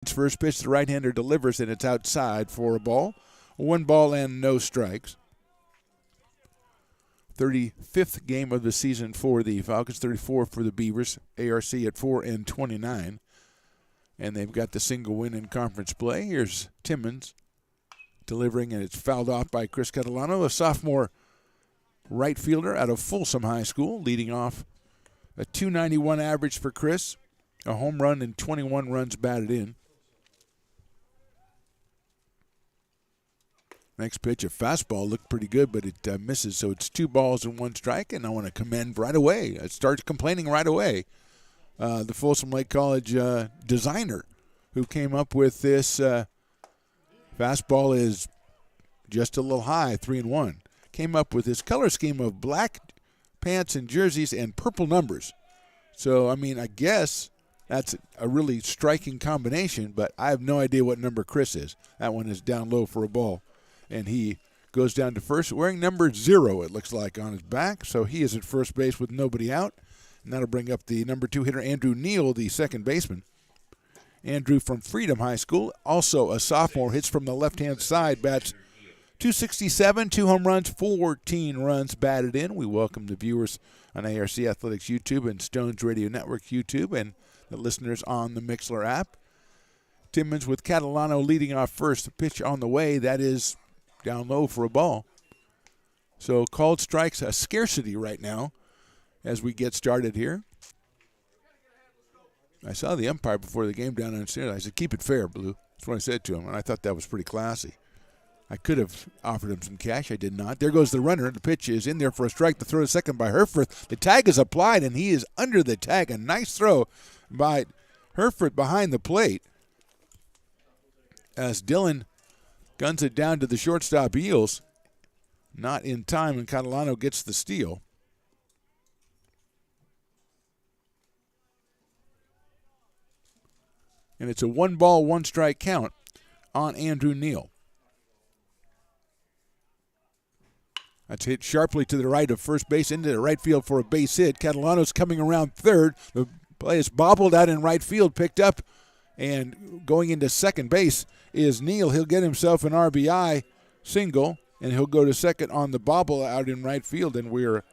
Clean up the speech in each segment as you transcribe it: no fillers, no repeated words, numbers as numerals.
First pitch, the right-hander delivers, and it's outside for a ball. 1 ball and no strikes. 35th game of the season for the Falcons, 34 for the Beavers. ARC at 4-29. And they've got the single win in conference play. Here's Timmons delivering, and it's fouled off by Chris Catalano, a sophomore right fielder out of Folsom High School, leading off a .291 average for Chris, a home run and 21 runs batted in. Next pitch, a fastball, looked pretty good, but it misses, so it's 2 balls and 1 strike, and I want to commend right away. It starts complaining right away. The Folsom Lake College designer who came up with this fastball is just a little high, 3-1. Came up with this color scheme of black pants and jerseys and purple numbers. So, I mean, I guess that's a really striking combination, but I have no idea what number Chris is. That one is down low for a ball. And he goes down to first wearing number 0, it looks like, on his back. So he is at first base with nobody out. And that'll bring up the number 2 hitter, Andrew Neal, the second baseman. Andrew from Freedom High School, also a sophomore, hits from the left-hand side, bats .267, 2 home runs, 14 runs batted in. We welcome the viewers on ARC Athletics YouTube and Stones Radio Network YouTube and the listeners on the Mixler app. Timmons with Catalano leading off first. The pitch on the way, that is down low for a ball. So called strikes, a scarcity right now as we get started here. I saw the umpire before the game down downstairs. I said, keep it fair, Blue. That's what I said to him, and I thought that was pretty classy. I could have offered him some cash. I did not. There goes the runner. The pitch is in there for a strike. The throw to second by Herford. The tag is applied, and he is under the tag. A nice throw by Herford behind the plate as Dillon guns it down to the shortstop Eels. Not in time, and Catalano gets the steal. And it's a 1 ball, 1 strike count on Andrew Neal. That's hit sharply to the right of first base into the right field for a base hit. Catalano's coming around third. The play is bobbled out in right field, picked up, and going into second base is Neal. He'll get himself an RBI single, and he'll go to second on the bobble out in right field, and we're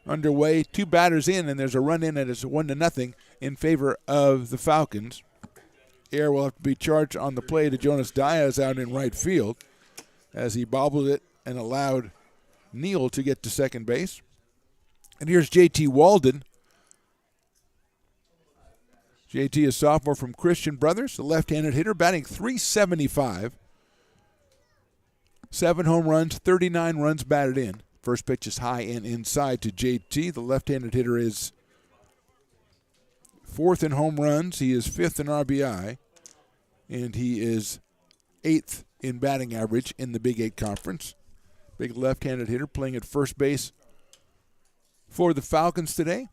underway. 2 batters in, and there's a run in, and it's 1-0 in favor of the Falcons. Air will have to be charged on the play to Jonas Diaz out in right field as he bobbled it and allowed Neal to get to second base. And here's J.T. Walden. J.T. is sophomore from Christian Brothers, the left-handed hitter, batting .375. 7 home runs, 39 runs batted in. First pitch is high and inside to J.T. The left-handed hitter is 4th in home runs. He is 5th in RBI. And he is 8th in batting average in the Big 8 Conference. Big left-handed hitter playing at first base for the Falcons today.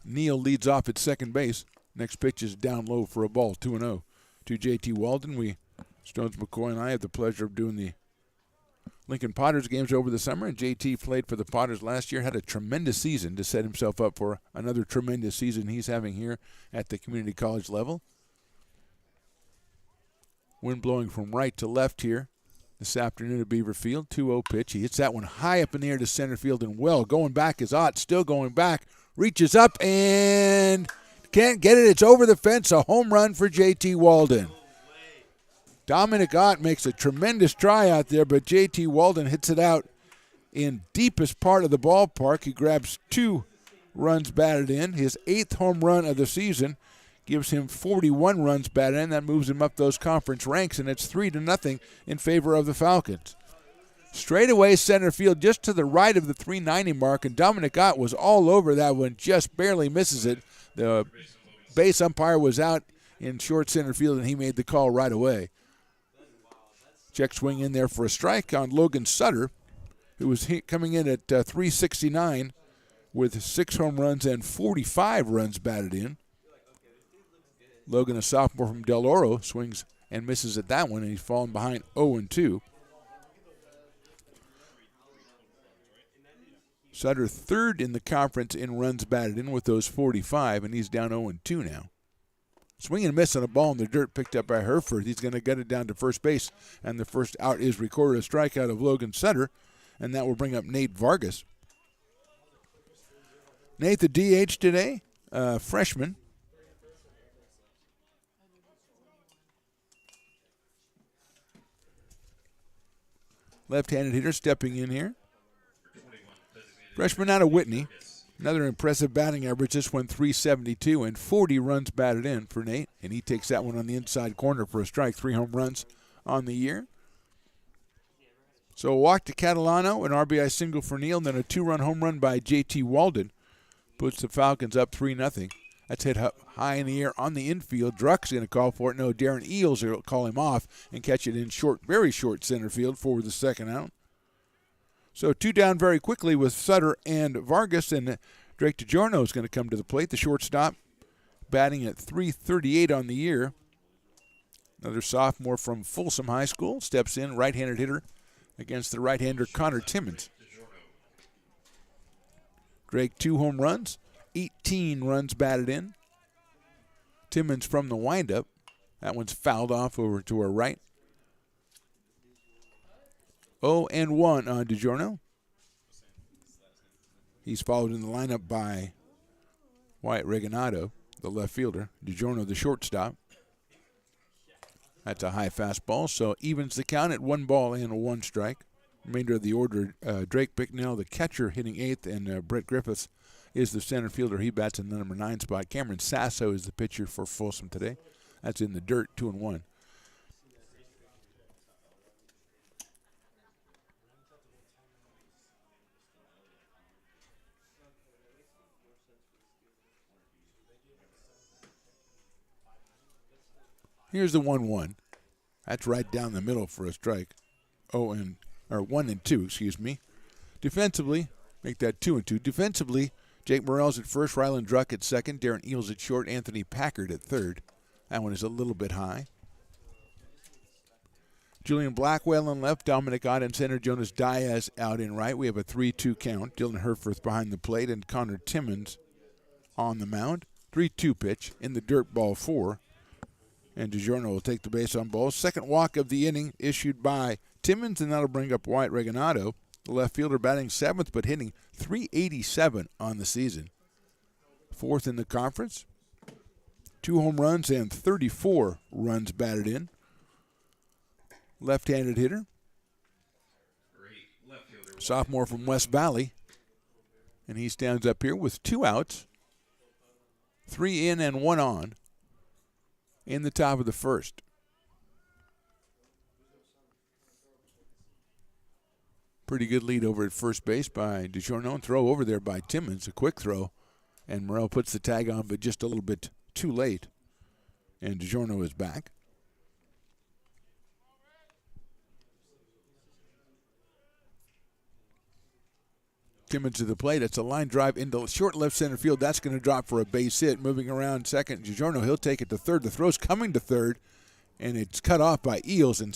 Neal leads off at second base. Next pitch is down low for a ball, 2-0 to J.T. Walden. Stones McCoy and I have the pleasure of doing the Lincoln Potters games over the summer, and J.T. played for the Potters last year, had a tremendous season to set himself up for another tremendous season he's having here at the community college level. Wind blowing from right to left here this afternoon at Beaver Field. 2-0 pitch. He hits that one high up in the air to center field and well. Going back is Ott, still going back. Reaches up and can't get it. It's over the fence. A home run for J.T. Walden. Dominic Ott makes a tremendous try out there, but J.T. Walden hits it out in deepest part of the ballpark. He grabs 2 runs batted in. His 8th home run of the season gives him 41 runs batted in. That moves him up those conference ranks, and it's 3-0 in favor of the Falcons. Straightaway center field just to the right of the .390 mark, and Dominic Ott was all over that one, just barely misses it. The base umpire was out in short center field, and he made the call right away. Check swing in there for a strike on Logan Sutter, who was coming in at .369 with 6 home runs and 45 runs batted in. Logan, a sophomore from Del Oro, swings and misses at that one, and he's fallen behind 0-2. Sutter 3rd in the conference in runs batted in with those 45, and he's down 0-2 now. Swing and miss on a ball in the dirt picked up by Herford. He's going to get it down to first base, and the first out is recorded, a strikeout of Logan Sutter, and that will bring up Nate Vargas. Nate, the DH today, freshman. Left-handed hitter stepping in here. Freshman out of Whitney. Another impressive batting average. This one 372 and 40 runs batted in for Nate. And he takes that one on the inside corner for a strike. 3 home runs on the year. So a walk to Catalano, an RBI single for Neal, and then a 2-run home run by J.T. Walden. Puts the Falcons up 3-0. That's hit high in the air on the infield. Druck's going to call for it. No, Darren Eels will call him off and catch it in short, very short center field for the second out. So 2 down very quickly with Sutter and Vargas, and Drake DiGiorno is going to come to the plate. The shortstop batting at .338 on the year. Another sophomore from Folsom High School steps in, right-handed hitter against the right-hander Connor Timmons. Drake 2 home runs, 18 runs batted in. Timmons from the windup. That one's fouled off over to our right. 0-1 on DiGiorno. He's followed in the lineup by Wyatt Reganado, the left fielder. DiGiorno, the shortstop. That's a high fastball, so evens the count at 1 ball and 1 strike. Remainder of the order, Drake Bicknell, the catcher, hitting 8th, and Brett Griffiths is the center fielder. He bats in the number 9 spot. Cameron Sasso is the pitcher for Folsom today. That's in the dirt, 2-1. Here's the 1-1. That's right down the middle for a strike. 1-2, excuse me. Defensively, make that 2-2. Defensively, Jake Morrell's at first, Ryland Druck at second, Darren Eels at short, Anthony Packard at third. That one is a little bit high. Julian Blackwell on left, Dominic Ott in center, Jonas Diaz out in right. We have a 3-2 count. Dylan Herforth behind the plate, and Connor Timmons on the mound. 3-2 pitch in the dirt, ball 4. And DiGiorno will take the base on balls. Second walk of the inning issued by Timmons, and that'll bring up Wyatt Reganado, the left fielder, batting 7th but hitting .387 on the season. 4th in the conference. 2 home runs and 34 runs batted in. Left-handed hitter. Sophomore from West Valley. And he stands up here with 2 outs. 3 in and 1 on. In the top of the first. Pretty good lead over at first base by DiGiorno, and throw over there by Timmons, a quick throw. And Morrell puts the tag on, but just a little bit too late. And DiGiorno is back. Timmons to the plate. It's a line drive into short left center field. That's going to drop for a base hit. Moving around second, DiGiorno, he'll take it to third. The throw's coming to third, and it's cut off by Eels, and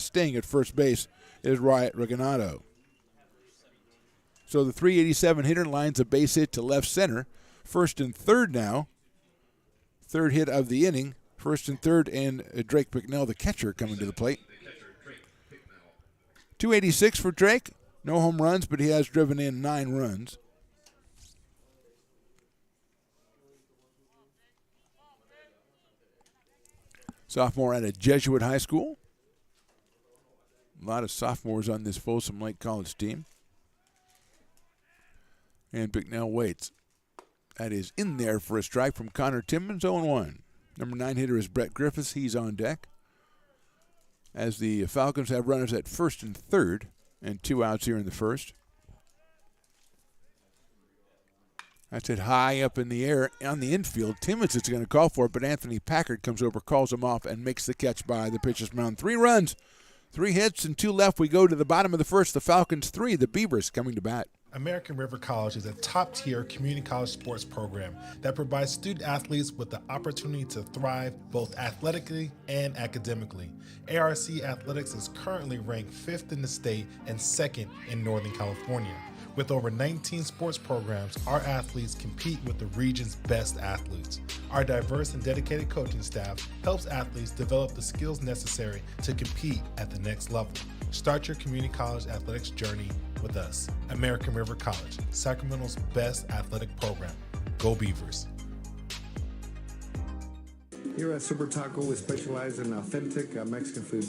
staying at first base is Wyatt Reganado. So the .387 hitter lines a base hit to left center. First and third now. Third hit of the inning. First and third, and Drake Bicknell, the catcher, coming to the plate. 286 for Drake. No home runs, but he has driven in 9 runs. Sophomore at a Jesuit high school. A lot of sophomores on this Folsom Lake College team. And Bicknell waits. That is in there for a strike from Connor Timmons, 0-1. Number 9 hitter is Brett Griffiths. He's on deck. As the Falcons have runners at first and third. And 2 outs here in the first. That's it high up in the air on the infield. Timmons is going to call for it, but Anthony Packard comes over, calls him off, and makes the catch by the pitcher's mound. 3 runs, 3 hits, and 2 left. We go to the bottom of the first. The Falcons 3, the Beavers coming to bat. American River College is a top-tier community college sports program that provides student-athletes with the opportunity to thrive both athletically and academically. ARC Athletics is currently ranked 5th in the state and 2nd in Northern California. With over 19 sports programs, our athletes compete with the region's best athletes. Our diverse and dedicated coaching staff helps athletes develop the skills necessary to compete at the next level. Start your community college athletics journey with us. American River College, Sacramento's best athletic program. Go Beavers. Here at Super Taco, we specialize in authentic Mexican food.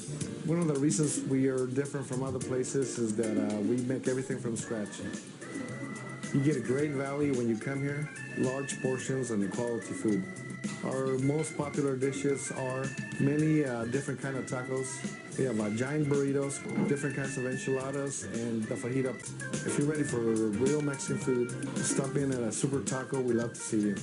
One of the reasons we are different from other places is that we make everything from scratch. You get a great value when you come here, large portions and quality food. Our most popular dishes are many different kind of tacos. We have giant burritos, different kinds of enchiladas, and the fajita. If you're ready for real Mexican food, stop in at a Super Taco. We'd love to see you.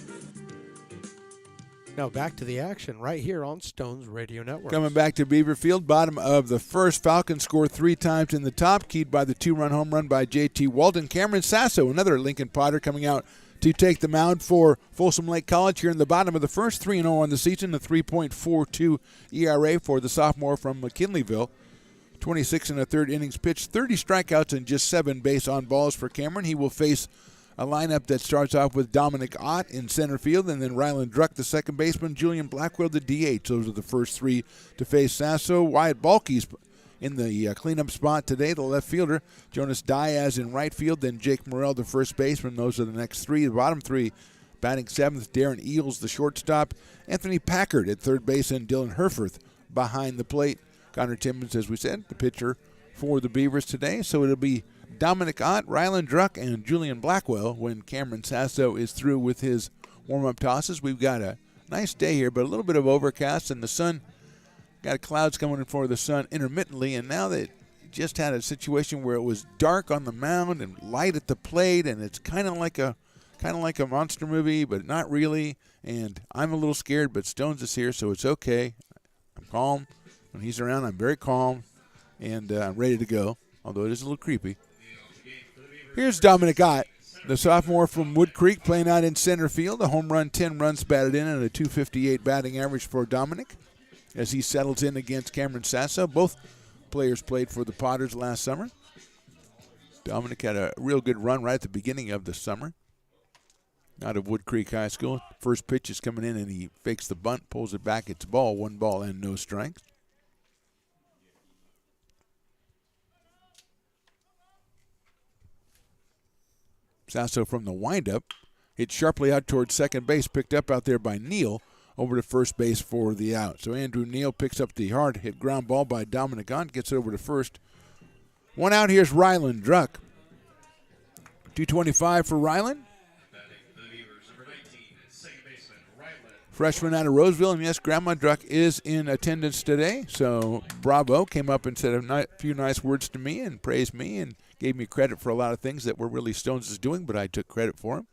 Now back to the action right here on Stones Radio Network. Coming back to Beaverfield, bottom of the first. Falcons score 3 times in the top, keyed by the 2-run home run by J.T. Walden. Cameron Sasso, another Lincoln Potter, coming out to take the mound for Folsom Lake College here in the bottom of the first. 3-0 on the season, a 3.42 ERA for the sophomore from McKinleyville. 26 and a third innings pitched, 30 strikeouts and just 7 base on balls for Cameron. He will face a lineup that starts off with Dominic Ott in center field, and then Ryland Druck, the second baseman, Julian Blackwell, the DH. Those are the first 3 to face Sasso. Wyatt Balke's in the cleanup spot today, the left fielder. Jonas Diaz in right field, then Jake Morrell, the first baseman. Those are the next 3. The bottom 3 batting 7th, Darren Eels, the shortstop. Anthony Packard at third base, and Dylan Herforth behind the plate. Connor Timmons, as we said, the pitcher for the Beavers today. So it'll be Dominic Ott, Ryland Druck, and Julian Blackwell when Cameron Sasso is through with his warm-up tosses. We've got a nice day here, but a little bit of overcast, and the sun, got clouds coming in for the sun intermittently, and now that just had a situation where it was dark on the mound and light at the plate, and it's kind of like a monster movie, but not really, and I'm a little scared, but Stones is here, so it's okay. I'm calm. When he's around, I'm very calm, and I'm ready to go, although it is a little creepy. Here's Dominic Ott, the sophomore from Wood Creek, playing out in center field. A home run, 10 runs batted in, and a .258 batting average for Dominic as he settles in against Cameron Sasso. Both players played for the Potters last summer. Dominic had a real good run right at the beginning of the summer out of Wood Creek High School. First pitch is coming in, and he fakes the bunt, pulls it back. It's ball, 1 ball and no strikes. Sasso from the windup, hit sharply out towards second base, picked up out there by Neal, over to first base for the out. So Andrew Neal picks up the hard hit ground ball by Dominic Ott, gets it over to first. 1 out, here's Ryland Druck. 225 for Ryland. Freshman out of Roseville, and yes, Grandma Druck is in attendance today, so bravo. Came up and said a few nice words to me and praised me and gave me credit for a lot of things that were really Stones' doing, but I took credit for him.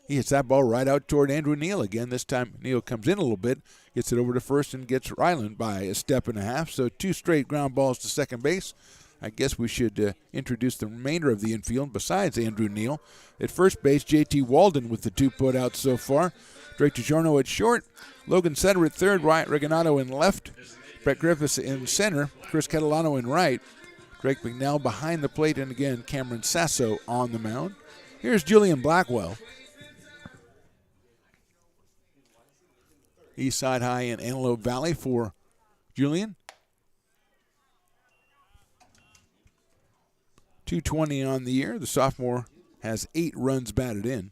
He hits that ball right out toward Andrew Neal again. This time Neal comes in a little bit, gets it over to first, and gets Ryland by a step and a half. So 2 straight ground balls to second base. I guess we should introduce the remainder of the infield besides Andrew Neal. At first base, J.T. Walden with the 2 putouts so far. Drake DiGiorno at short. Logan Sutter at third. Wyatt Reganato in left. Brett Griffiths in center. Chris Catalano in right. Drake McNell behind the plate. And again, Cameron Sasso on the mound. Here's Julian Blackwell. East Side High in Antelope Valley for Julian. 220 on the year. The sophomore has 8 runs batted in.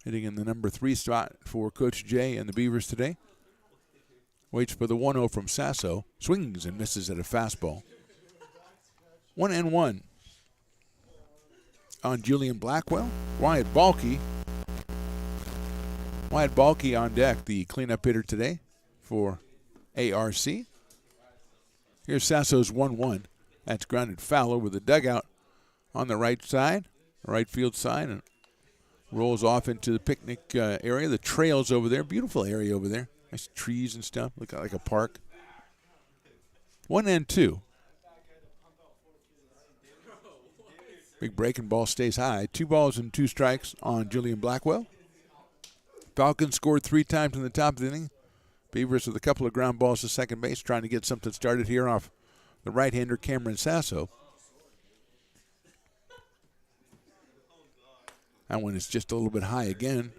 Hitting in the number 3 spot for Coach Jay and the Beavers today. Waits for the 1-0 from Sasso. Swings and misses at a fastball. 1-1 on Julian Blackwell. Wyatt Balke on deck, the cleanup hitter today for ARC. Here's Sasso's 1-1. That's grounded foul over the dugout on the right side, right field side, and rolls off into the picnic area. The trails over there, beautiful area over there. Nice trees and stuff, look like a park. 1-2. Big breaking ball stays high. 2 balls and 2 strikes on Julian Blackwell. Falcons scored 3 times in the top of the inning. Beavers with a couple of ground balls to second base, trying to get something started here off the right-hander Cameron Sasso. That one is just a little bit high again.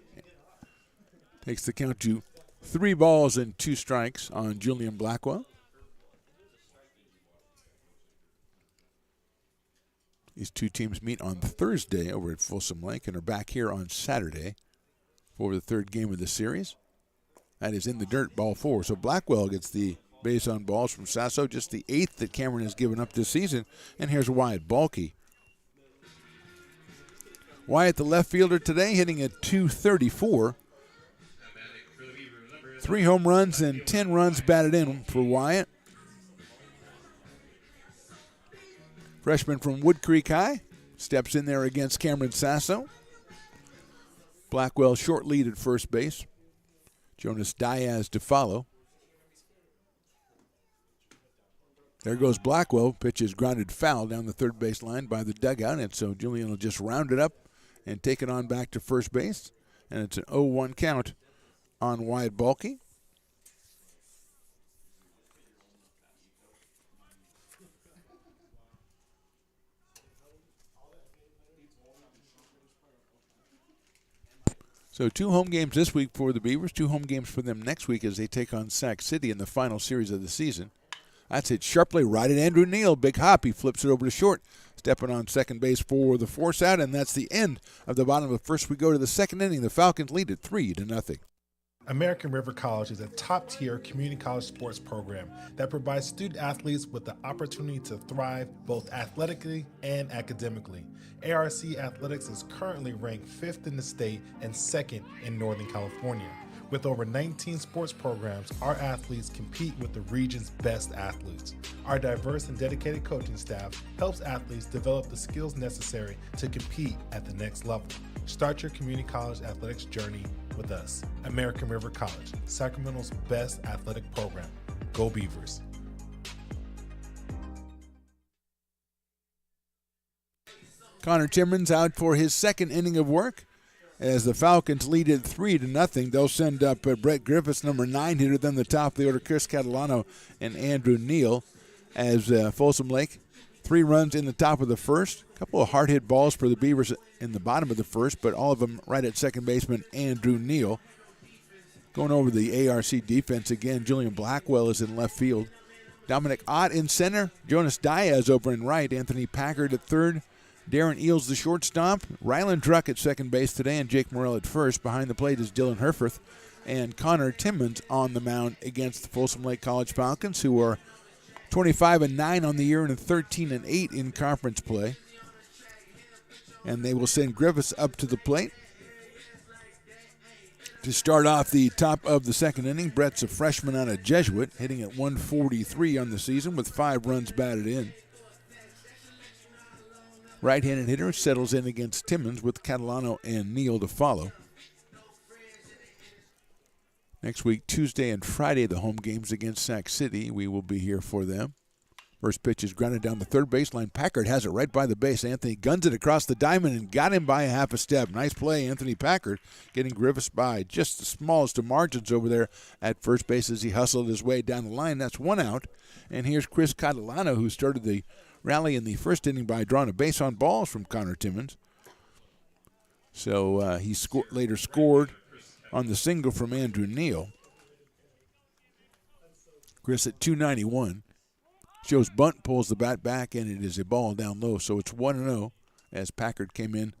Takes the count to 3 balls and 2 strikes on Julian Blackwell. These two teams meet on Thursday over at Folsom Lake and are back here on Saturday for the 3rd game of the series. That is in the dirt, ball 4. So Blackwell gets the base on balls from Sasso, just the 8th that Cameron has given up this season. And here's Wyatt Balky. Wyatt, the left fielder today, hitting at .234. 3 home runs and 10 runs batted in for Wyatt. Freshman from Wood Creek High steps in there against Cameron Sasso. Blackwell short lead at first base. Jonas Diaz to follow. There goes Blackwell. Pitch is grounded foul down the third base line by the dugout, and so Julian will just round it up and take it on back to first base. And it's an 0-1 count on Wyatt Balky. So 2 home games this week for the Beavers, 2 home games for them next week as they take on Sac City in the final series of the season. That's hit sharply right at Andrew Neal. Big hop. He flips it over to short. Stepping on second base for the force out, and that's the end of the bottom of the first. We go to the 2nd inning. The Falcons lead at 3-0. American River College is a top-tier community college sports program that provides student athletes with the opportunity to thrive both athletically and academically. ARC Athletics is currently ranked 5th in the state and 2nd in Northern California. With over 19 sports programs, our athletes compete with the region's best athletes. Our diverse and dedicated coaching staff helps athletes develop the skills necessary to compete at the next level. Start your community college athletics journey with us. American River College, Sacramento's best athletic program. Go Beavers. Connor Timmons out for his 2nd inning of work. As the Falcons lead at 3-0, they'll send up Brett Griffiths, number 9 hitter, then the top of the order, Chris Catalano and Andrew Neal. As Folsom Lake, 3 runs in the top of the first. A couple of hard hit balls for the Beavers in the bottom of the first, but all of them right at second baseman Andrew Neal. Going over the ARC defense again, Julian Blackwell is in left field. Dominic Ott in center. Jonas Diaz over in right. Anthony Packard at third. Darren Eels, the shortstop. Ryland Druck at second base today, and Jake Morrell at first. Behind the plate is Dylan Herforth and Connor Timmons on the mound against the Folsom Lake College Falcons, who are 25-9 on the year and 13-8 in conference play. And they will send Griffiths up to the plate. To start off the top of the 2nd inning, Brett's a freshman out of Jesuit, hitting at 143 on the season with 5 runs batted in. Right-handed hitter settles in against Timmons with Catalano and Neal to follow. Next week, Tuesday and Friday, the home games against Sac City. We will be here for them. First pitch is grounded down the third baseline. Packard has it right by the base. Anthony guns it across the diamond and got him by a half a step. Nice play, Anthony Packard, getting Griffiths by just the smallest of margins over there at first base as he hustled his way down the line. That's 1 out. And here's Chris Catalano, who started the rally in the first inning by drawing a base on balls from Connor Timmons. So he later scored on the single from Andrew Neal. Chris at 291. Shows bunt, pulls the bat back, and it is a ball down low. So it's 1-0 as Packard came in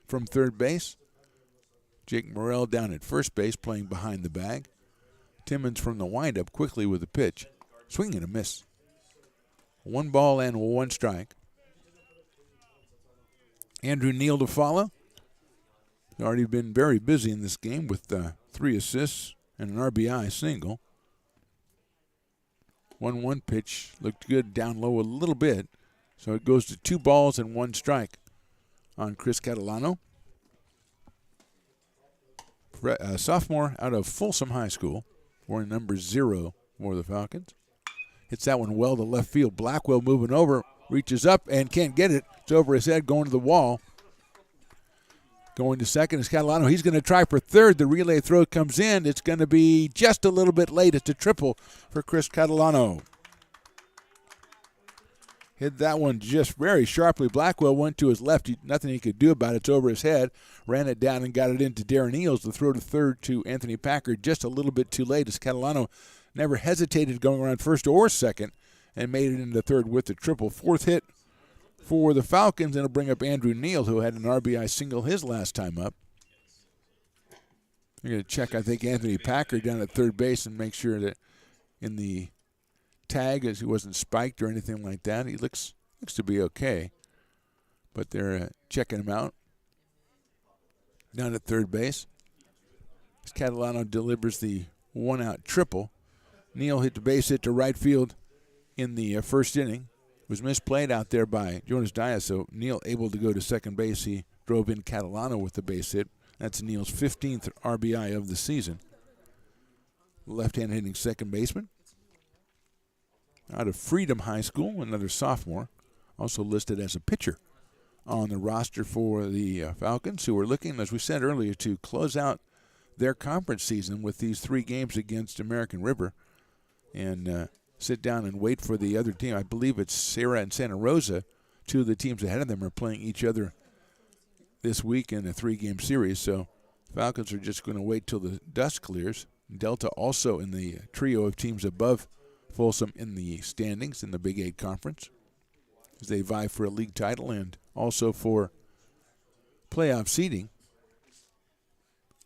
from third base. Jake Morrell down at first base playing behind the bag. Timmons from the windup quickly with a pitch. Swing and a miss. 1 ball and 1 strike. Andrew Neal to follow. Already been very busy in this game with 3 assists and an RBI single. 1-1 pitch looked good down low a little bit. So it goes to 2 balls and 1 strike on Chris Catalano. Sophomore out of Folsom High School, wearing number 0 for the Falcons. Hits that one well to left field. Blackwell moving over, reaches up and can't get it. It's over his head, going to the wall. Going to second is Catalano. He's going to try for third. The relay throw comes in. It's going to be just a little bit late. It's a triple for Chris Catalano. Hit that one just very sharply. Blackwell went to his left. Nothing he could do about it. It's over his head. Ran it down and got it into Darren Eales. The throw to third to Anthony Packard just a little bit too late as Catalano never hesitated going around first or second and made it into third with the triple. Fourth hit for the Falcons, and it'll bring up Andrew Neal, who had an RBI single his last time up. You're going to check, I think, Anthony Packard down at third base and make sure that in the tag as he wasn't spiked or anything like that. He looks to be okay. But they're checking him out down at third base. As Catalano delivers the one-out triple. Neal hit the base hit to right field in the first inning. Was misplayed out there by Jonas Diaz, so Neal able to go to second base. He drove in Catalano with the base hit. That's Neal's 15th RBI of the season. Left-hand hitting second baseman. Out of Freedom High School, another sophomore. Also listed as a pitcher on the roster for the Falcons, who are looking, as we said earlier, to close out their conference season with these 3 games against American River and sit down and wait for the other team. I believe it's Sarah and Santa Rosa. 2 of the teams ahead of them are playing each other this week in a 3-game series. So Falcons are just going to wait till the dust clears. Delta also in the trio of teams above Folsom in the standings in the Big 8 Conference as they vie for a league title and also for playoff seeding.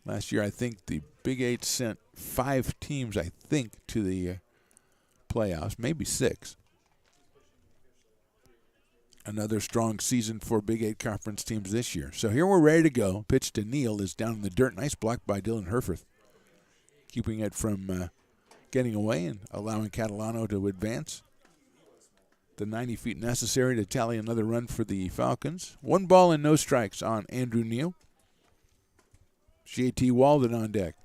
Last year, I think the Big 8 sent 5 teams, I think, to the playoffs, maybe 6. Another strong season for Big 8 Conference teams this year. So here we're ready to go. Pitch to Neal is down in the dirt. Nice block by Dylan Herford, keeping it from getting away and allowing Catalano to advance. The 90 feet necessary to tally another run for the Falcons. 1 ball and no strikes on Andrew Neal. J.T. Walden on deck.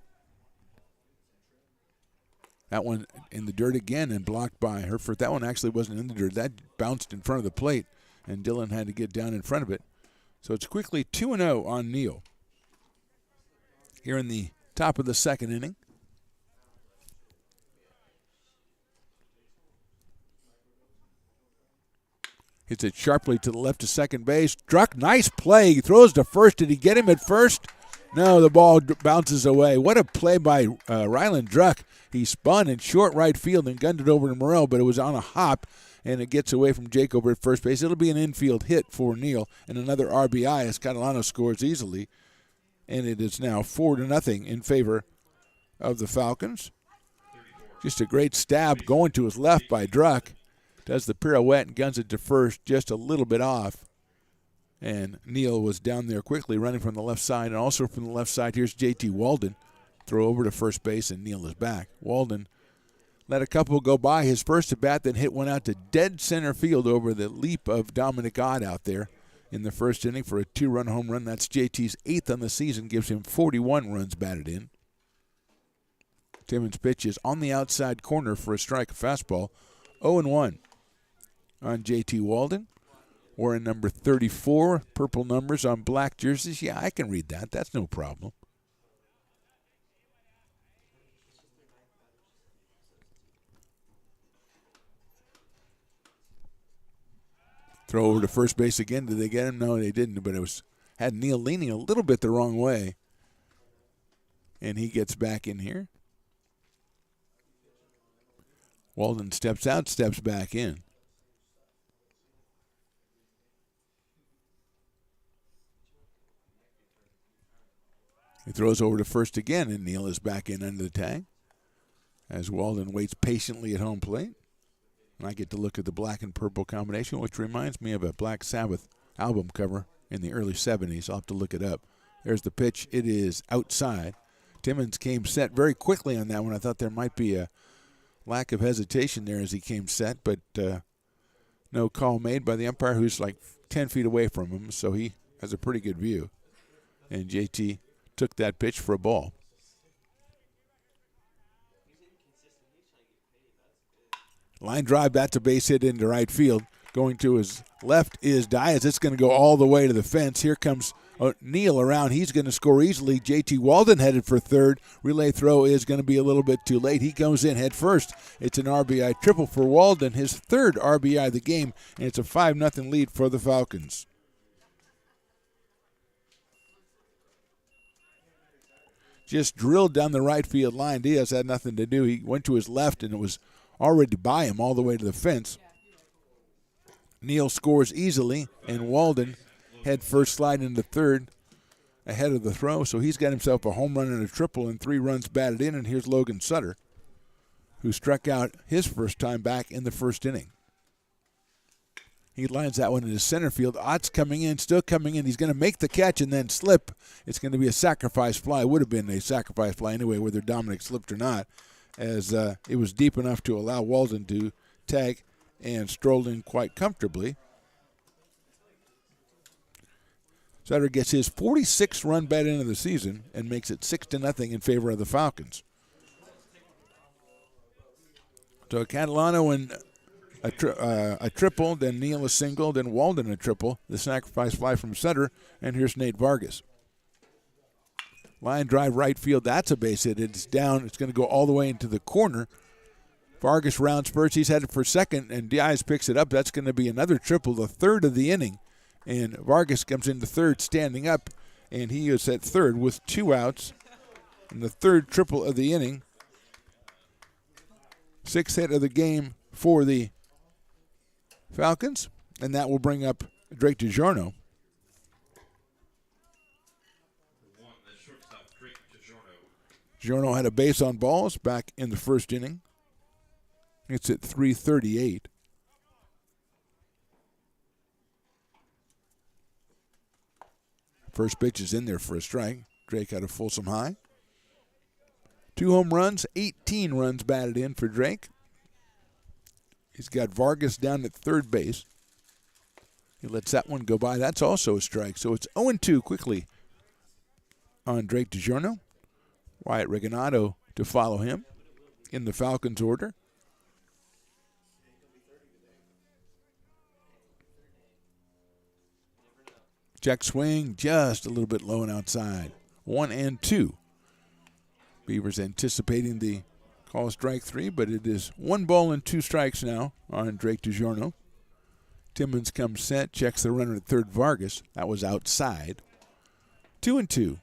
That one in the dirt again and blocked by Herford. That one actually wasn't in the dirt. That bounced in front of the plate, and Dylan had to get down in front of it. So it's quickly 2-0 on Neal. Here in the top of the second inning. Hits it sharply to the left of second base. Druck, nice play. He throws to first. Did he get him at first? No, the ball bounces away. What a play by Ryland Druck. He spun in short right field and gunned it over to Morrell, but it was on a hop, and it gets away from Jake over at first base. It'll be an infield hit for Neal and another RBI as Catalano scores easily. And it is now 4-0 in favor of the Falcons. Just a great stab going to his left by Druck. Does the pirouette and guns it to first, just a little bit off. And Neal was down there quickly running from the left side. And also from the left side, here's J.T. Walden. Throw over to first base, and Neal is back. Walden let a couple go by his first at bat, then hit one out to dead center field over the leap of Dominic Odd out there in the first inning for a 2-run home run. That's JT's 8th on the season, gives him 41 runs batted in. Timmons' pitch is on the outside corner for a strike, a fastball. 0-1 on J.T. Walden. Wearing number 34, purple numbers on black jerseys. Yeah, I can read that. That's no problem. Throw over to first base again. Did they get him? No, they didn't, but it had Neal leaning a little bit the wrong way. And he gets back in here. Walden steps out, steps back in. He throws over to first again, and Neal is back in under the tag as Walden waits patiently at home plate. And I get to look at the black and purple combination, which reminds me of a Black Sabbath album cover in the early 70s. I'll have to look it up. There's the pitch. It is outside. Timmons came set very quickly on that one. I thought there might be a lack of hesitation there as he came set, but no call made by the umpire, who's like 10 feet away from him, so he has a pretty good view. And JT took that pitch for a ball. Line drive, that's a base hit into right field. Going to his Left is Diaz. It's going to go all the way to the fence. Here comes Neal around. He's going to score easily. J.T. Walden headed for third. Relay throw is going to be a little bit too late. He goes in head first. It's an RBI triple for Walden, his third RBI of the game, and it's a 5-0 lead for the Falcons. Just drilled down the right field line. Diaz had nothing to do. He went to his left, and it was already by him all the way to the fence. Neal scores easily, and Walden head first slide into third ahead of the throw. So he's got himself a home run and a triple and 3 runs batted in. And here's Logan Sutter, who struck out his first time back in the first inning. He lines that one into center field. Ott's coming in, still coming in. He's going to make the catch and then slip. It's going to be a sacrifice fly. It would have been a sacrifice fly anyway, whether Dominic slipped or not, as it was deep enough to allow Walden to tag and strolled in quite comfortably. Sutter gets his 46th run bat into the season and makes it 6-0 in favor of the Falcons. So Catalano and a triple, then Neal a single, then Walden a triple. The sacrifice fly from Sutter, and here's Nate Vargas. Line drive right field, that's a base hit. It's down, it's going to go all the way into the corner. Vargas rounds first, he's headed for second, and Diaz picks it up. That's going to be another triple, the third of the inning. And Vargas comes into third standing up, and he is at third with 2 outs. And the third triple of the inning. 6th hit of the game for the Falcons, and that will bring up Drake DiGiorno. DiGiorno had a base on balls back in the first inning. It's at 3:38. First pitch is in there for a strike. Drake out of Folsom High. 2 home runs, 18 runs batted in for Drake. He's got Vargas down at third base. He lets that one go by. That's also a strike. So it's 0-2 quickly on Drake DiGiorno. Wyatt Regalado to follow him in the Falcons order. Check swing just a little bit low and outside. 1-2. Beavers anticipating the call strike 3, but it is 1 ball and 2 strikes now on Drake DiGiorno. Timmons comes set, checks the runner at third, Vargas. That was outside. 2-2.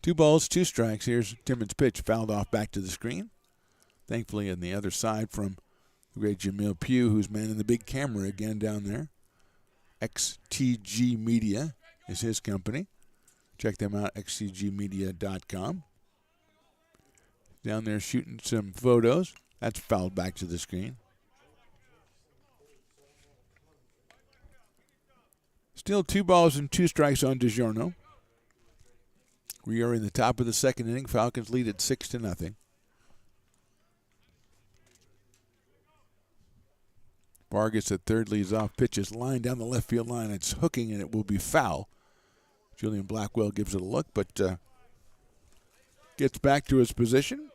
Two balls, 2 strikes. Here's Timmons' pitch, fouled off back to the screen. Thankfully, on the other side from the great Jamil Pugh, who's manning the big camera again down there. XTG Media is his company. Check them out, xtgmedia.com. Down there shooting some photos. That's fouled back to the screen. Still 2 balls and 2 strikes on DiGiorno. We are in the top of the second inning. Falcons lead at 6-0. Vargas at third leads off, pitches line down the left field line. It's hooking, and it will be foul. Julian Blackwell gives it a look, but gets back to his position.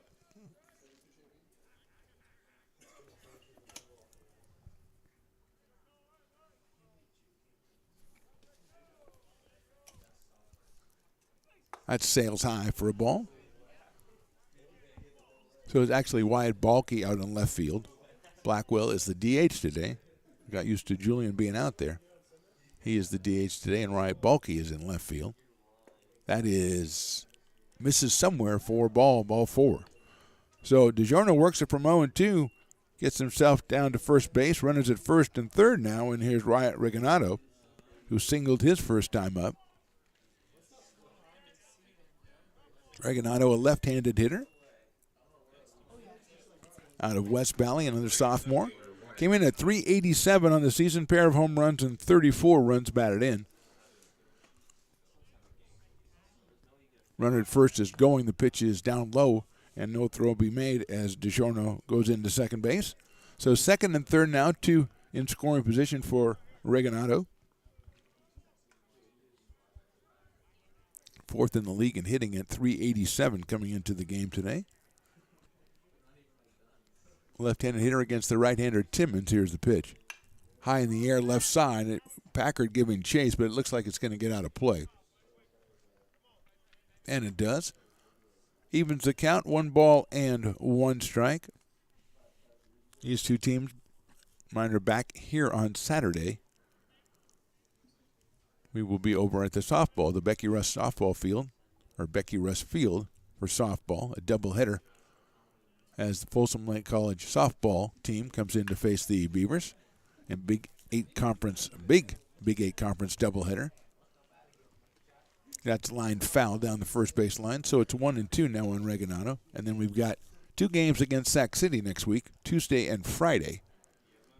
That's sails high for a ball. So it's actually Wyatt Balky out on left field. Blackwell is the DH today. Got used to Julian being out there. He is the DH today, and Wyatt Balky is in left field. That is misses somewhere for ball 4. So DiGiorno works it from 0-2, gets himself down to first base, runners at first and third now, and here's Wyatt Regalado, who singled his first time up. Regalado, a left-handed hitter out of West Valley, another sophomore. Came in at 387 on the season, pair of home runs and 34 runs batted in. Runner at first is going. The pitch is down low, and no throw will be made as DiGiorno goes into second base. So second and third now, 2 in scoring position for Regalado. fourth in the league in hitting at .387 coming into the game today. Left-handed hitter against the right-hander Timmons. Here's the pitch. High in the air, left side. Packard giving chase, but it looks like it's going to get out of play. And it does. Evens the count, 1 ball and 1 strike. These two teams, mine are back here on Saturday. We will be over at the softball, the Becky Russ softball field, or Becky Russ Field for softball, a doubleheader, as the Folsom Lake College softball team comes in to face the Beavers, and Big 8 conference doubleheader. That's lined foul down the first base line, so it's 1-2 now on Reganado. And then we've got 2 games against Sac City next week, Tuesday and Friday,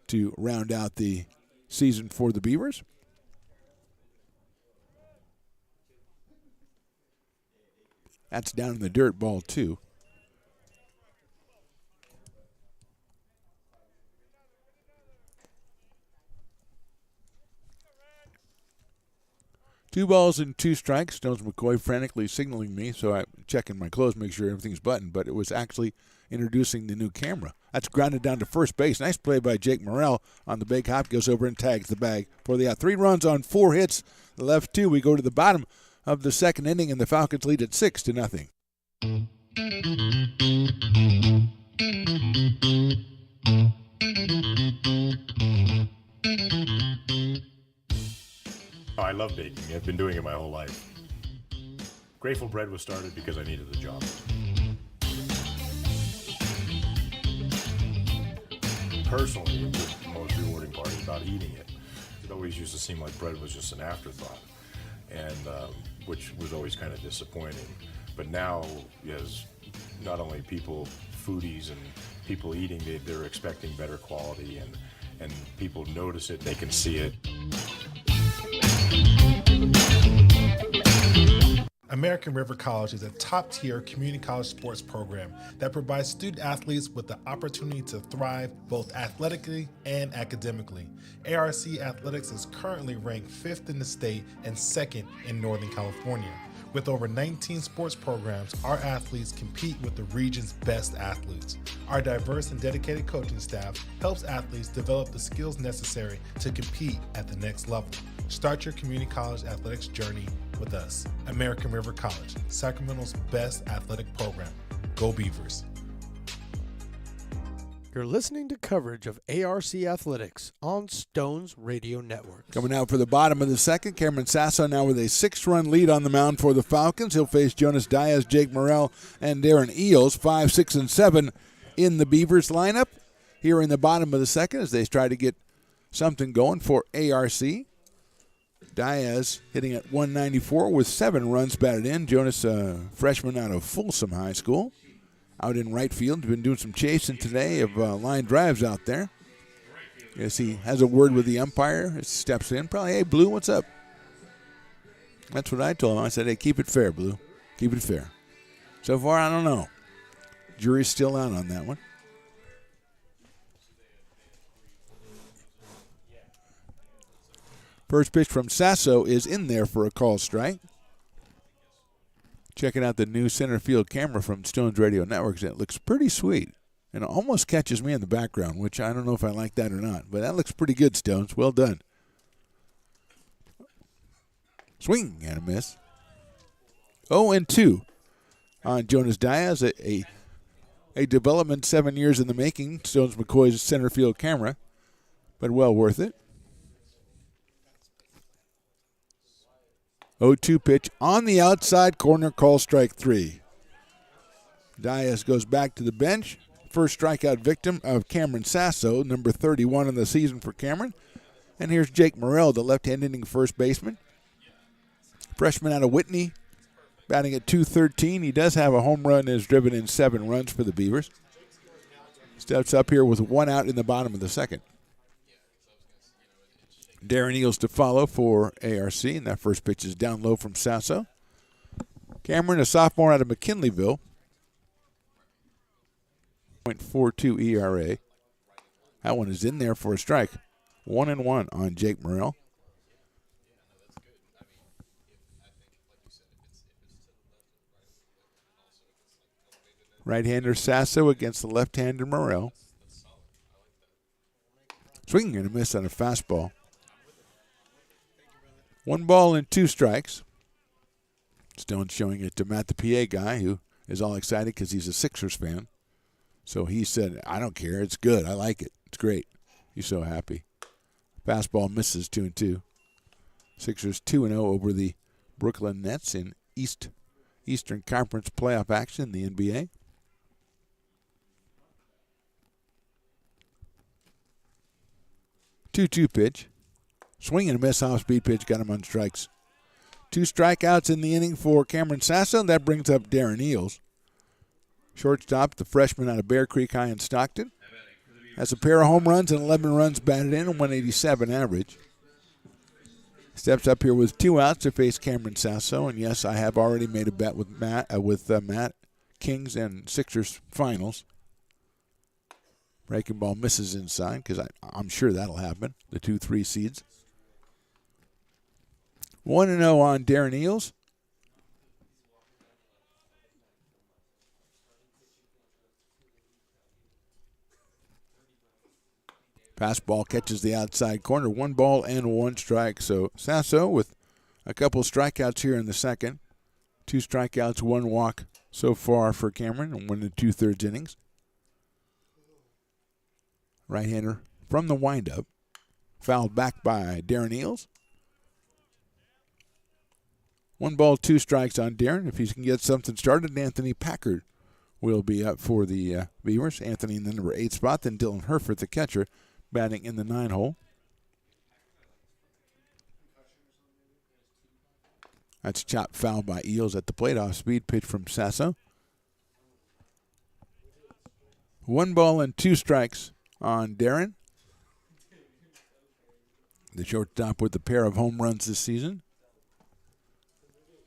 to round out the season for the Beavers. That's down in the dirt, ball 2. Two balls and 2 strikes. Stones McCoy frantically signaling me, so I'm checking my clothes, make sure everything's buttoned, but it was actually introducing the new camera. That's grounded down to first base. Nice play by Jake Morrell on the big hop. Goes over and tags the bag for the out. 3 runs on 4 hits. The left 2. We go to the bottom of the second inning, and the Falcons lead at 6-0. Oh, I love baking. I've been doing it my whole life. Grateful Bread was started because I needed a job. Personally, the most rewarding part is about eating it. It always used to seem like bread was just an afterthought, and which was always kind of disappointing. But now, as not only people, foodies, and people eating, they're expecting better quality, and people notice it, they can see it. American River College is a top-tier community college sports program that provides student-athletes with the opportunity to thrive both athletically and academically. ARC Athletics is currently ranked 5th in the state and 2nd in Northern California. With over 19 sports programs, our athletes compete with the region's best athletes. Our diverse and dedicated coaching staff helps athletes develop the skills necessary to compete at the next level. Start your community college athletics journey with us. American River College, Sacramento's best athletic program. Go Beavers. You're listening to coverage of ARC Athletics on Stones Radio Network. Coming out for the bottom of the second, Cameron Sasso now with a 6-run lead on the mound for the Falcons. He'll face Jonas Diaz, Jake Morrell, and Darren Eels, 5, 6, and 7 in the Beavers lineup. Here in the bottom of the second as they try to get something going for ARC. Diaz hitting at 194 with 7 runs batted in. Jonas, freshman out of Folsom High School, out in right field. Been doing some chasing today of line drives out there. Yes, he has a word with the umpire. He steps in. Probably, hey, Blue, what's up? That's what I told him. I said, hey, keep it fair, Blue. Keep it fair. So far, I don't know. Jury's still out on that one. First pitch from Sasso is in there for a call strike. Checking out the new center field camera from Stones Radio Networks. It looks pretty sweet. And it almost catches me in the background, which I don't know if I like that or not. But that looks pretty good, Stones. Well done. Swing and a miss. 0-2 on Jonas Diaz. A development 7 years in the making, Stones McCoy's center field camera. But well worth it. 0-2 pitch on the outside corner, call strike 3. Diaz goes back to the bench. First strikeout victim of Cameron Sasso, number 31 in the season for Cameron. And here's Jake Morrell, the left-handed first baseman. Freshman out of Whitney, batting at .213. He does have a home run and has driven in 7 runs for the Beavers. Steps up here with 1 out in the bottom of the second. Darren Eels to follow for ARC, and that first pitch is down low from Sasso. Cameron, a sophomore out of McKinleyville. .42 ERA. That one is in there for a strike. 1-1 on Jake Morrell. Right-hander Sasso against the left-hander Morrell. Swinging and a miss on a fastball. 1 ball and 2 strikes. Stone showing it to Matt, the PA guy, who is all excited because he's a Sixers fan. So he said, I don't care. It's good. I like it. It's great. He's so happy. Fastball misses 2-2. Sixers 2-0 over the Brooklyn Nets in Eastern Conference playoff action in the NBA. 2-2 pitch. Swing and a miss, off-speed pitch, got him on strikes. 2 strikeouts in the inning for Cameron Sasso. That brings up Darren Eales. Shortstop, the freshman out of Bear Creek High in Stockton. Has a pair of home runs and 11 runs batted in, and 187 average. Steps up here with 2 outs to face Cameron Sasso. And yes, I have already made a bet with Matt, Kings and Sixers finals. Breaking ball misses inside because I'm sure that'll happen. The 2-3 seeds. 1-0 on Darren Eales. Fastball catches the outside corner. 1 ball and 1 strike. So Sasso with a couple strikeouts here in the second. 2 strikeouts, 1 walk so far for Cameron and 1 2/3 innings. Right-hander from the windup. Fouled back by Darren Eales. 1 ball, 2 strikes on Darren. If he can get something started, Anthony Packard will be up for the Beavers. Anthony in the number 8 spot, then Dylan Herford, the catcher, batting in the 9 hole. That's chopped foul by Eales at the plate. Off-speed pitch from Sasso. 1 ball and 2 strikes on Darren. The shortstop with a pair of home runs this season.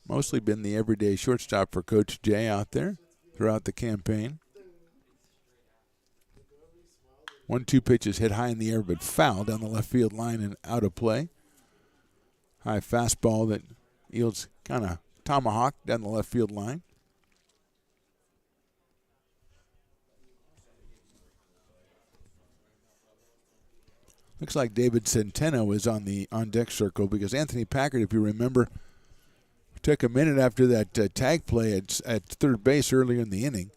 Mostly been the everyday shortstop for Coach Jay out there throughout the campaign. 1-2 pitches hit high in the air but foul down the left field line and out of play. High fastball that Eales kind of tomahawked down the left field line. Looks like David Centeno is on the on-deck circle because Anthony Packard, if you remember, took a minute after that tag play at third base earlier in the inning.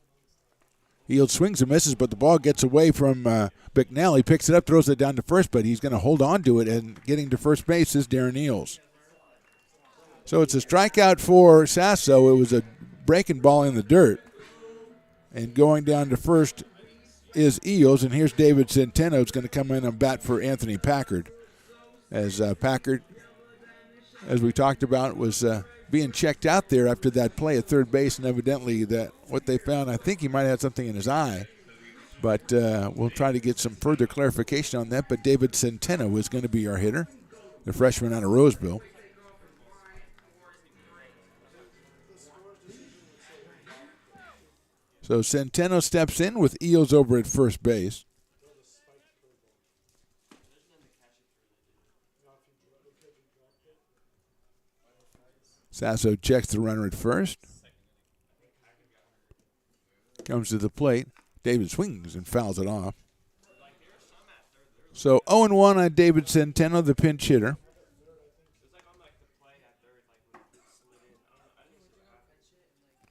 Eales swings and misses, but the ball gets away from Bicknell. He picks it up, throws it down to first, but he's going to hold on to it, and getting to first base is Darren Eales. So it's a strikeout for Sasso. It was a breaking ball in the dirt. And going down to first is Eales, and here's David Centeno who's going to come in and bat for Anthony Packard. As Packard, as we talked about, was being checked out there after that play at third base, and evidently that what they found, I think he might have had something in his eye. But we'll try to get some further clarification on that. But David Centeno is going to be our hitter, the freshman out of Roseville. So Centeno steps in with Eales over at first base. Sasso checks the runner at first. Comes to the plate. David swings and fouls it off. So 0-1 on David Centeno, the pinch hitter.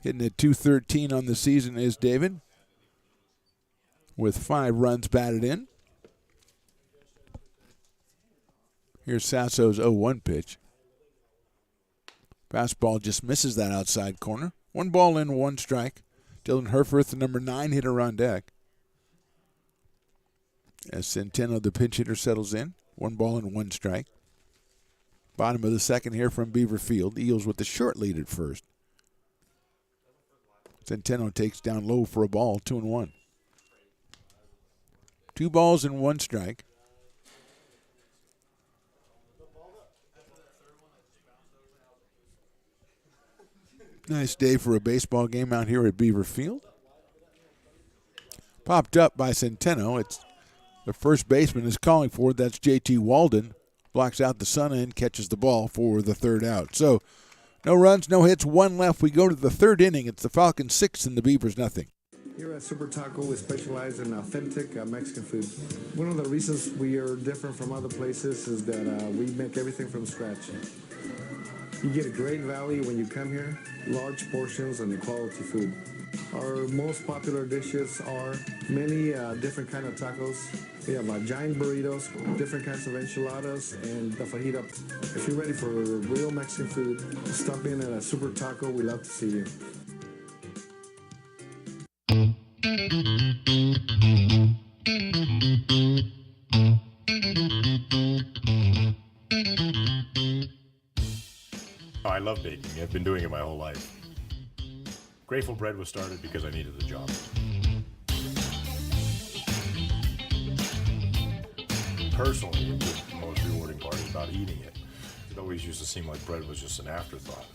Hitting at .213 on the season is David, with 5 runs batted in. Here's Sasso's 0-1 pitch. Fastball just misses that outside corner. 1 ball and 1 strike. Dylan Herford, the number 9 hitter on deck. As Centeno, the pinch hitter, settles in. 1 ball and 1 strike. Bottom of the second here from Beaver Field. Eales with the short lead at first. Centeno takes down low for a ball, 2-1. 2 balls and 1 strike. Nice day for a baseball game out here at Beaver Field. Popped up by Centeno. It's the first baseman is calling for it. That's JT Walden. Blocks out the sun and catches the ball for the 3rd out. So no runs, no hits, 1 left. We go to the 3rd inning. It's the Falcons 6 and the Beavers nothing. Here at Super Taco, we specialize in authentic Mexican food. One of the reasons we are different from other places is that we make everything from scratch. You get a great value when you come here, large portions and quality food. Our most popular dishes are many different kind of tacos. We have giant burritos, different kinds of enchiladas, and the fajita. If you're ready for real Mexican food, stop in at a Super Taco. We love to see you. Oh, I love baking. I've been doing it my whole life. Grateful Bread was started because I needed the job. Personally, the most rewarding part is about eating it. It always used to seem like bread was just an afterthought,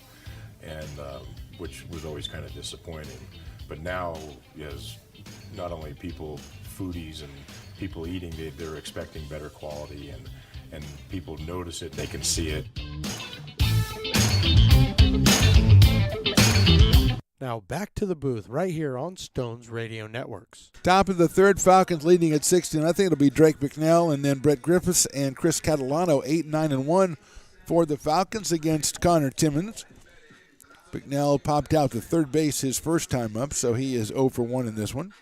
and which was always kind of disappointing. But now, as not only people, foodies and people eating, they're expecting better quality, and people notice it, they can see it. Now back to the booth right here on Stones Radio Networks. Top of the third, Falcons leading at 6-0. I think it'll be Drake McNell and then Brett Griffiths and Chris Catalano, 8-9-1 for the Falcons against Connor Timmons. McNell popped out to third base his first time up, so he is 0 for 1 in this one.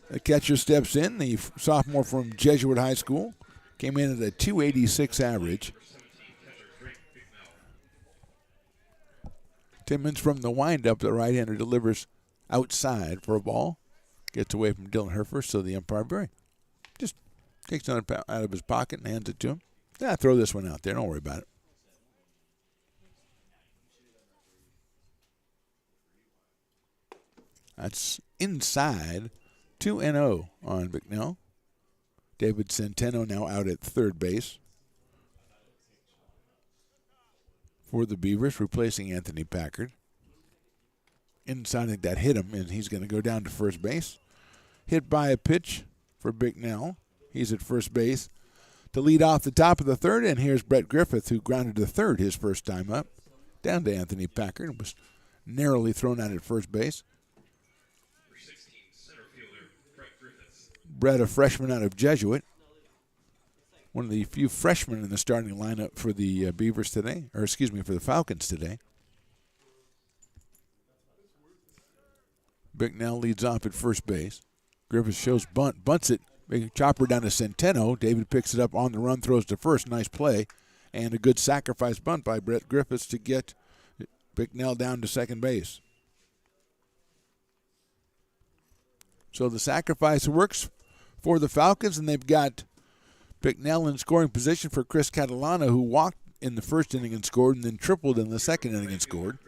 The catcher steps in, the sophomore from Jesuit High School. Came in at a .286 average. Timmons from the windup, the right-hander delivers outside for a ball. Gets away from Dylan Herfer, so the umpire just takes it out of his pocket and hands it to him. Yeah, throw this one out there. Don't worry about it. That's inside. 2-0 on McNell. David Centeno now out at third base for the Beavers, replacing Anthony Packard. Inside, that hit him, and he's going to go down to first base. Hit by a pitch for McNell. He's at first base to lead off the top of the third, and here's Brett Griffith, who grounded to third his first time up, down to Anthony Packard, and was narrowly thrown out at first base. Brett, a freshman out of Jesuit. One of the few freshmen in the starting lineup for the Beavers today, or excuse me, for the Falcons today. McNell leads off at first base. Griffith shows bunt, bunts it, big chopper down to Centeno. David picks it up on the run, throws to first. Nice play, and a good sacrifice bunt by Brett Griffiths to get McNell down to second base. So the sacrifice works for the Falcons, and they've got McNell in scoring position for Chris Catalano, who walked in the first inning and scored, and then tripled in the second inning and scored.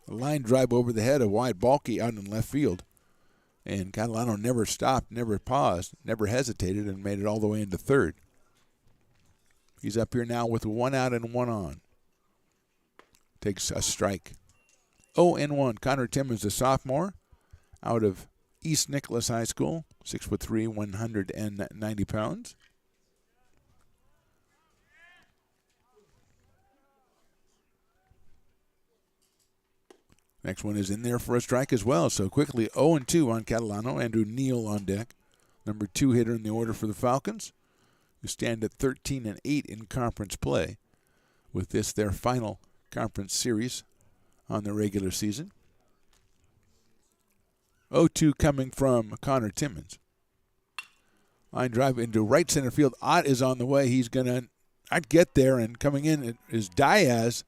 A line drive over the head of Wyatt Balke out in left field. And Catalano never stopped, never paused, never hesitated, and made it all the way into third. He's up here now with 1 out and 1 on. Takes a strike. 0-1. Connor Timmons, a sophomore, out of East Nicholas High School, 6'3", 190 pounds. Next one is in there for a strike as well. So quickly 0-2 on Catalano. Andrew Neal on deck, number 2 hitter in the order for the Falcons, who stand at 13-8 in conference play, with this their final conference series on the regular season. 0-2 coming from Connor Timmons. Line drive into right center field. Ott is on the way. He's going to get there, and coming in is Diaz.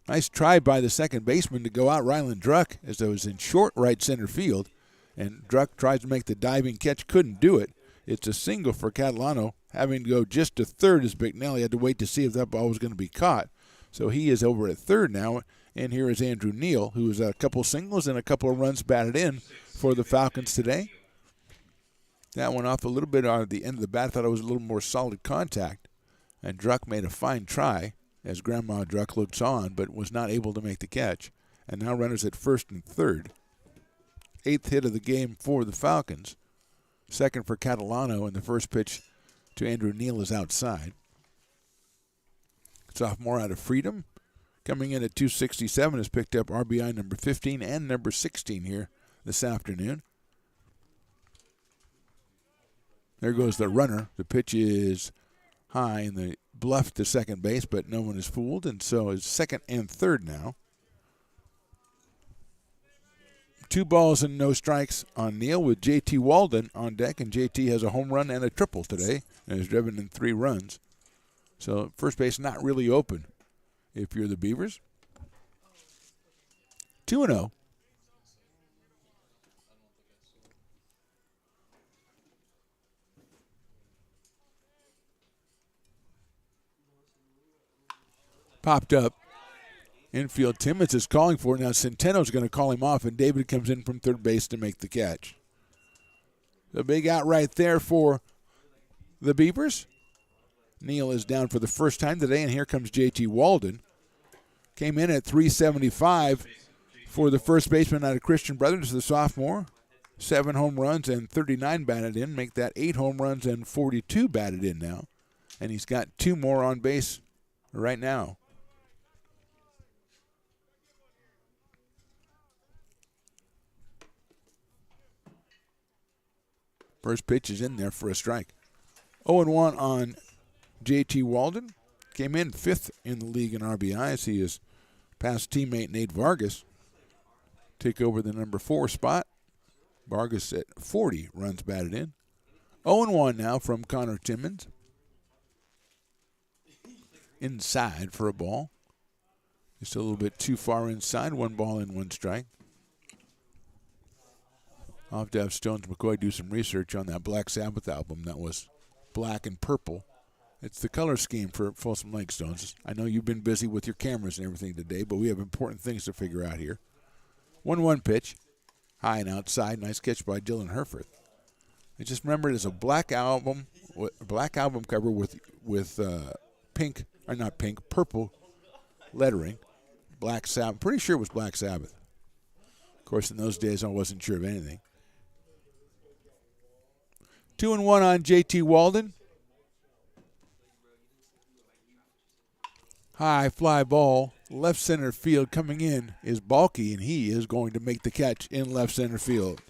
Nice try by the second baseman to go out Ryland Druck as it was in short right center field. And Druck tries to make the diving catch, couldn't do it. It's a single for Catalano, having to go just to third as McNally had to wait to see if that ball was going to be caught. So he is over at third now, and here is Andrew Neal, who is a couple singles and a couple of runs batted in for the Falcons today. That one off a little bit on the end of the bat. I thought it was a little more solid contact. And Druck made a fine try as Grandma Druck looks on, but was not able to make the catch. And now runners at first and third. 8th hit of the game for the Falcons. Second for Catalano, and the first pitch to Andrew Neal is outside. Sophomore out of Freedom coming in at 267, has picked up RBI number 15 and number 16 here this afternoon. There goes the runner. The pitch is high in the bluff to second base, but no one is fooled, and so it's second and third now. 2 balls and no strikes on Neal with J.T. Walden on deck, and J.T. has a home run and a triple today and has driven in 3 runs. So first base not really open if you're the Beavers. 2-0. Popped up. Infield, Timmons is calling for it. Now Centeno's going to call him off, and David comes in from third base to make the catch. The big out right there for the Beavers. Neal is down for the first time today, and here comes J.T. Walden. Came in at 375 for the first baseman out of Christian Brothers, the sophomore. 7 home runs and 39 batted in. Make that 8 home runs and 42 batted in now. And he's got 2 more on base right now. First pitch is in there for a strike. 0-1 on J.T. Walden. Came in 5th in the league in RBIs. He is past teammate Nate Vargas. Take over the number 4 spot. Vargas at 40 runs batted in. 0-1 now from Connor Timmons. Inside for a ball. Just a little bit too far inside. 1 ball and 1 strike. I'll have to have Stones McCoy do some research on that Black Sabbath album that was black and purple. It's the color scheme for Folsom Lake, Stones. I know you've been busy with your cameras and everything today, but we have important things to figure out here. 1-1 pitch. High and outside. Nice catch by Dylan Herford. I just remember it as a black album cover with pink, or not pink, purple lettering. Black Sabbath. Pretty sure it was Black Sabbath. Of course, in those days, I wasn't sure of anything. 2-1 on J.T. Walden. High fly ball, left center field coming in is Balky, and he is going to make the catch in left center field.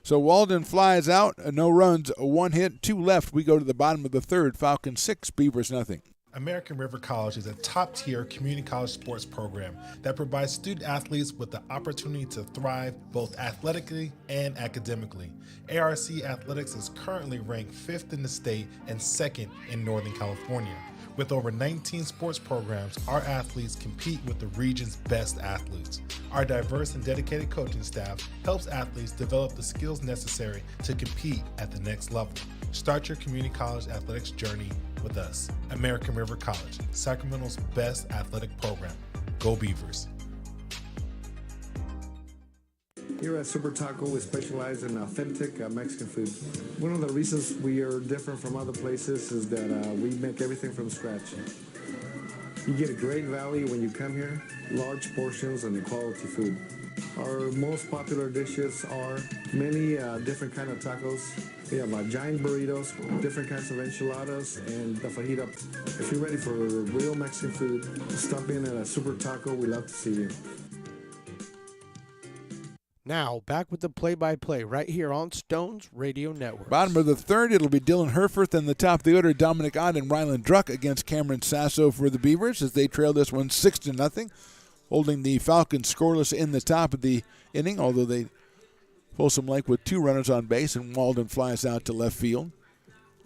So Walden flies out, no runs, 1 hit, 2 left. We go to the bottom of the third. Falcons 6, Beavers nothing. American River College is a top-tier community college sports program that provides student athletes with the opportunity to thrive both athletically and academically. ARC Athletics is currently ranked 5th in the state and 2nd in Northern California. With over 19 sports programs, our athletes compete with the region's best athletes. Our diverse and dedicated coaching staff helps athletes develop the skills necessary to compete at the next level. Start your community college athletics journey with us. American River College, Sacramento's best athletic program. Go Beavers. Here at Super Taco, we specialize in authentic Mexican food. One of the reasons we are different from other places is that we make everything from scratch. You get a great value when you come here, large portions and quality food. Our most popular dishes are many different kind of tacos. We have giant burritos, different kinds of enchiladas, and the fajita. If you're ready for real Mexican food, stop in at a Super Taco. We love to see you. Now, back with the play-by-play right here on Stones Radio Network. Bottom of the third, it'll be Dylan Herforth, and the top of the order, Dominic Ott and Ryland Druck against Cameron Sasso for the Beavers as they trail this one 6-0, holding the Falcons scoreless in the top of the inning, although Folsom Lake with 2 runners on base, and Walden flies out to left field.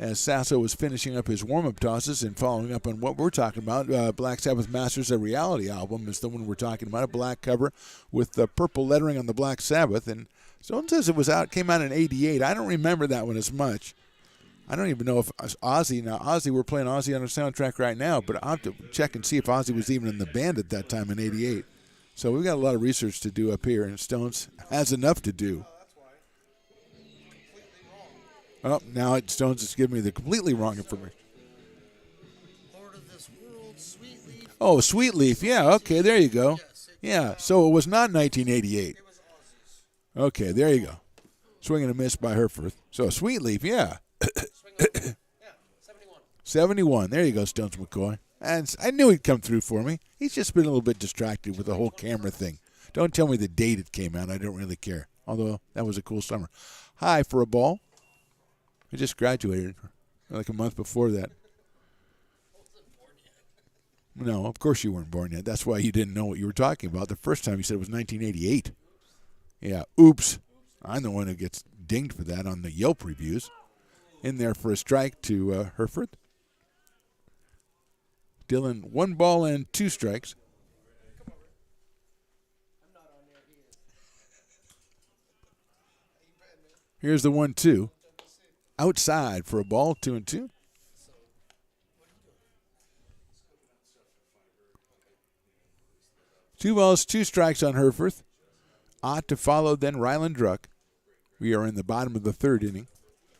As Sasso was finishing up his warm-up tosses and following up on what we're talking about, Black Sabbath Masters, a reality album is the one we're talking about, a black cover with the purple lettering on the Black Sabbath. And Stone says came out in '88. I don't remember that one as much. I don't even know if Ozzy, we're playing Ozzy on our soundtrack right now, but I'll have to check and see if Ozzy was even in the band at that time in '88. So we've got a lot of research to do up here, and Stones has enough to do. Oh, now Stones is giving me the completely wrong information. Oh, Sweet Leaf. Yeah, okay, there you go. Yeah, so it was not 1988. Okay, there you go. Swing and a miss by Herforth. So Sweet Leaf, yeah. 71. There you go, Stones McCoy. And I knew he'd come through for me. He's just been a little bit distracted with the whole camera thing. Don't tell me the date it came out. I don't really care. Although that was a cool summer. High for a ball. I just graduated like a month before that. No, of course you weren't born yet. That's why you didn't know what you were talking about. The first time you said it was 1988. Yeah, oops. I'm the one who gets dinged for that on the Yelp reviews. In there for a strike to Herford. Dylan, 1 ball and 2 strikes. Here's the 1-2. Outside for a ball, 2-2. Two balls, 2 strikes on Herford. Ott to follow, then Ryland Druck. We are in the bottom of the 3rd inning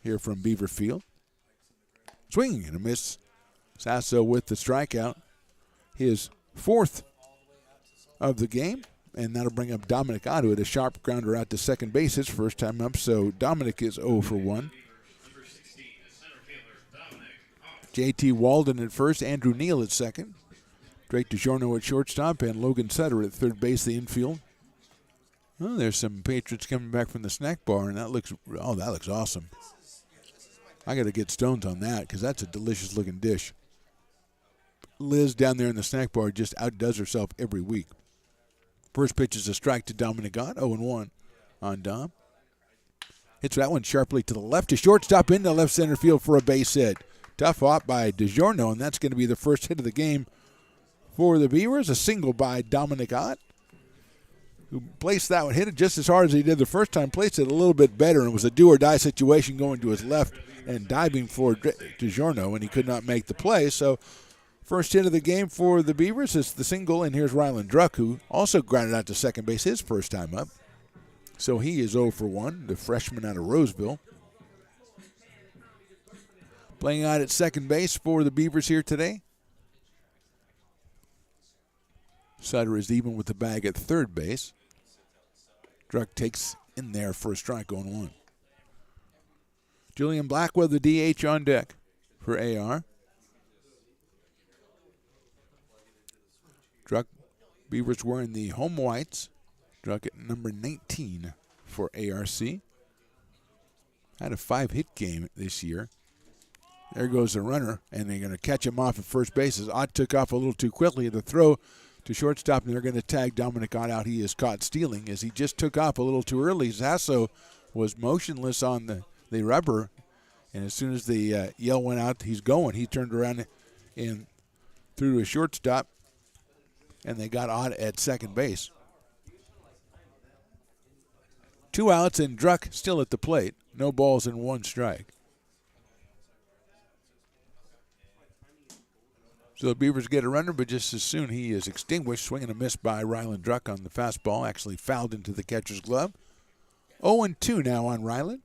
here from Beaver Field. Swinging and a miss. Sasso with the strikeout. His 4th of the game. And that'll bring up Dominic Ott, who had a sharp grounder out to second base his first time up. So Dominic is 0 for 1. J.T. Walden at first, Andrew Neal at second. Drake DiGiorno at shortstop, and Logan Sutter at third base, the infield. Oh, there's some Patriots coming back from the snack bar, and that looks awesome. I got to get stones on that because that's a delicious-looking dish. Liz down there in the snack bar just outdoes herself every week. First pitch is a strike to Dominic Ott, 0-1 on Dom. Hits that one sharply to the left to shortstop into left center field for a base hit. Tough hop by DiGiorno, and that's going to be the first hit of the game for the Beavers. A single by Dominic Ott, who placed that one, hit it just as hard as he did the first time, placed it a little bit better, and it was a do-or-die situation going to his left and diving for DiGiorno, and he could not make the play. So first hit of the game for the Beavers is the single, and here's Ryland Druck, who also grounded out to second base his first time up. So he is 0 for 1, the freshman out of Roseville. Playing out at second base for the Beavers here today. Sutter is even with the bag at third base. Druck takes in there for a strike on 1. Julian Blackwell, the DH on deck for AR. Druck, Beavers wearing the home whites. Druck at number 19 for ARC. Had a 5-hit game this year. There goes the runner, and they're going to catch him off at first base as Ott took off a little too quickly. The throw to shortstop, and they're going to tag Dominic Ott out. He is caught stealing as he just took off a little too early. Sasso was motionless on the rubber, and as soon as the yell went out, he's going. He turned around and threw to a shortstop, and they got Ott at second base. 2 outs, and Druck still at the plate. No balls and 1 strike. So the Beavers get a runner, but just as soon he is extinguished, swinging a miss by Ryland Druck on the fastball, actually fouled into the catcher's glove. 0-2 now on Ryland.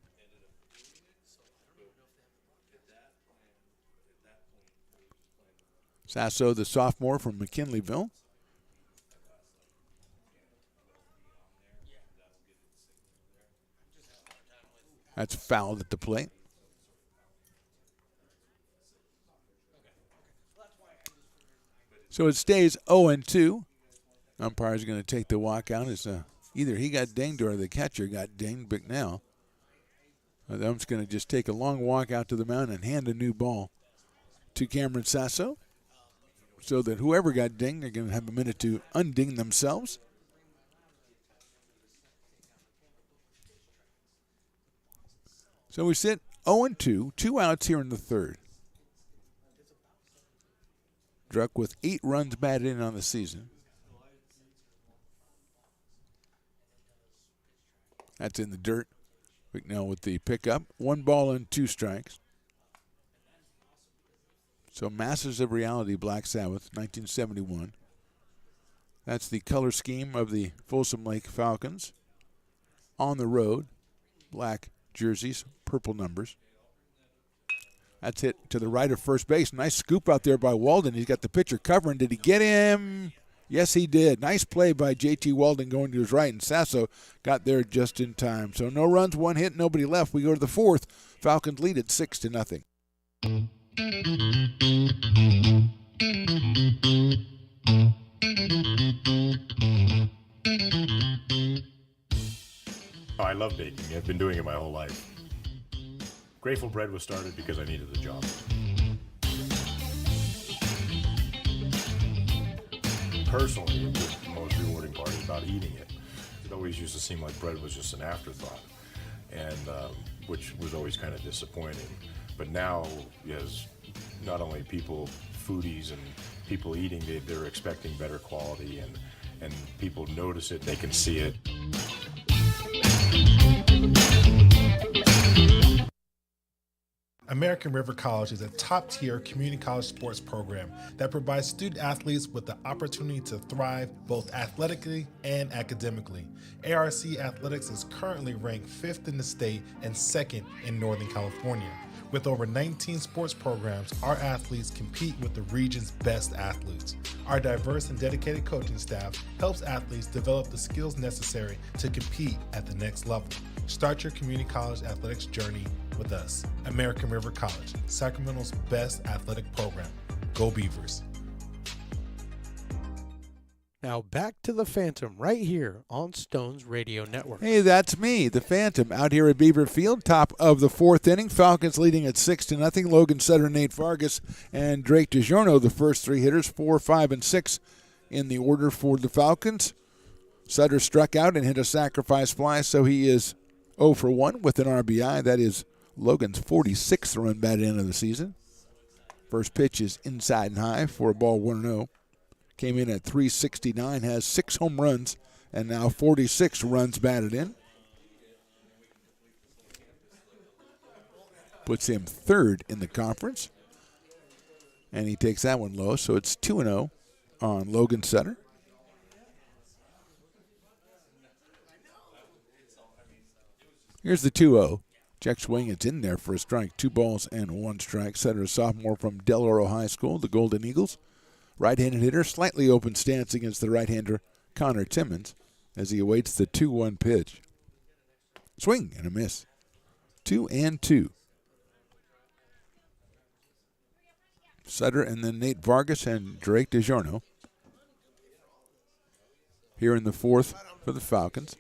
Sasso, the sophomore from McKinleyville. That's fouled at the plate. So it stays 0-2. Umpire's going to take the walk out. As either he got dinged or the catcher got dinged, but now the ump's going to just take a long walk out to the mound and hand a new ball to Cameron Sasso, so that whoever got dinged, they're going to have a minute to unding themselves. So we sit 0-2, 2 outs here in the third. Druck with 8 runs batted in on the season. That's in the dirt. Wicknell with the pickup. 1 ball and 2 strikes. So Masters of Reality, Black Sabbath, 1971. That's the color scheme of the Folsom Lake Falcons. On the road, black jerseys, purple numbers. That's hit to the right of first base. Nice scoop out there by Walden. He's got the pitcher covering. Did he get him? Yes, he did. Nice play by J.T. Walden going to his right, and Sasso got there just in time. So no runs, 1 hit, nobody left. We go to the 4th. Falcons lead at 6-0. I love baking. I've been doing it my whole life. Grateful Bread was started because I needed the job. Personally, the most rewarding part is about eating it. It always used to seem like bread was just an afterthought, and which was always kind of disappointing. But now, as not only people, foodies and people eating, they're expecting better quality, and people notice it, they can see it. American River College is a top-tier community college sports program that provides student athletes with the opportunity to thrive both athletically and academically. ARC Athletics is currently ranked 5th in the state and 2nd in Northern California. With over 19 sports programs, our athletes compete with the region's best athletes. Our diverse and dedicated coaching staff helps athletes develop the skills necessary to compete at the next level. Start your community college athletics journey with us. American River College, Sacramento's best athletic program. Go Beavers. Now back to the Phantom right here on Stones Radio Network. Hey, that's me, the Phantom, out here at Beaver Field, top of the 4th inning. Falcons leading at 6-0. Logan Sutter, Nate Vargas, and Drake DiGiorno, the first 3 hitters, 4, 5, and 6 in the order for the Falcons. Sutter struck out and hit a sacrifice fly, so he is 0 for 1 with an RBI. That is Logan's 46th run batted in of the season. First pitch is inside and high for a ball 1-0. Came in at 369, has 6 home runs, and now 46 runs batted in. Puts him 3rd in the conference. And he takes that one low, so it's 2-0 on Logan Sutter. Here's the 2-0. Check swing, it's in there for a strike. 2 balls and 1 strike. Sutter, a sophomore from Del Oro High School, the Golden Eagles. Right-handed hitter, slightly open stance against the right-hander Connor Timmons as he awaits the 2-1 pitch. Swing and a miss. 2-2. Sutter and then Nate Vargas and Drake DiGiorno here in the 4th for the Falcons.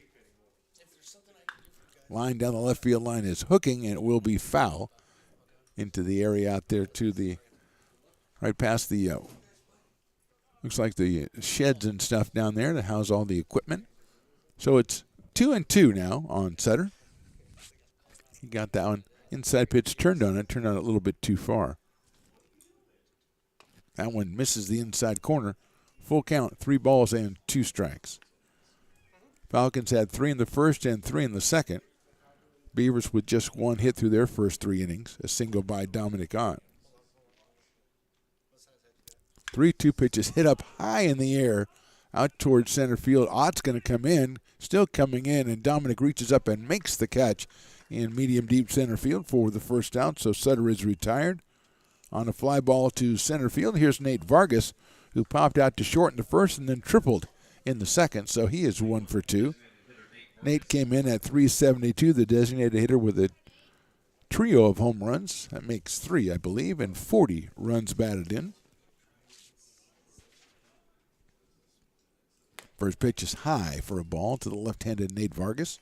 Line down the left field line is hooking, and it will be foul into the area out there to the right past the looks like the sheds and stuff down there to house all the equipment. So it's 2-2 now on Sutter. He got that one. Inside pitch turned on it a little bit too far. That one misses the inside corner. Full count, 3 balls and 2 strikes. Falcons had 3 in the first and 3 in the second. Beavers with just 1 hit through their first 3 innings, a single by Dominic Ott. 3-2 pitches hit up high in the air out towards center field. Ott's going to come in, still coming in, and Dominic reaches up and makes the catch in medium deep center field for the first out. So Sutter is retired. On a fly ball to center field, here's Nate Vargas, who popped out to short in the first and then tripled in the second. So he is 1 for 2. Nate came in at 372, the designated hitter with a trio of home runs. That makes 3, I believe, and 40 runs batted in. First pitch is high for a ball to the left-handed Nate Vargas.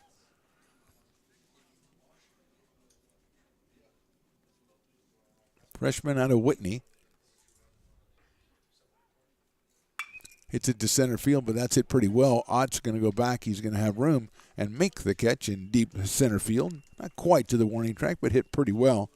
Freshman out of Whitney. Hits it to center field, but that's hit pretty well. Ott's going to go back. He's going to have room and make the catch in deep center field. Not quite to the warning track, but hit pretty well.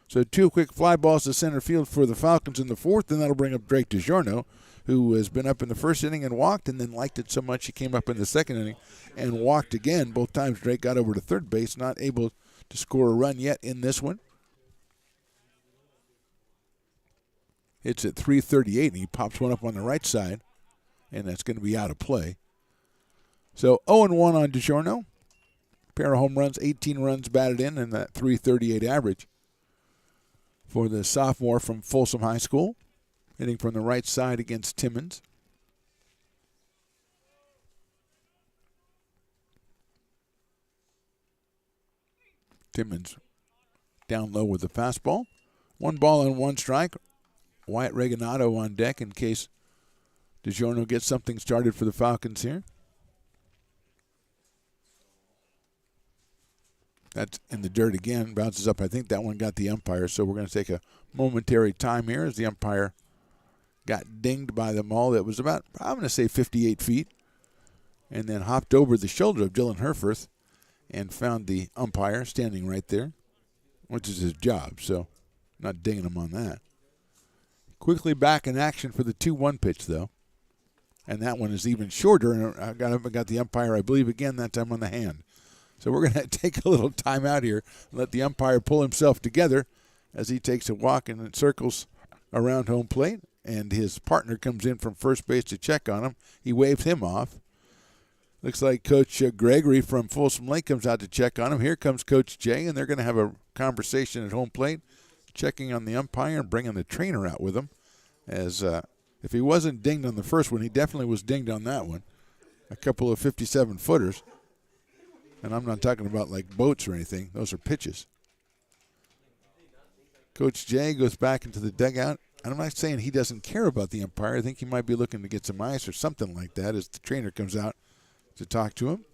So 2 quick fly balls to center field for the Falcons in the 4th, and that'll bring up Drake DiGiorno, who has been up in the first inning and walked, and then liked it so much he came up in the second inning and walked again. Both times Drake got over to third base, not able to score a run yet in this one. It's at 338, and he pops one up on the right side, and that's going to be out of play. So 0-1 on DiGiorno. Pair of home runs, 18 runs batted in, and that 338 average for the sophomore from Folsom High School, hitting from the right side against Timmons. Timmons down low with the fastball. 1 ball and 1 strike. Wyatt Reganado on deck in case DiGiorno gets something started for the Falcons here. That's in the dirt again. Bounces up. I think that one got the umpire, so we're going to take a momentary time here as the umpire got dinged by the ball that was about, I'm going to say 58 feet, and then hopped over the shoulder of Dylan Herforth and found the umpire standing right there, which is his job, so not dinging him on that. Quickly back in action for the 2-1 pitch, though. And that one is even shorter, and I got the umpire, I believe, again, that time on the hand. So we're going to take a little time out here and let the umpire pull himself together as he takes a walk and circles around home plate, and his partner comes in from first base to check on him. He waves him off. Looks like Coach Gregory from Folsom Lake comes out to check on him. Here comes Coach Jay, and they're going to have a conversation at home plate, checking on the umpire and bringing the trainer out with him. As if he wasn't dinged on the first one, he definitely was dinged on that one. A couple of 57-footers. And I'm not talking about like boats or anything. Those are pitches. Coach Jay goes back into the dugout. And I'm not saying he doesn't care about the umpire. I think he might be looking to get some ice or something like that as the trainer comes out to talk to him.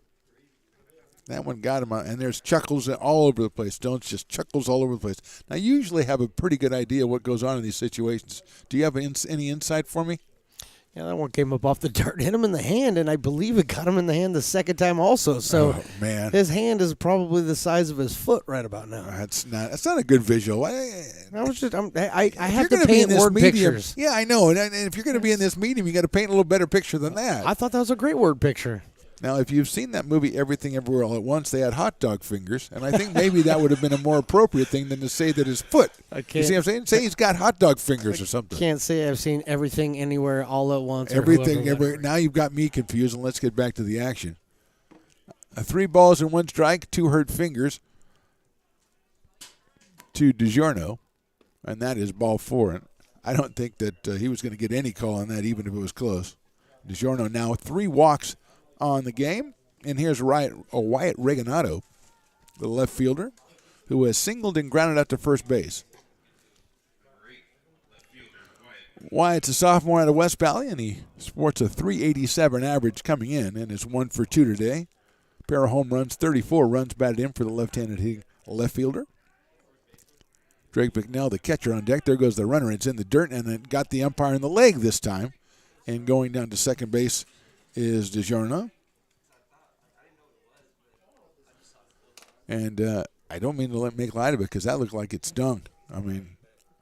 That one got him out. And there's chuckles all over the place. Stones just chuckles all over the place. Now, you usually have a pretty good idea what goes on in these situations. Do you have any insight for me? Yeah, that one came up off the dirt, hit him in the hand, and I believe it got him in the hand the second time also. So man, his hand is probably the size of his foot right about now. That's not a good visual. I have to paint word pictures. Yeah, I know. And if you're going to be in this medium, you got to paint a little better picture than that. I thought that was a great word picture. Now, if you've seen that movie Everything Everywhere All at Once, they had hot dog fingers, and I think maybe that would have been a more appropriate thing than to say that his foot. You see what I'm saying? Say he's got hot dog fingers or something. Can't say I've seen Everything Anywhere All at Once. Everything Everywhere. Now you've got me confused, and let's get back to the action. 3 balls and 1 strike, 2 hurt fingers to DiGiorno, and that is ball 4. And I don't think that he was going to get any call on that, even if it was close. DiGiorno now 3 walks on the game, and here's Wyatt Reganado, the left fielder, who has singled and grounded out to first base. Wyatt's a sophomore out of West Valley, and he sports a .387 average coming in and is 1 for 2 today. Pair of home runs, 34 runs batted in for the left-handed hitting left fielder. Drake McNell, the catcher, on deck. There goes the runner. It's in the dirt, and it got the umpire in the leg this time. And going down to second base is DiGiorno. And I don't mean to make light of it because that looked like it stung. I mean,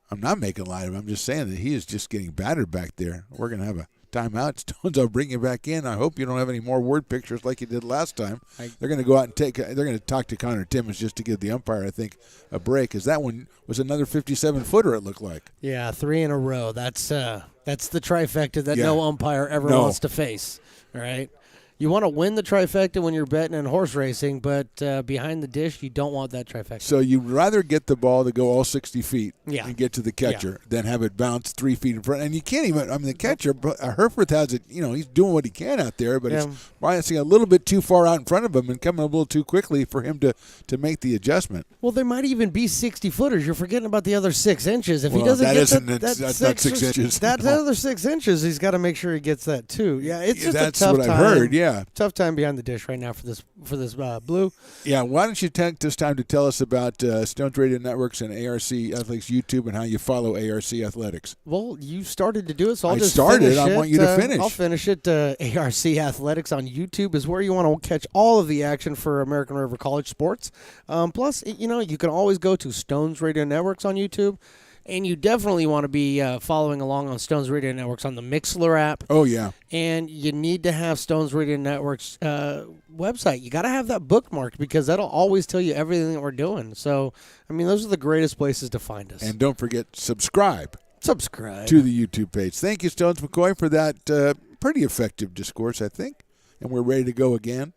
I'm not making light of it. I'm just saying that he is just getting battered back there. We're going to have a timeout. Stones, I'll bring you back in. I hope you don't have any more word pictures like you did last time. They're going to go out and they're going to talk to Connor Timmons just to give the umpire, I think, a break, because that one was another 57-footer, it looked like. Yeah, 3 in a row. That's the trifecta that no umpire ever wants to face. All right. You want to win the trifecta when you're betting and horse racing, but behind the dish, you don't want that trifecta. So you'd rather get the ball to go all 60 feet and get to the catcher than have it bounce 3 feet in front. And you can't even, I mean, the catcher, Herforth has it, he's doing what he can out there, but it's bouncing a little bit too far out in front of him and coming a little too quickly for him to make the adjustment. Well, there might even be 60-footers. You're forgetting about the other 6 inches. If he doesn't that's not 6 inches. That other 6 inches, he's got to make sure he gets that too. Yeah, it's just a tough time. That's what I've heard, yeah. Tough time behind the dish right now for this blue. Yeah, why don't you take this time to tell us about Stones Radio Networks and ARC Athletics YouTube and how you follow ARC Athletics? Well, you started to do it, so I'll just finish it. I want you to finish. I'll finish it. ARC Athletics on YouTube is where you want to catch all of the action for American River College sports. Plus, you can always go to Stones Radio Networks on YouTube. And you definitely want to be following along on Stones Radio Networks on the Mixler app. Oh, yeah. And you need to have Stones Radio Networks website. You got to have that bookmarked because that'll always tell you everything that we're doing. So, I mean, those are the greatest places to find us. And don't forget, subscribe to the YouTube page. Thank you, Stones McCoy, for that pretty effective discourse, I think. And we're ready to go again.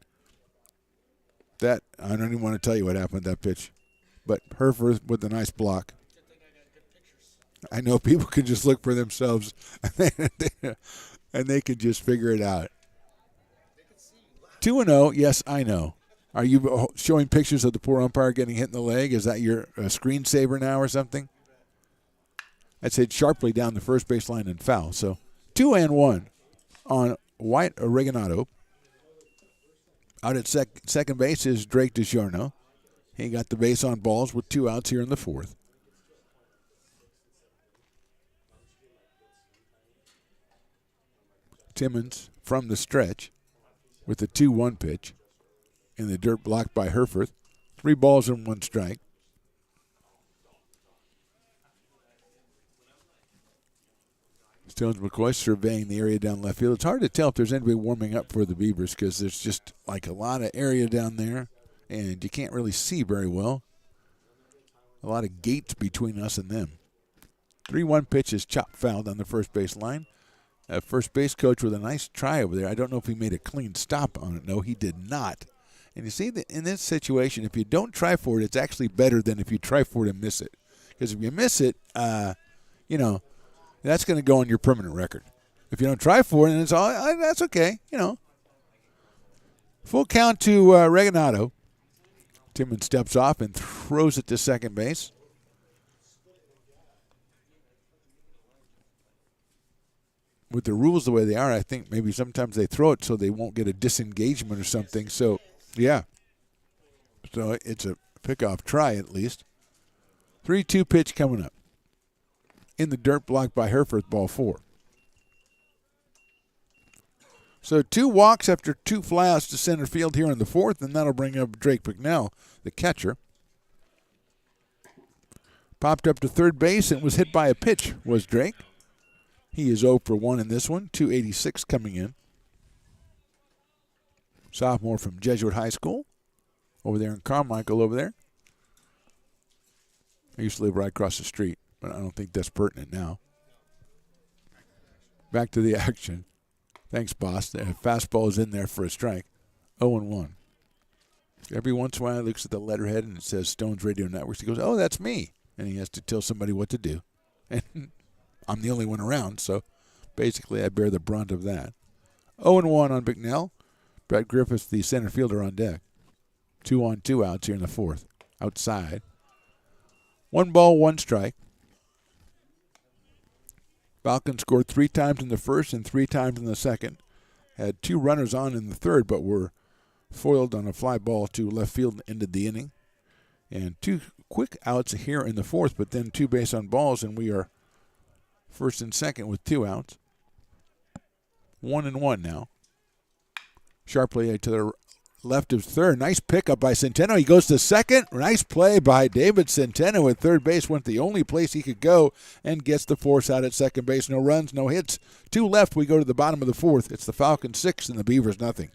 I don't even want to tell you what happened with that pitch. But Herforth with a nice block. I know people can just look for themselves, and they can just figure it out. 2-0, yes, I know. Are you showing pictures of the poor umpire getting hit in the leg? Is that your screensaver now or something? That's hit sharply down the first baseline and foul. So 2-1 on White Oreganato. Out at second base is Drake DiGiorno. He got the base on balls with 2 outs here in the fourth. Timmons from the stretch with the 2-1 pitch in the dirt blocked by Herford. 3 balls and 1 strike. Stones McCoy surveying the area down left field. It's hard to tell if there's anybody warming up for the Beavers because there's just like a lot of area down there, and you can't really see very well. A lot of gates between us and them. 3-1 pitch is chopped foul down the first base line. First base coach with a nice try over there. I don't know if he made a clean stop on it. No, he did not. And you see that in this situation, if you don't try for it, it's actually better than if you try for it and miss it. Because if you miss it, that's going to go on your permanent record. If you don't try for it, and it's all that's okay, Full count to Reganato. Timmons steps off and throws it to second base. With the rules the way they are, I think maybe sometimes they throw it so they won't get a disengagement or something. So, yeah. So it's a pickoff try at least. 3-2 pitch coming up. In the dirt blocked by Herford, ball 4. So 2 walks after 2 flyouts to center field here in the fourth, and that'll bring up Drake Bicknell, the catcher. Popped up to third base and was hit by a pitch, was Drake. He is 0 for 1 in this one, 286 coming in. Sophomore from Jesuit High School, over there in Carmichael over there. I used to live right across the street, but I don't think that's pertinent now. Back to the action. Thanks, boss. The fastball is in there for a strike. 0-1. Every once in a while he looks at the letterhead and it says Stones Radio Networks. He goes, oh, that's me. And he has to tell somebody what to do. And I'm the only one around, so basically I bear the brunt of that. 0-1 on Bicknell. Brett Griffiths, the center fielder, on deck. 2-on-2 outs here in the fourth. Outside. 1 ball, 1 strike. Falcons scored 3 times in the first and 3 times in the second. Had 2 runners on in the third, but were foiled on a fly ball to left field and ended the inning. And 2 quick outs here in the fourth, but then 2 base on balls, and we are first and second with 2 outs. 1-1 now. Sharply to the left of third. Nice pickup by Centeno. He goes to second. Nice play by David Centeno at third base. Went the only place he could go and gets the force out at second base. No runs, no hits. 2 left. We go to the bottom of the fourth. It's the Falcons 6 and the Beavers nothing.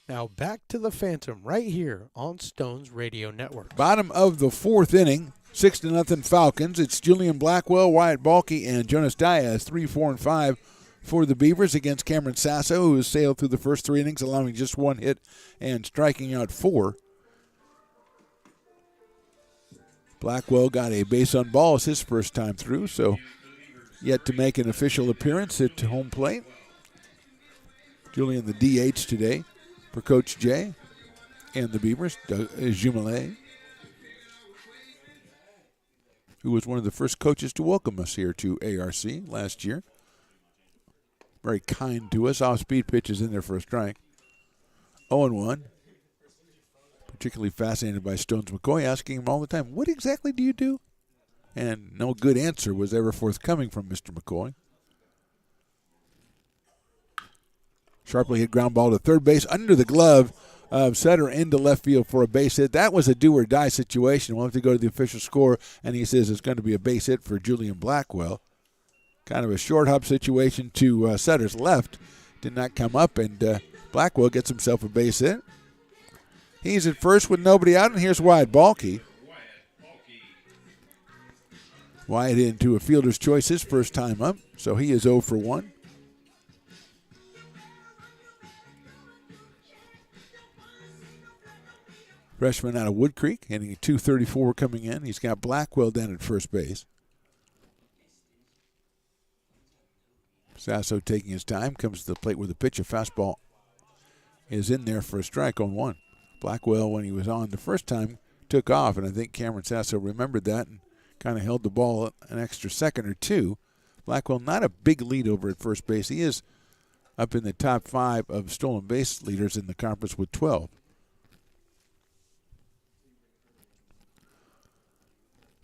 Now back to the Phantom right here on Stones Radio Network. Bottom of the fourth inning, 6-0 Falcons. It's Julian Blackwell, Wyatt Balke, and Jonas Diaz, 3, 4, and 5 for the Beavers against Cameron Sasso, who has sailed through the first 3 innings, allowing just 1 hit and striking out 4. Blackwell got a base on balls his first time through, so yet to make an official appearance at home plate. Julian, the DH today for Coach Jay and the Beavers, Jumelet. who was one of the first coaches to welcome us here to ARC last year. Very kind to us. Off-speed pitches in there for a strike. 0-1. Particularly fascinated by Stones McCoy, asking him all the time, what exactly do you do? And no good answer was ever forthcoming from Mr. McCoy. Sharply hit ground ball to third base under the glove of Sutter into left field for a base hit. That was a do-or-die situation. We'll have to go to the official score, and he says it's going to be a base hit for Julian Blackwell. Kind of a short hop situation to Sutter's left. Did not come up, and Blackwell gets himself a base hit. He's at first with nobody out, and here's Wyatt Balke. Wyatt into a fielder's choice his first time up, so he is 0 for 1. Freshman out of Wood Creek, hitting a .234 coming in. He's got Blackwell down at first base. Sasso taking his time, comes to the plate with a pitch. A fastball is in there for a strike on 1. Blackwell, when he was on the first time, took off, and I think Cameron Sasso remembered that and kind of held the ball an extra second or two. Blackwell, not a big lead over at first base. He is up in the top 5 of stolen base leaders in the conference with 12.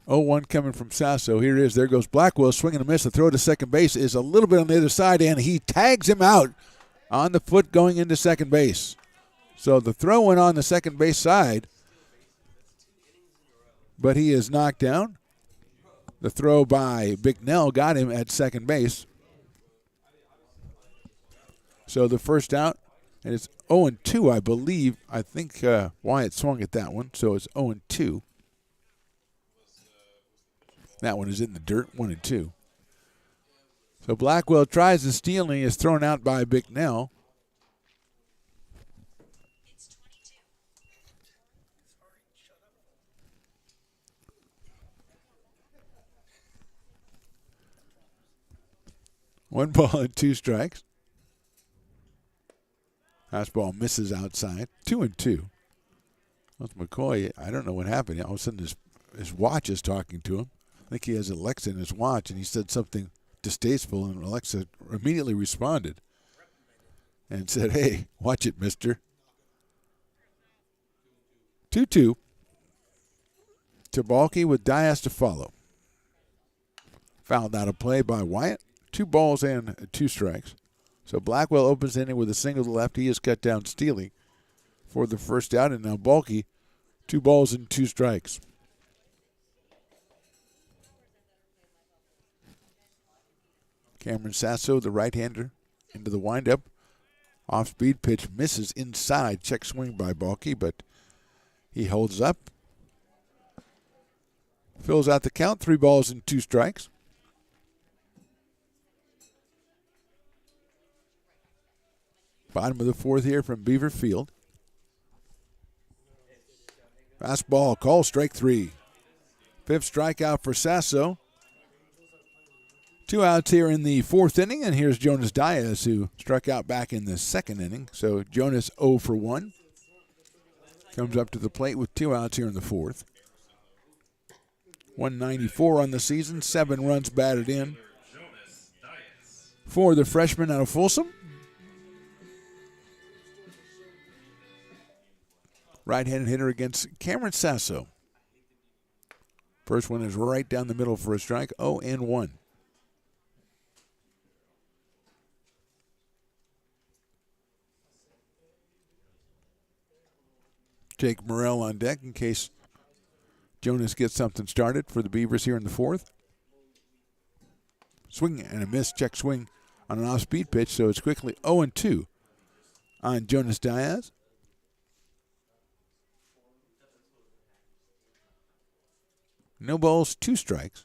Oh, 1 coming from Sasso. Here it is. There goes Blackwell, swinging a miss. The throw to second base is a little bit on the other side, and he tags him out on the foot going into second base. So the throw went on the second base side, but he is knocked down. The throw by Bicknell got him at second base. So the first out, and it's 0-2, I believe. I think Wyatt swung at that one, so it's 0-2. That one is in the dirt, 1-2. So Blackwell tries to steal, and he is thrown out by Bicknell. One ball and 2 strikes. Fastball misses outside. 2-2. Well, McCoy, I don't know what happened. All of a sudden his watch is talking to him. I think he has Alexa in his watch, and he said something distasteful, and Alexa immediately responded and said, hey, watch it, mister. 2-2. To Balke with Diaz to follow. Fouled out of play by Wyatt. 2 balls and 2 strikes. So Blackwell opens the inning with a single to left. He is cut down Steely for the first out, and now Balke, 2 balls and 2 strikes. Cameron Sasso, the right-hander, into the windup. Off-speed pitch misses inside. Check swing by Balke, but he holds up. Fills out the count. 3 balls and 2 strikes. Bottom of the 4th here from Beaver Field. Fastball, call, strike 3. 5th strikeout for Sasso. 2 outs here in the 4th inning, and here's Jonas Diaz, who struck out back in the 2nd inning. So Jonas 0 for 1. Comes up to the plate with 2 outs here in the 4th. 194 on the season, 7 runs batted in for the freshman out of Folsom. Right-handed hitter against Cameron Sasso. First one is right down the middle for a strike, 0-1. Jake Morrell on deck in case Jonas gets something started for the Beavers here in the 4th. Swing and a miss, check swing on an off-speed pitch, so it's quickly 0-2 on Jonas Diaz. No balls, 2 strikes.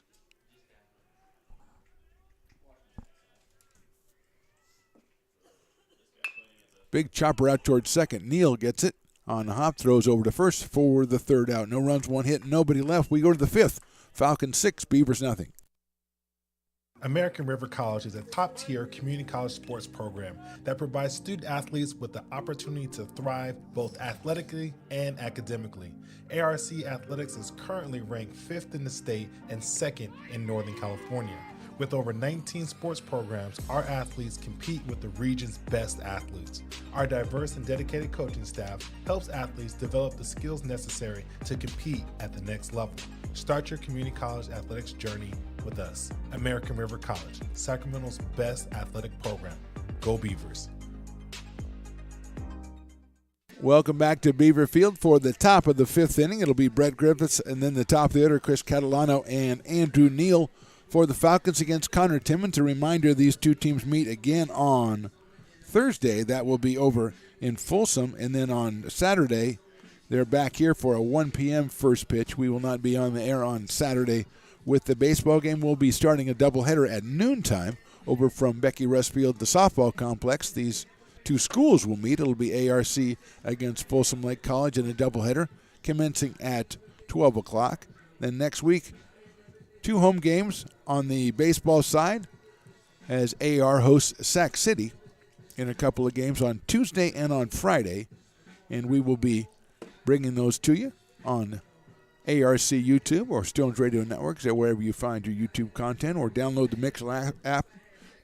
Big chopper out towards second. Neal gets it on the hop, throws over to first for the 3rd out. No runs, 1 hit, nobody left. We go to the 5th. Falcons 6, Beavers nothing. American River College is a top-tier community college sports program that provides student athletes with the opportunity to thrive both athletically and academically. ARC Athletics is currently ranked 5th in the state and 2nd in Northern California. With over 19 sports programs, our athletes compete with the region's best athletes. Our diverse and dedicated coaching staff helps athletes develop the skills necessary to compete at the next level. Start your community college athletics journey with us. American River College, Sacramento's best athletic program. Go Beavers. Welcome back to Beaver Field for the top of the 5th inning. It'll be Brett Griffiths, and then the top of the order, Chris Catalano and Andrew Neal for the Falcons against Connor Timmons. A reminder, these two teams meet again on Thursday. That will be over in Folsom, and then on Saturday, they're back here for a 1 p.m. first pitch. We will not be on the air on Saturday with the baseball game. We'll be starting a doubleheader at noontime over from Becky Russ Field, the softball complex. These two schools will meet. It'll be ARC against Folsom Lake College in a doubleheader commencing at 12 o'clock. Then next week, 2 home games on the baseball side as AR hosts Sac City in a couple of games on Tuesday and on Friday. And we will be bringing those to you on ARC YouTube or Stones Radio Networks, or wherever you find your YouTube content, or download the Mixl app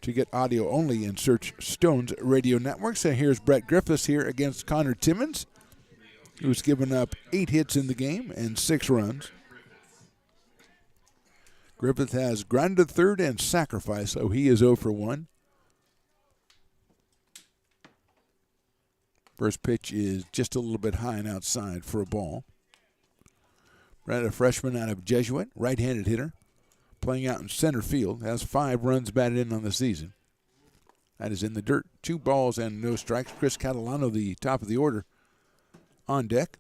to get audio only and search Stones Radio Networks. And here's Brett Griffiths here against Connor Timmons, who's given up 8 hits in the game and 6 runs. Griffith has grounded third and sacrifice, so he is 0 for 1. First pitch is just a little bit high and outside for a ball. Brett, a freshman out of Jesuit, right-handed hitter, playing out in center field, has 5 runs batted in on the season. That is in the dirt. 2 balls and no strikes. Chris Catalano, the top of the order, on deck.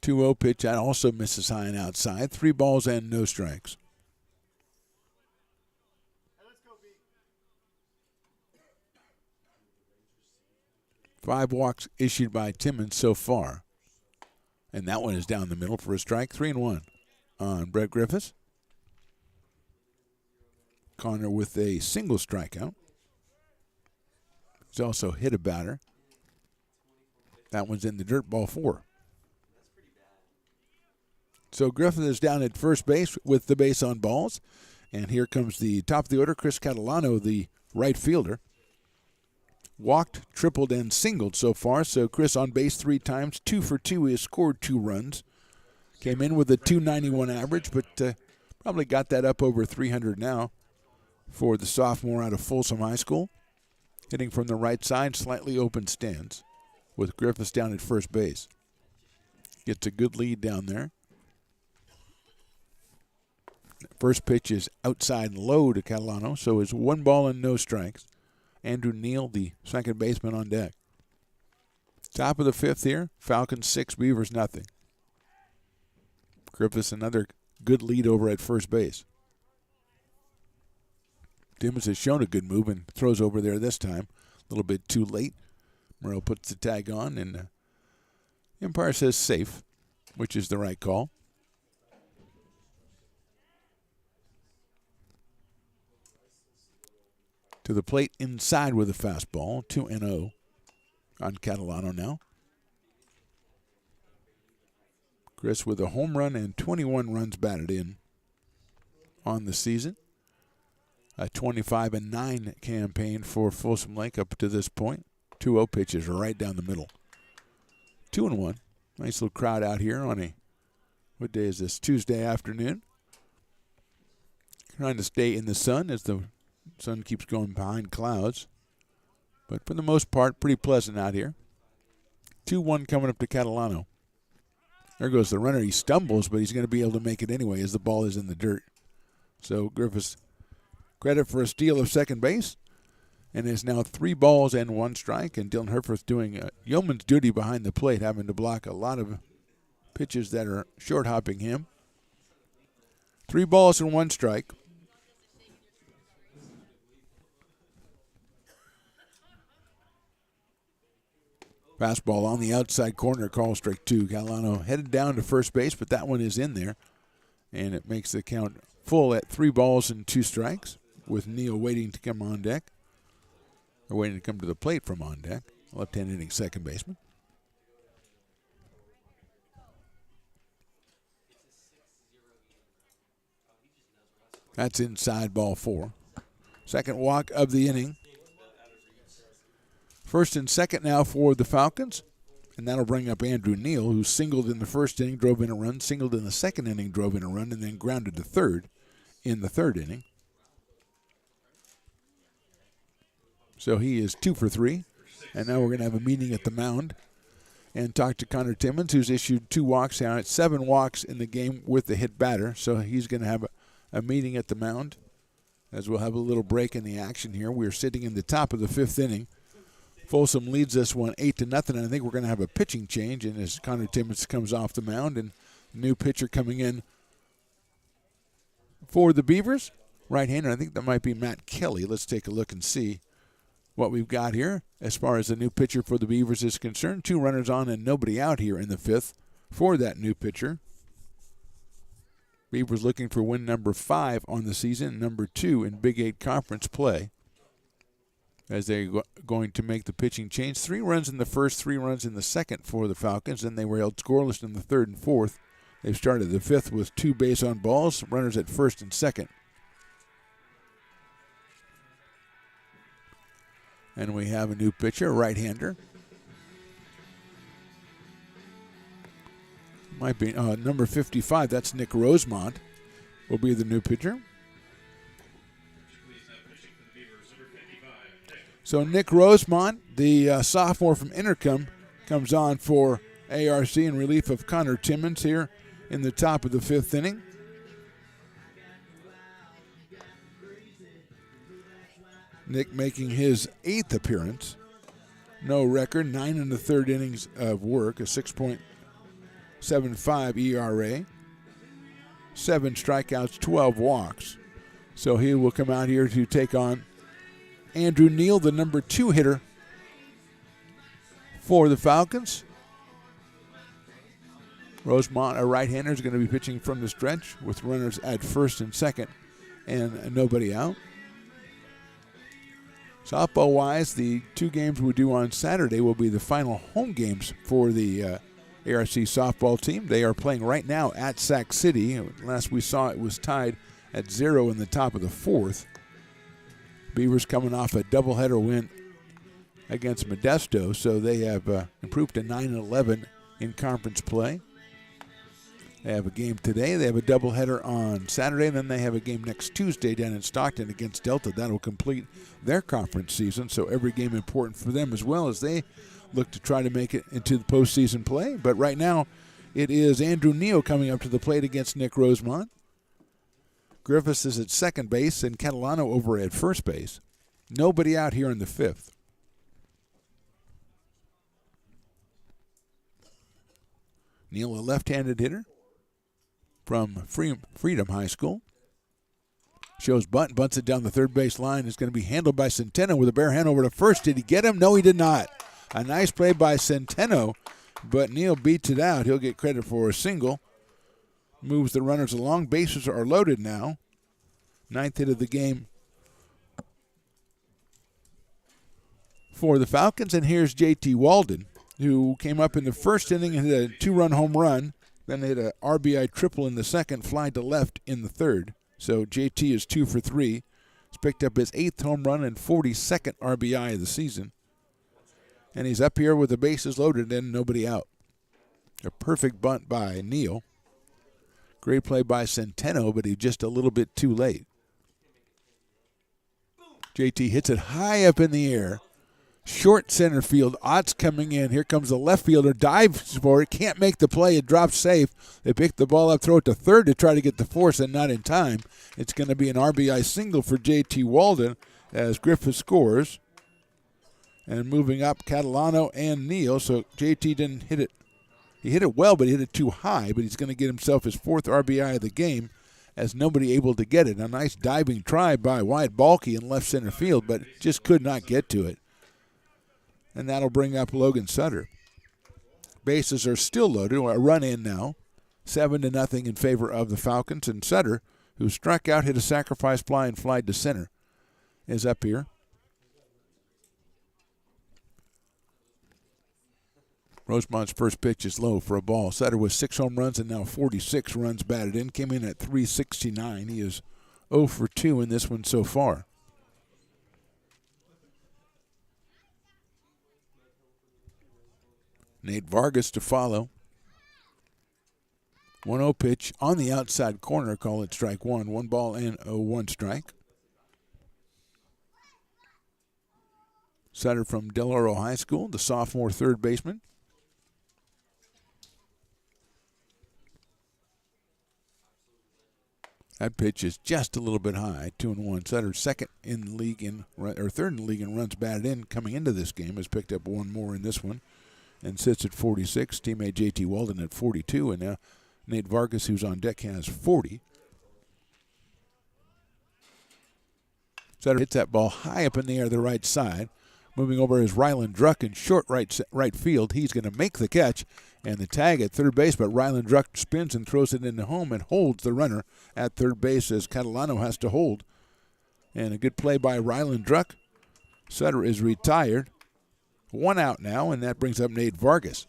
Two-0 pitch. That also misses high and outside. 3 balls and no strikes. Five walks issued by Timmons so far. And that one is down the middle for a strike. 3-1 on Brett Griffiths. Connor with a single strikeout. He's also hit a batter. That one's in the dirt, ball 4. So Griffith is down at first base with the base on balls. And here comes the top of the order, Chris Catalano, the right fielder. Walked, tripled, and singled so far. So Chris on base 3 times, 2 for 2. He has scored 2 runs. Came in with a .291 average, but probably got that up over 300 now for the sophomore out of Folsom High School. Hitting from the right side, slightly open stance with Griffiths down at first base. Gets a good lead down there. First pitch is outside low to Catalano, so it's 1 ball and no strikes. Andrew Neal, the second baseman, on deck. Top of the 5th here. Falcons 6, Beavers nothing. Griffiths another good lead over at first base. Timmons has shown a good move and throws over there this time. A little bit too late. Merrill puts the tag on, and umpire says safe, which is the right call. To the plate inside with a fastball, 2-0 on Catalano now. Chris with a home run and 21 runs batted in on the season. A 25-9 campaign for Folsom Lake up to this point. 2-0 pitches right down the middle. 2-1. Nice little crowd out here on a, what day is this? Tuesday afternoon. Trying to stay in the sun as the sun keeps going behind clouds. But for the most part, pretty pleasant out here. 2-1 coming up to Catalano. There goes the runner. He stumbles, but he's going to be able to make it anyway as the ball is in the dirt. So Griffiths credit for a steal of second base. And it's now 3 balls and 1 strike. And Dylan Herforth doing yeoman's duty behind the plate, having to block a lot of pitches that are short-hopping him. 3 balls and 1 strike. Fastball on the outside corner, call strike 2. Catalano headed down to first base, but that one is in there. And it makes the count full at 3 balls and 2 strikes, with Neal waiting to come on deck. Or waiting to come to the plate from on deck. Left-hand hitting second baseman. That's inside, ball 4. Second walk of the inning. First and second now for the Falcons. And that'll bring up Andrew Neal, who singled in the first inning, drove in a run, singled in the second inning, drove in a run, and then grounded to third in the third inning. So he is 2 for 3. And now we're going to have a meeting at the mound and talk to Connor Timmons, who's issued 2 walks now. It's 7 walks in the game with the hit batter. So he's going to have a meeting at the mound as we'll have a little break in the action here. We're sitting in the top of the 5th inning. Folsom leads this one 8-0, and I think we're going to have a pitching change. And as Connor Timmons comes off the mound, and new pitcher coming in for the Beavers, right-hander. I think that might be Matt Kelly. Let's take a look and see what we've got here as far as the new pitcher for the Beavers is concerned. 2 runners on and nobody out here in the 5th for that new pitcher. Beavers looking for win number 5 on the season, number 2 in Big 8 conference play, as they're going to make the pitching change. 3 runs in the first, 3 runs in the second for the Falcons. Then they were held scoreless in the third and fourth. They've started the 5th with 2 base on balls, runners at first and second. And we have a new pitcher, a right-hander. Might be number 55. That's Nick Rosemont will be the new pitcher. So Nick Rosemont, the sophomore from Intercom, comes on for ARC in relief of Connor Timmons here in the top of the 5th inning. Nick making his 8th appearance. No record, 9 in the 3rd innings of work, a 6.75 ERA, 7 strikeouts, 12 walks. So he will come out here to take on Andrew Neal, the number 2 hitter for the Falcons. Rosemont, a right-hander, is going to be pitching from the stretch with runners at first and second and nobody out. Softball-wise, the 2 games we do on Saturday will be the final home games for the ARC softball team. They are playing right now at Sac City. Last we saw, it was tied at 0 in the top of the 4th. Beavers coming off a doubleheader win against Modesto, so they have improved to 9-11 in conference play. They have a game today. They have a doubleheader on Saturday, and then they have a game next Tuesday down in Stockton against Delta. That will complete their conference season, so every game important for them as well as they look to try to make it into the postseason play. But right now, it is Andrew Neal coming up to the plate against Nick Rosemont. Griffiths is at second base and Catalano over at first base. Nobody out here in the 5th. Neal, a left-handed hitter from Freedom High School. Shows bunt, bunts it down the third base line. It's going to be handled by Centeno with a bare hand over to first. Did he get him? No, he did not. A nice play by Centeno, but Neal beats it out. He'll get credit for a single. Moves the runners along. Bases are loaded now. 9th hit of the game for the Falcons. And here's J.T. Walden, who came up in the first inning and hit a 2-run home run. Then they hit an RBI triple in the second, fly to left in the third. So J.T. is 2 for 3. He's picked up his 8th home run and 42nd RBI of the season. And he's up here with the bases loaded and nobody out. A perfect bunt by Neal. Great play by Centeno, but he's just a little bit too late. JT hits it high up in the air. Short center field. Ott's coming in. Here comes the left fielder. Dives for it. Can't make the play. It drops safe. They pick the ball up, throw it to third to try to get the force, and not in time. It's going to be an RBI single for J.T. Walden as Griffith scores. And moving up, Catalano and Neal. So J.T. didn't hit it. He hit it well, but he hit it too high. But he's going to get himself his 4th RBI of the game as nobody able to get it. A nice diving try by Wyatt Balke in left center field, but just could not get to it. and that'll bring up Logan Sutter. Bases are still loaded. A run in now, 7-0 in favor of the Falcons, and Sutter, who struck out, hit a sacrifice fly, and flied to center, is up here. Rosemont's first pitch is low for a ball. Sutter with 6 home runs and now 46 runs batted in. Came in at .369. He is 0 for 2 in this one so far. Nate Vargas to follow. 1-0 pitch on the outside corner. Call it strike one. 1 ball and 1 strike. Sutter from Del Oro High School, the sophomore third baseman. That pitch is just a little bit high, 2-1. Sutter third in the league in runs batted in coming into this game. Has picked up 1 more in this one and sits at 46. Teammate J.T. Walden at 42, and now Nate Vargas, who's on deck, has 40. Sutter hits that ball high up in the air to the right side. Moving over is Ryland Druck in short right field. He's going to make the catch and the tag at third base, but Ryland Druck spins and throws it into home and holds the runner at third base as Catalano has to hold. And a good play by Ryland Druck. Sutter is retired. 1 out now, and that brings up Nate Vargas.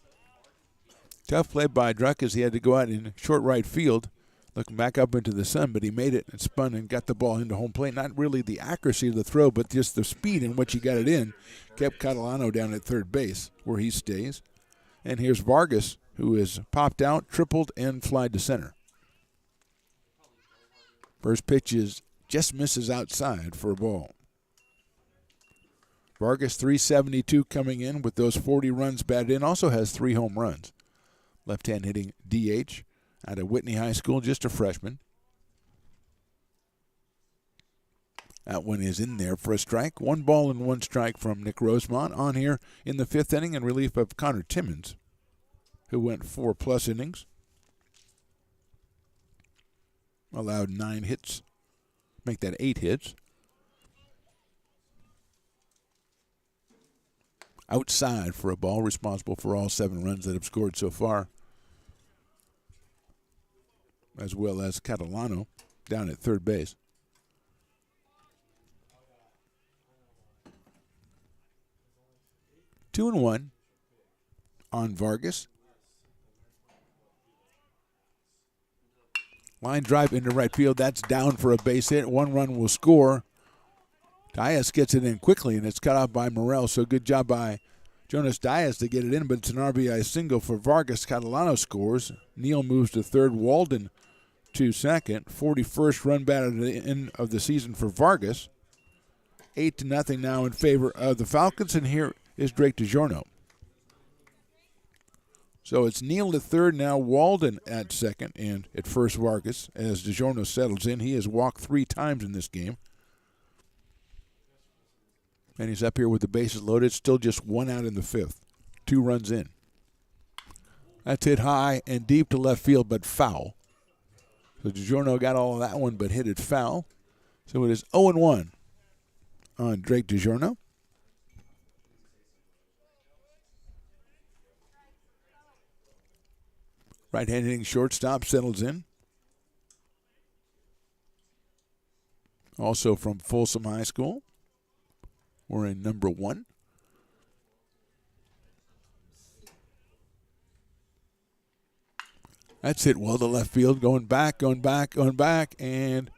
Tough play by Druck as he had to go out in short right field, looking back up into the sun, but he made it and spun and got the ball into home plate. Not really the accuracy of the throw, but just the speed in which he got it in kept Catalano down at third base, where he stays. And here's Vargas, who is popped out, tripled, and flied to center. First pitch just misses outside for a ball. Vargas, .372 coming in with those 40 runs batted in. Also has 3 home runs. Left-hand hitting DH out of Whitney High School, just a freshman. That one is in there for a strike. 1 ball and 1 strike from Nick Rosemont on here in the 5th inning in relief of Connor Timmons, who went 4+ innings. Allowed 9 hits. Make that 8 hits. Outside for a ball, responsible for all 7 runs that have scored so far, as well as Catalano down at third base. Two and 1 on Vargas. Line drive into right field. That's down for a base hit. 1 run will score. Diaz gets it in quickly, and it's cut off by Morrell. So good job by Jonas Diaz to get it in, but it's an RBI single for Vargas. Catalano scores. Neal moves to third. Walden to second. 41st run batted at the end of the season for Vargas. 8-0 now in favor of the Falcons, and here is Drake DiGiorno. So it's Neal to third, now Walden at second, and at first Vargas. As DiGiorno settles in, he has walked 3 times in this game. And he's up here with the bases loaded. Still just 1 out in the 5th. 2 runs in. That's hit high and deep to left field, but foul. So DiGiorno got all of that one, but hit it foul. So it is 0-1 on Drake DiGiorno. Right-hand hitting shortstop settles in. Also from Folsom High School. We're in number 1. That's hit well to left field. Going back, and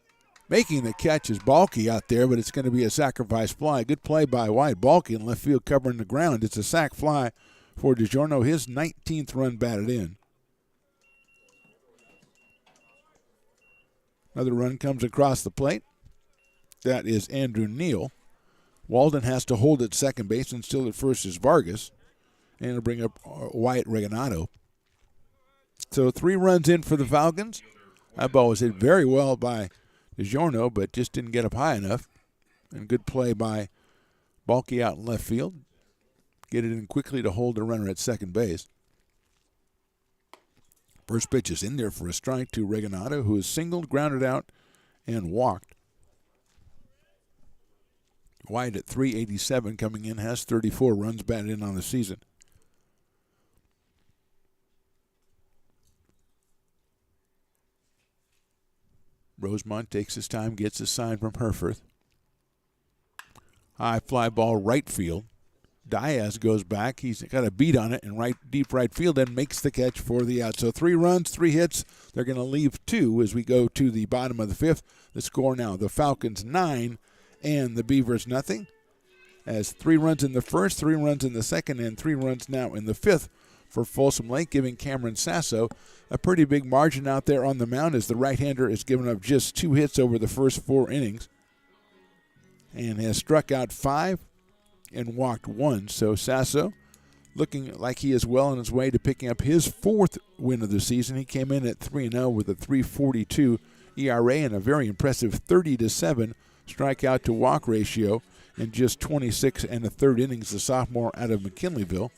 making the catch is Balky out there, but it's going to be a sacrifice fly. Good play by Wyatt Balky in left field covering the ground. It's a sac fly for DiGiorno, his 19th run batted in. Another run comes across the plate. That is Andrew Neal. Walden has to hold at second base, and still at first is Vargas. And it'll bring up Wyatt Regalado. So 3 runs in for the Falcons. That ball was hit very well by DiGiorno, but just didn't get up high enough. And good play by Balky out in left field. Get it in quickly to hold the runner at second base. First pitch is in there for a strike to Regalado, who is singled, grounded out, and walked. White at 387 coming in, has 34 runs batted in on the season. Rosemont takes his time, gets a sign from Herforth. High fly ball right field. Diaz goes back. He's got a beat on it in deep right field and makes the catch for the out. So 3 runs, 3 hits. They're going to leave 2 as we go to the bottom of the 5th. The score now, the Falcons 9 and the Beavers nothing. As 3 runs in the first, 3 runs in the second, and 3 runs now in the 5th for Folsom Lake, giving Cameron Sasso a pretty big margin out there on the mound as the right-hander has given up just 2 hits over the first 4 innings and has struck out 5 and walked 1. So Sasso looking like he is well on his way to picking up his 4th win of the season. He came in at 3-0 with a 3.42 ERA and a very impressive 30-7 strikeout to walk ratio in just 26 1/3 innings, the sophomore out of McKinleyville.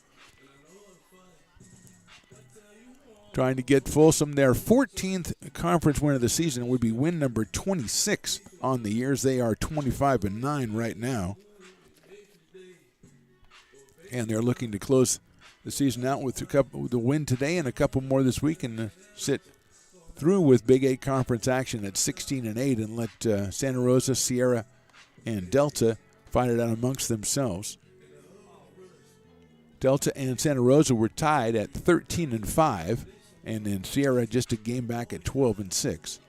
Trying to get Folsom their 14th conference win of the season. Would be win number 26 on the years. They are 25-9 right now. And they're looking to close the season out with the win today and a couple more this week and sit through with Big 8 conference action at 16-8 and let Santa Rosa, Sierra, and Delta fight it out amongst themselves. Delta and Santa Rosa were tied at 13-5, and then Sierra just a game back at 12-6.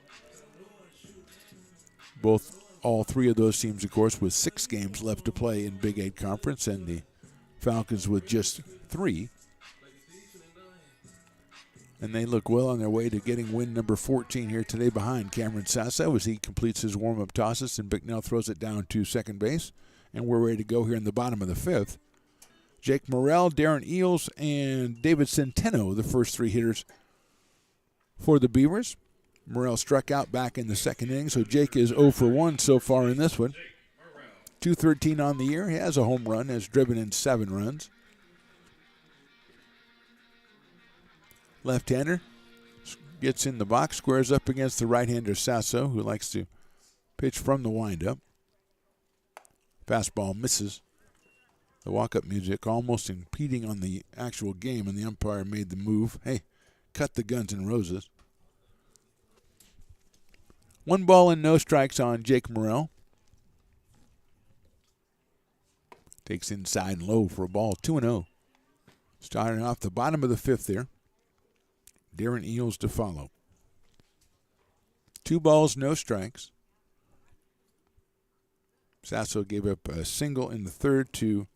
All 3 of those teams, of course, with 6 games left to play in Big 8 conference, and the Falcons with just 3. And they look well on their way to getting win number 14 here today behind Cameron Sasso as he completes his warm-up tosses and Bicknell throws it down to second base. And we're ready to go here in the bottom of the 5th. Jake Morrell, Darren Eels, and David Centeno, the first 3 hitters for the Beavers. Morrell struck out back in the second inning, so Jake is 0 for 1 so far in this one. 213 on the year. He has a home run, has driven in 7 runs. Left-hander gets in the box, squares up against the right-hander Sasso, who likes to pitch from the windup. Fastball misses. The walk-up music almost impeding on the actual game, and the umpire made the move. Hey, cut the Guns N' Roses. 1 ball and no strikes on Jake Morrell. Takes inside and low for a ball, 2-0. Starting off the bottom of the 5th there. Darren Eels to follow. 2 balls, no strikes. Sasso gave up a single in the 3rd to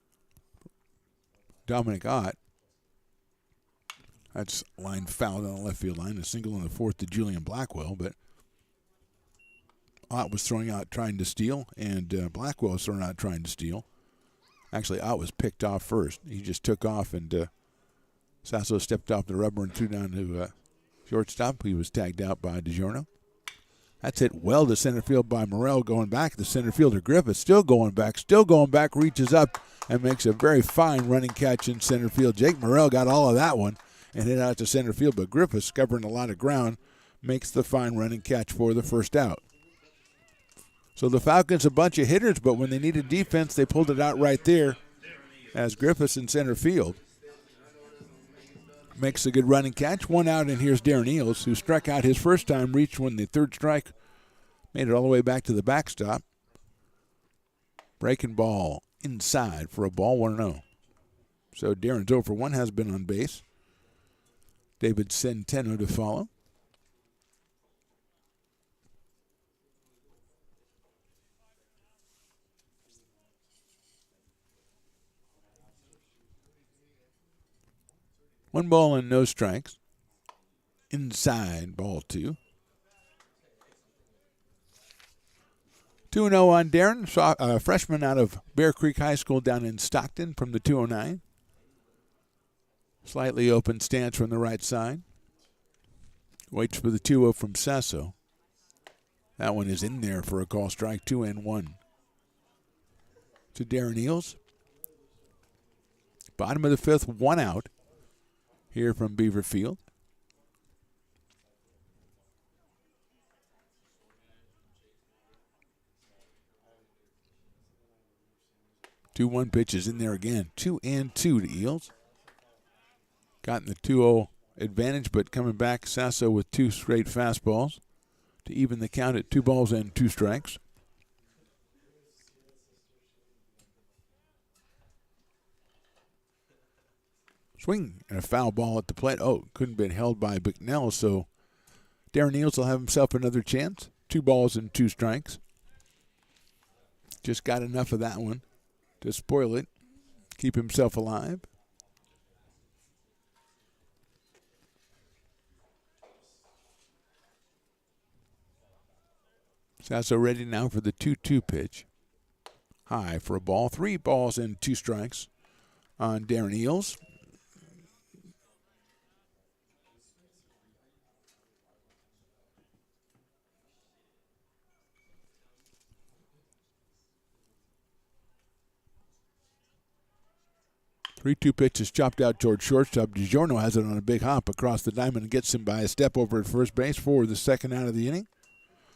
Dominic Ott. That's line fouled on the left field line. A single in the 4th to Julian Blackwell, but Ott was throwing out trying to steal, and Blackwell was throwing out trying to steal. Actually, Ott was picked off first. He just took off, and Sasso stepped off the rubber and threw down to shortstop. He was tagged out by DiGiorno. That's hit well to center field by Morrell, going back. The center fielder Griffith still going back, reaches up and makes a very fine running catch in center field. Jake Morrell got all of that one and hit out to center field, but Griffith, covering a lot of ground, makes the fine running catch for the first out. So the Falcons, a bunch of hitters, but when they needed defense, they pulled it out right there as Griffiths in center field makes a good running catch. 1 out, and here's Darren Eels, who struck out his first time, reached when the 3rd strike, made it all the way back to the backstop. Breaking ball inside for a ball, 1-0. So Darren's 0 for 1, has been on base. David Centeno to follow. One ball and no strikes. Inside, ball 2. 2-0 on Darren, freshman out of Bear Creek High School down in Stockton from the 209. Slightly open stance from the right side. Waits for the 2-0 from Sasso. That one is in there for a call strike, 2-1. To Darren Eels. Bottom of the 5th, 1 out. Here from Beaver Field. 2-1 pitches in there again. 2-2 to Eels. Gotten the 2-0 advantage, but coming back, Sasso with 2 straight fastballs to even the count at 2 balls and 2 strikes. Swing and a foul ball at the plate. Oh, couldn't have been held by Bicknell, so Darren Eels will have himself another chance. 2 balls and 2 strikes. Just got enough of that one to spoil it, keep himself alive. Sasso ready now for the 2-2 pitch. High for a ball. 3 balls and 2 strikes on Darren Eels. Three-two pitch is chopped out towards shortstop. DiGiorno has it on a big hop across the diamond and gets him by a step over at first base for the second out of the inning.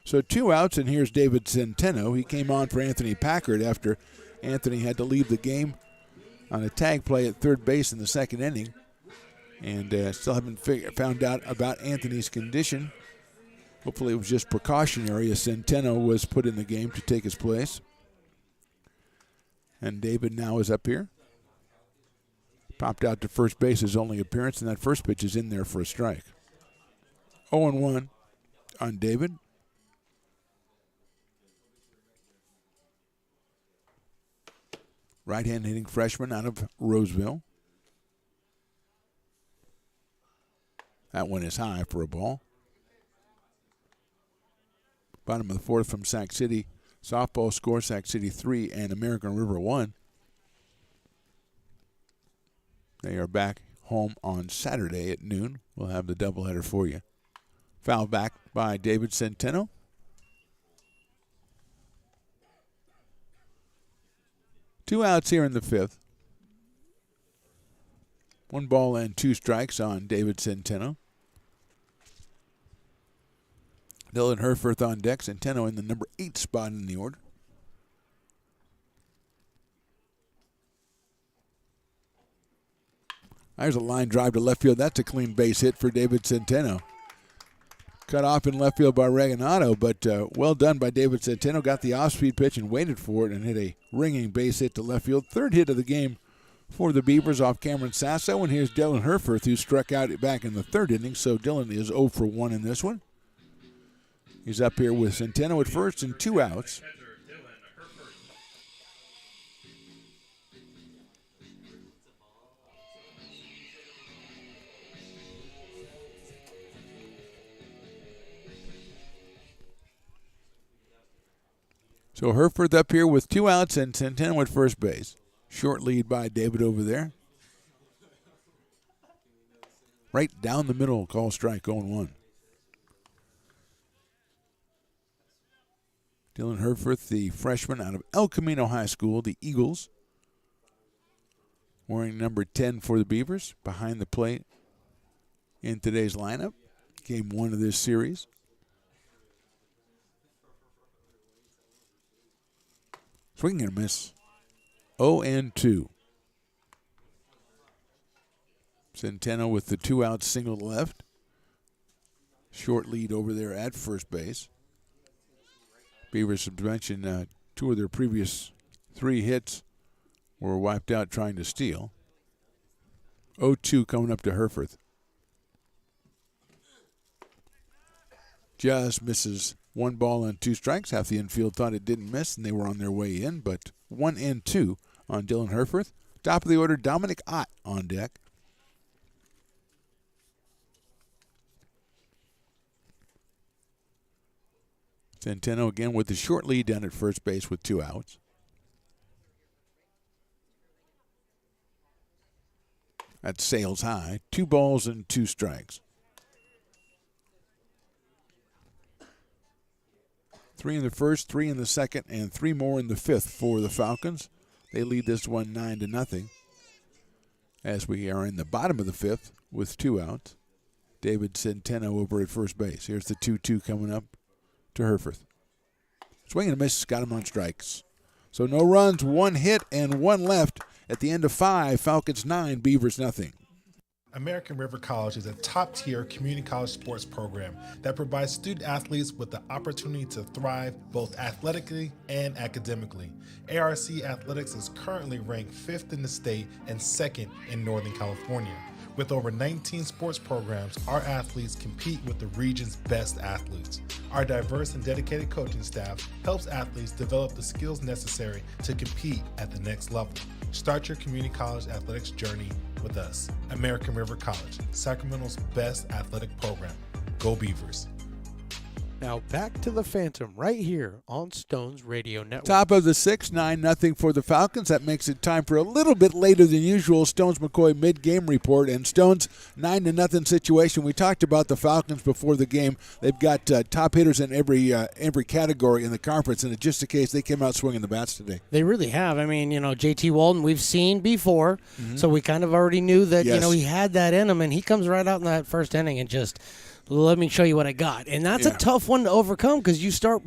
So 2 outs, and here's David Centeno. He came on for Anthony Packard after Anthony had to leave the game on a tag play at third base in the second inning. And still haven't found out about Anthony's condition. Hopefully it was just precautionary as Centeno was put in the game to take his place. And David now is up here. Popped out to first base, his only appearance, and that first pitch is in there for a strike. 0-1 on David. Right-hand hitting freshman out of Roseville. That one is high for a ball. Bottom of the fourth from Sac City. Softball score, Sac City 3 and American River 1. They are back home on Saturday at noon. We'll have the doubleheader for you. Foul back by David Centeno. Two outs here in the fifth. 1 ball and 2 strikes on David Centeno. Dylan Herforth on deck. Centeno in the number 8 spot in the order. There's a line drive to left field. That's a clean base hit for David Centeno. Cut off in left field by Regalado, but well done by David Centeno. Got the off-speed pitch and waited for it and hit a ringing base hit to left field. Third hit of the game for the Beavers off Cameron Sasso. And here's Dylan Herforth, who struck out back in the third inning. So Dylan is 0 for 1 in this one. He's up here with Centeno at first and 2 outs. So Herforth up here with 2 outs and Centeno at first base. Short lead by David over there. Right down the middle, call strike, 0-1. Dylan Herforth, the freshman out of El Camino High School, the Eagles. Wearing number 10 for the Beavers, behind the plate in today's lineup. Game 1 of this series. Swing and a miss. 0-2. Centeno with the 2 out single to left. Short lead over there at first base. Beavers have mentioned 2 of their previous 3 hits were wiped out trying to steal. 0-2 coming up to Herforth. Just misses 1 ball and 2 strikes. Half the infield thought it didn't miss, and they were on their way in, but 1-2 on Dylan Herforth. Top of the order, Dominic Ott on deck. Centeno again with the short lead down at first base with 2 outs. That sails high. 2 balls and 2 strikes. 3 in the first, 3 in the second, and 3 more in the fifth for the Falcons. They lead this one 9-0 as we are in the bottom of the fifth with 2 outs. David Centeno over at first base. Here's the 2-2 coming up to Herforth. Swing and a miss, got him on strikes. So no runs, 1 hit, and 1 left at the end of 5. Falcons 9, Beavers nothing. American River College is a top-tier community college sports program that provides student-athletes with the opportunity to thrive both athletically and academically. ARC Athletics is currently ranked 5th in the state and 2nd in Northern California. With over 19 sports programs, our athletes compete with the region's best athletes. Our diverse and dedicated coaching staff helps athletes develop the skills necessary to compete at the next level. Start your community college athletics journey with us. American River College, Sacramento's best athletic program. Go Beavers. Now back to the Phantom right here on Stones Radio Network. Top of the 6th, 9-0 for the Falcons. That makes it time for a little bit later than usual Stones McCoy mid-game report. And Stones 9-0 situation. We talked about the Falcons before the game. They've got top hitters in every category in the conference, and it's just a case they came out swinging the bats today. They really have. I mean, JT Walton we've seen before, so we kind of already knew that Yes. he had that in him, and he comes right out in that first inning and just, let me show you what I got. And that's a tough one to overcome because you start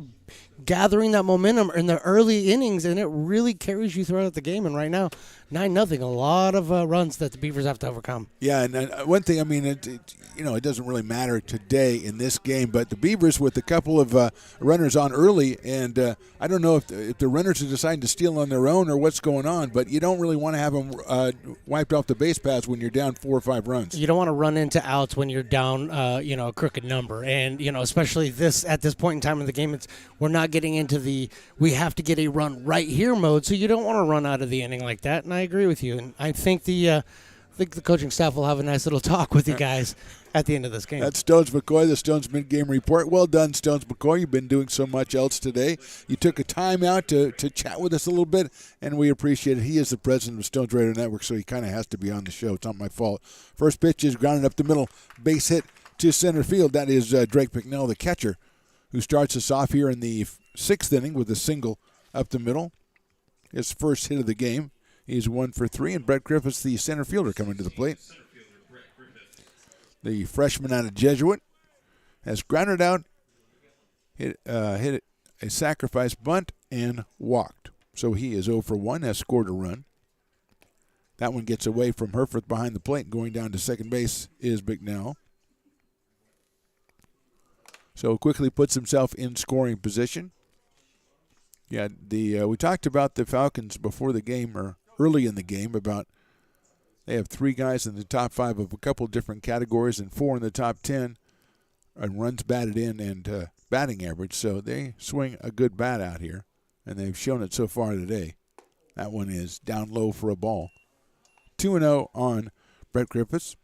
gathering that momentum in the early innings, and it really carries you throughout the game. And right now, 9-0, a lot of runs that the Beavers have to overcome. Yeah, and one thing, I mean, it doesn't really matter today in this game, but the Beavers with a couple of runners on early, and I don't know if the runners are deciding to steal on their own or what's going on, but you don't really want to have them wiped off the base paths when you're down 4 or 5 runs. You don't want to run into outs when you're down, a crooked number, and especially at this point in time in the game, we're not getting into we have to get a run right here mode, so you don't want to run out of the inning like that. And I agree with you, and I think the coaching staff will have a nice little talk with you guys at the end of this game. That's Stones McCoy, the Stones mid-game report. Well done, Stones McCoy. You've been doing so much else today. You took a time out to chat with us a little bit, and we appreciate it. He is the president of Stones Radio Network, so he kind of has to be on the show. It's not my fault. First pitch is grounded up the middle, base hit to center field. That is Drake McNell, the catcher, who starts us off here in the 6th inning with a single up the middle. His first hit of the game. He's 1 for 3, and Brett Griffiths, the center fielder, coming to the plate. The freshman out of Jesuit has grounded out, hit a sacrifice bunt, and walked. So he is 0 for 1, has scored a run. That one gets away from Herforth behind the plate. Going down to second base is McNell. So quickly puts himself in scoring position. Yeah, we talked about the Falcons before the game, or early in the game, about they have 3 guys in the top 5 of a couple different categories and 4 in the top 10 and runs batted in and batting average. So they swing a good bat out here, and they've shown it so far today. That one is down low for a ball. 2-0 on Brett Griffiths.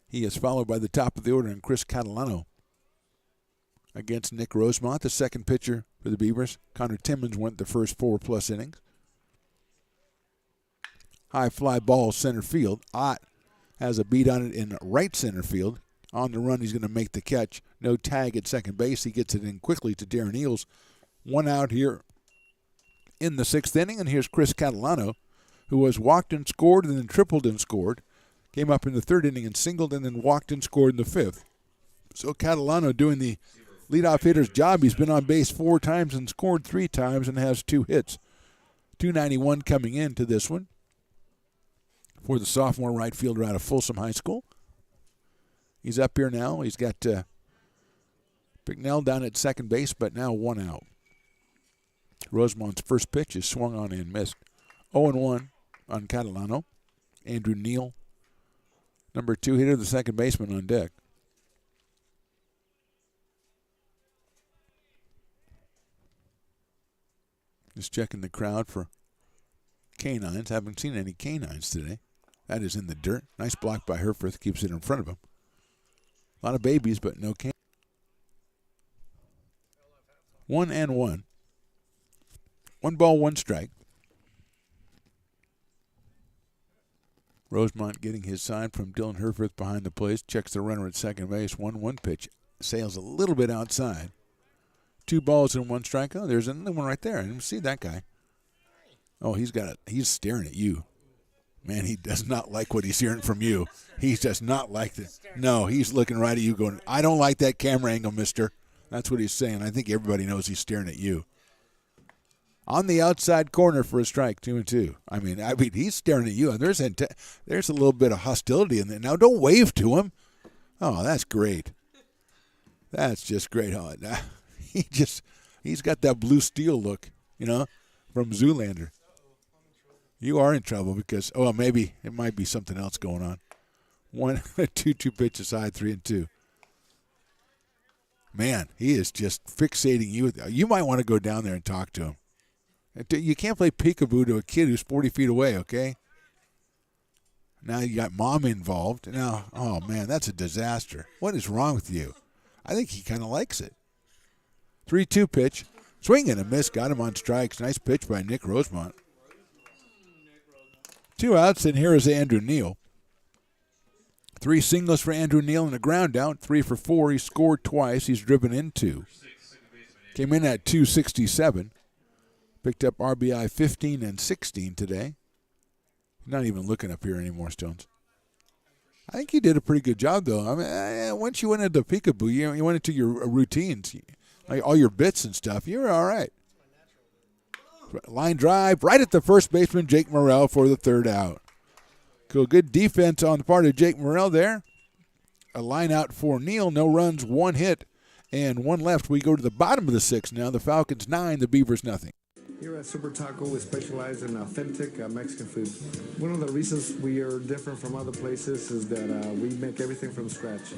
He is followed by the top of the order and Chris Catalano against Nick Rosemont, the second pitcher for the Beavers. Connor Timmons went the first 4+ innings. High fly ball center field. Ott has a beat on it in right center field. On the run, he's going to make the catch. No tag at second base. He gets it in quickly to Darren Eels. 1 out here in the 6th inning, and here's Chris Catalano, who has walked and scored and then tripled and scored. Came up in the 3rd inning and singled and then walked and scored in the 5th. So Catalano doing the leadoff hitter's job. He's been on base 4 times and scored 3 times and has 2 hits. 291 coming into this one for the sophomore right fielder out of Folsom High School. He's up here now. He's got Picknell down at second base, but now 1 out. Rosemont's first pitch is swung on and missed. 0-1 on Catalano. Andrew Neal, number 2 hitter, the second baseman, on deck. Just checking the crowd for canines. Haven't seen any canines today. That is in the dirt. Nice block by Herforth. Keeps it in front of him. A lot of babies, but no canines. 1-1. 1 ball, 1 strike. Rosemont getting his sign from Dylan Herforth behind the plate. Checks the runner at second base. 1-1 pitch. Sails a little bit outside. 2 balls and 1 strike. Oh, there's another one right there. I didn't see that guy. Oh, he's staring at you. Man, he does not like what he's hearing from you. He does not like it. No, he's looking right at you going, I don't like that camera angle, mister. That's what he's saying. I think everybody knows he's staring at you. On the outside corner for a strike, 2-2. I mean, he's staring at you, and there's a little bit of hostility in there. Now, don't wave to him. Oh, that's great. That's just great. Oh, he's got that blue steel look, from Zoolander. You are in trouble because, maybe it might be something else going on. 2-2 pitches high, 3-2. Man, he is just fixating you. You might want to go down there and talk to him. You can't play peekaboo to a kid who's 40 feet away, okay? Now you got mom involved. Now, oh, man, that's a disaster. What is wrong with you? I think he kind of likes it. 3-2 pitch. Swing and a miss. Got him on strikes. Nice pitch by Nick Rosemont. 2 outs, and here is Andrew Neal. 3 singles for Andrew Neal and a ground out. 3 for 4. He scored twice. He's driven in 2. Came in at 267. Picked up RBI 15 and 16 today. Not even looking up here anymore, Stones. I think you did a pretty good job, though. I mean, once you went into peekaboo, you went into your routines, like all your bits and stuff. You were all right. Line drive right at the first baseman, Jake Morrell, for the 3rd out. Cool. Good defense on the part of Jake Morrell there. A line out for Neal. No runs, 1 hit, and 1 left. We go to the bottom of the 6th now. The Falcons 9, the Beavers nothing. Here at Super Taco, we specialize in authentic Mexican food. One of the reasons we are different from other places is that we make everything from scratch.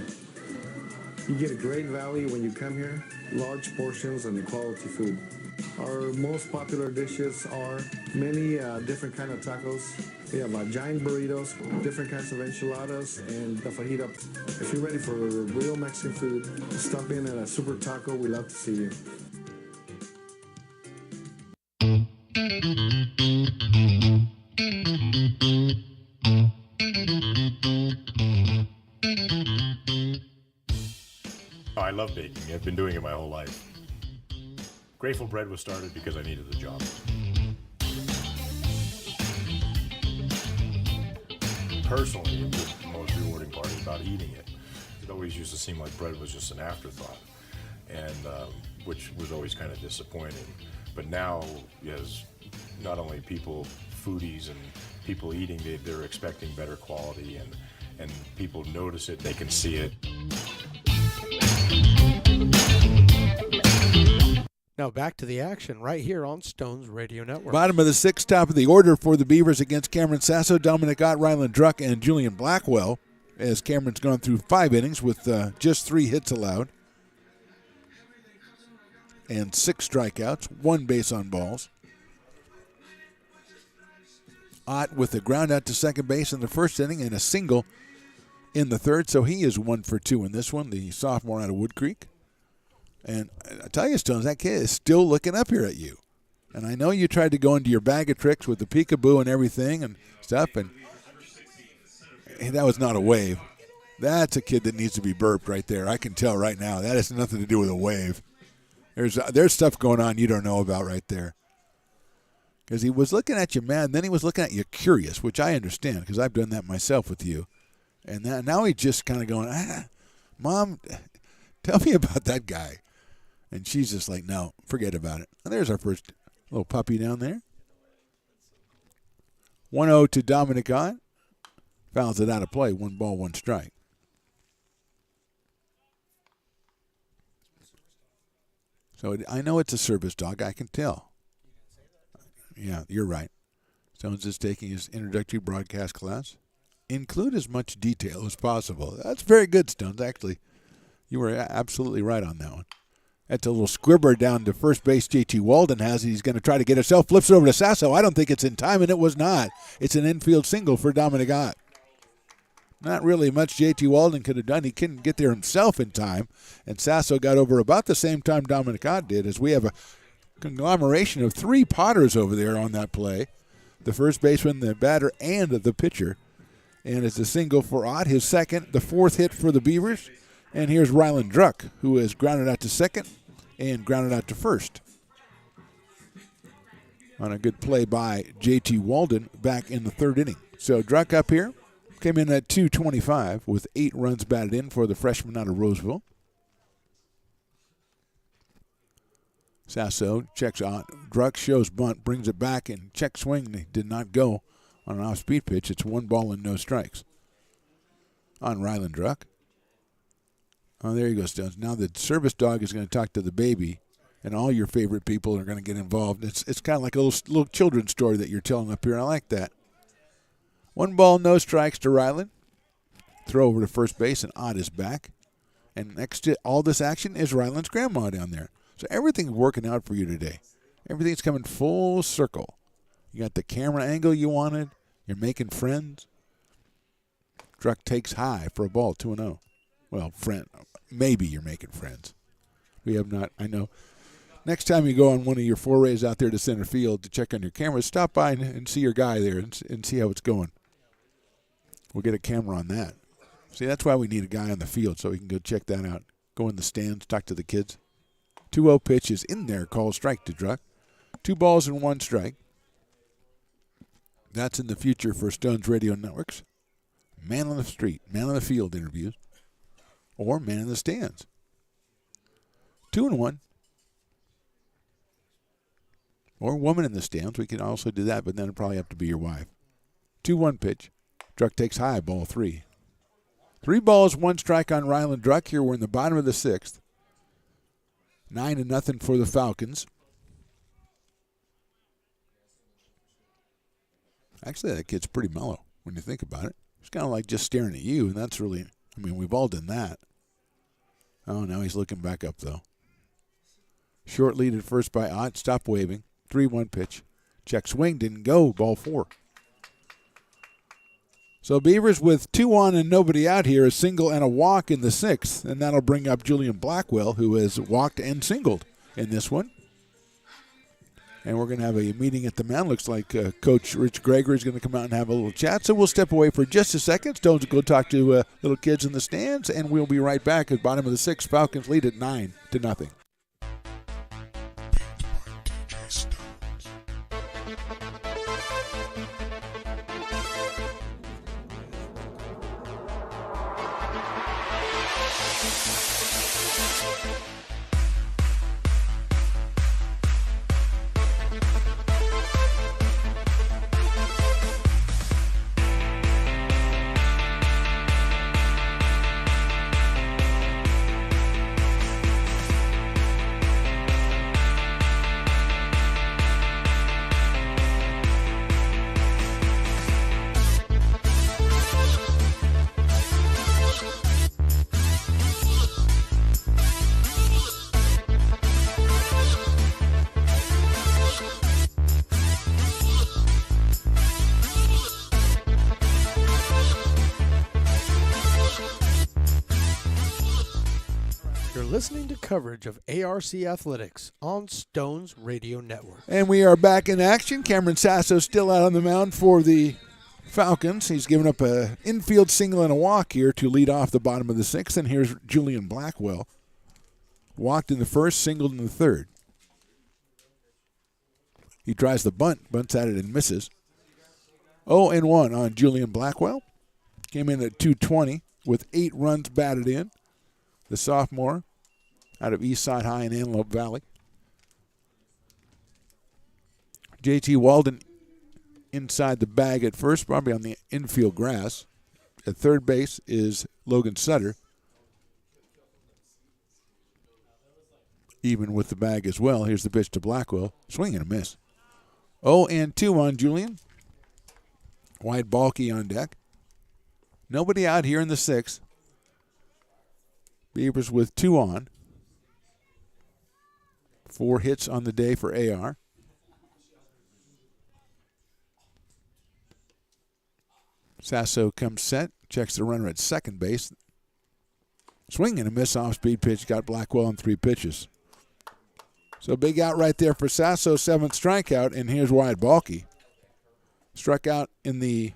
You get a great value when you come here, large portions and quality food. Our most popular dishes are many different kind of tacos. We have giant burritos, different kinds of enchiladas, and the fajita. If you're ready for real Mexican food, stop in at a Super Taco. We love to see you. Oh, I love baking. I've been doing it my whole life. Grateful Bread was started because I needed the job. Personally, the most rewarding part is about eating it. It always used to seem like bread was just an afterthought, and which was always kind of disappointing. But now, as not only people, foodies and people eating, they're expecting better quality, and people notice it, they can see it. Now back to the action right here on Stones Radio Network. Bottom of the 6th, top of the order for the Beavers against Cameron Sasso, Dominic Ott, Ryland Druck, and Julian Blackwell, as Cameron's gone through 5 innings with just 3 hits allowed and 6 strikeouts, 1 base on balls. Ott with a ground out to second base in the 1st inning and a single in the 3rd, so he is 1 for 2 in this one, the sophomore out of Wood Creek. And I tell you, Stones, that kid is still looking up here at you. And I know you tried to go into your bag of tricks with the peekaboo and everything and stuff, and that was not a wave. That's a kid that needs to be burped right there. I can tell right now. That has nothing to do with a wave. There's stuff going on you don't know about right there. Because he was looking at you mad, and then he was looking at you curious, which I understand because I've done that myself with you. And now he's just kind of going, Mom, tell me about that guy. And she's just like, no, forget about it. And there's our first little puppy down there. 1-0 to Dominic Ott. Fouls it out of play. 1 ball, 1 strike. So I know it's a service dog. I can tell. Yeah, you're right. Stones is taking his introductory broadcast class. Include as much detail as possible. That's very good, Stones. Actually, you were absolutely right on that one. That's a little squibber down to first base. J.T. Walden has it. He's going to try to get himself. Flips it over to Sasso. I don't think it's in time, and it was not. It's an infield single for Dominic Ott. Not really much J.T. Walden could have done. He couldn't get there himself in time, and Sasso got over about the same time Dominic Ott did, as we have a conglomeration of 3 Potters over there on that play. The first baseman, the batter, and the pitcher. And it's a single for Ott, his 2nd, the 4th hit for the Beavers. And here's Ryland Druck, who has grounded out to 2nd and grounded out to 1st. On a good play by J.T. Walden back in the 3rd inning. So Druck up here came in at 225 with 8 runs batted in for the freshman out of Roseville. Sasso checks out. Druck shows bunt, brings it back, and check swing. They did not go on an off-speed pitch. It's 1 ball and no strikes on Ryland Druck. Oh, there you go, Stones. Now the service dog is going to talk to the baby, and all your favorite people are going to get involved. It's kind of like a little children's story that you're telling up here. I like that. 1 ball, no strikes to Ryland. Throw over to first base, and Ott is back. And next to all this action is Ryland's grandma down there. So everything's working out for you today. Everything's coming full circle. You got the camera angle you wanted. You're making friends. Druck takes high for a ball, 2-0. Well, maybe you're making friends. We have not, I know. Next time you go on one of your forays out there to center field to check on your cameras, stop by and see your guy there and see how it's going. We'll get a camera on that. See, that's why we need a guy on the field so we can go check that out. Go in the stands, talk to the kids. 2-0 pitch is in there, called strike to Druck. 2 balls and 1 strike. That's in the future for Stones Radio Networks. Man on the street, man on the field interviews, or man in the stands. 2-1. Or woman in the stands. We can also do that, but then it'll probably have to be your wife. 2-1 pitch. Druck takes high, ball 3. 3 balls, 1 strike on Ryland Druck. Here we're in the bottom of the 6th. 9-0 for the Falcons. Actually, that kid's pretty mellow when you think about it. He's kind of like just staring at you, and that's really, I mean, we've all done that. Oh, now he's looking back up, though. Short lead at first by Ott. Stop waving. 3-1 pitch. Check swing. Didn't go. Ball 4. So Beavers with 2 on and nobody out here, a single and a walk in the 6th, and that'll bring up Julian Blackwell, who has walked and singled in this one. And we're going to have a meeting at the mound. Looks like Coach Rich Gregory is going to come out and have a little chat. So we'll step away for just a second. Stones will go talk to little kids in the stands, and we'll be right back at the bottom of the 6th. Falcons lead at 9-0. Listening to coverage of ARC Athletics on Stones Radio Network. And we are back in action. Cameron Sasso still out on the mound for the Falcons. He's given up an infield single and a walk here to lead off the bottom of the 6th. And here's Julian Blackwell. Walked in the 1st, singled in the 3rd. He tries the bunt, bunts at it and misses. 0-1 on Julian Blackwell. Came in at 220 with 8 runs batted in. The sophomore out of Eastside High in Antelope Valley. JT Walden inside the bag at first, probably on the infield grass. At third base is Logan Sutter. Even with the bag as well. Here's the pitch to Blackwell. Swing and a miss. 0-2 on Julian. Wide Balky on deck. Nobody out here in the 6th. Beavers with 2 on. 4 hits on the day for AR. Sasso comes set, checks the runner at second base. Swing and a miss off-speed pitch, got Blackwell on 3 pitches. So big out right there for Sasso, 7th strikeout, and here's Wyatt Balky. Struck out in the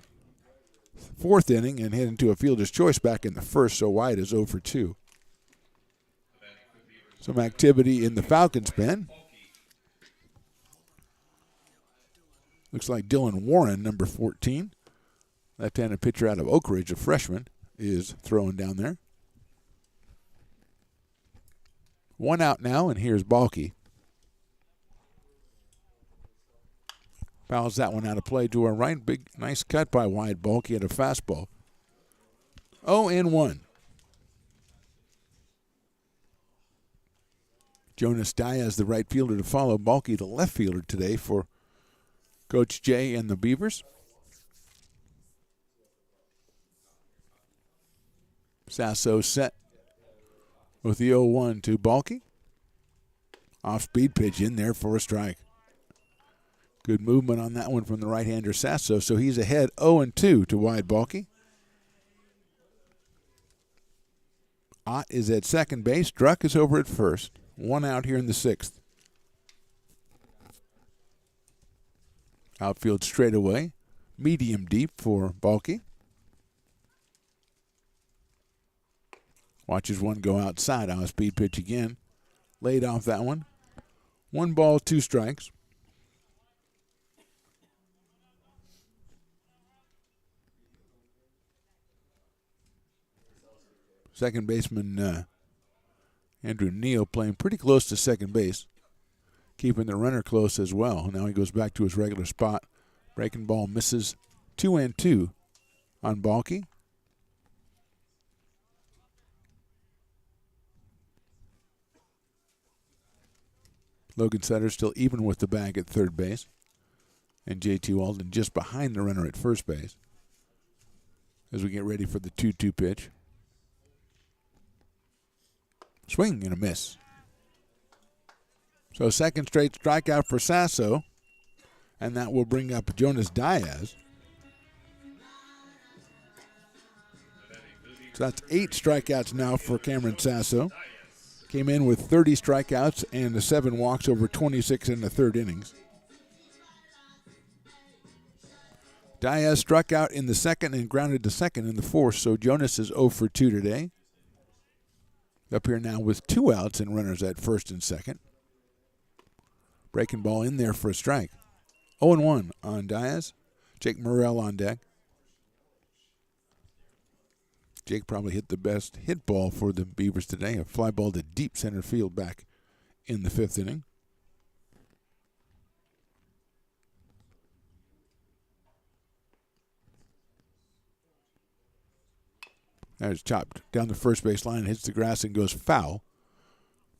4th inning and hit into a fielder's choice back in the 1st, so Wyatt is 0 for 2. Some activity in the Falcons pen. Looks like Dylan Warren, number 14. Left-handed pitcher out of Oak Ridge, a freshman, is throwing down there. 1 out now, and here's Balky. Fouls that one out of play to our right. Big, nice cut by Wyatt Bulky at a fastball. 0-1. Jonas Diaz, the right fielder to follow. Bulky, the left fielder today for Coach Jay and the Beavers. Sasso set with the 0-1 to Bulky. Off-speed pitch in there for a strike. Good movement on that one from the right-hander Sasso, so he's ahead 0-2 to Wyatt Bulky. Ott is at second base. Druck is over at first. One out here in the sixth. Outfield straightaway. Medium deep for Bulky. Watches one go outside. Off-speed pitch again. Laid off that one. 1 ball, 2 strikes. Second baseman Andrew Neal playing pretty close to second base, keeping the runner close as well. Now he goes back to his regular spot. Breaking ball misses. 2-2 on Bulky. Logan Sutter still even with the bag at third base. And J.T. Walden just behind the runner at first base as we get ready for the 2-2 pitch. Swing and a miss. So second straight strikeout for Sasso. And that will bring up Jonas Diaz. So that's 8 strikeouts now for Cameron Sasso. Came in with 30 strikeouts and the 7 walks over 26 in the third innings. Diaz struck out in the second and grounded to second in the fourth, so Jonas is 0 for 2 today. Up here now with 2 outs and runners at first and second. Breaking ball in there for a strike. 0-1 on Diaz. Jake Morrell on deck. Jake probably hit the best hit ball for the Beavers today. A fly ball to deep center field back in the 5th inning. There's chopped down the first base line, hits the grass and goes foul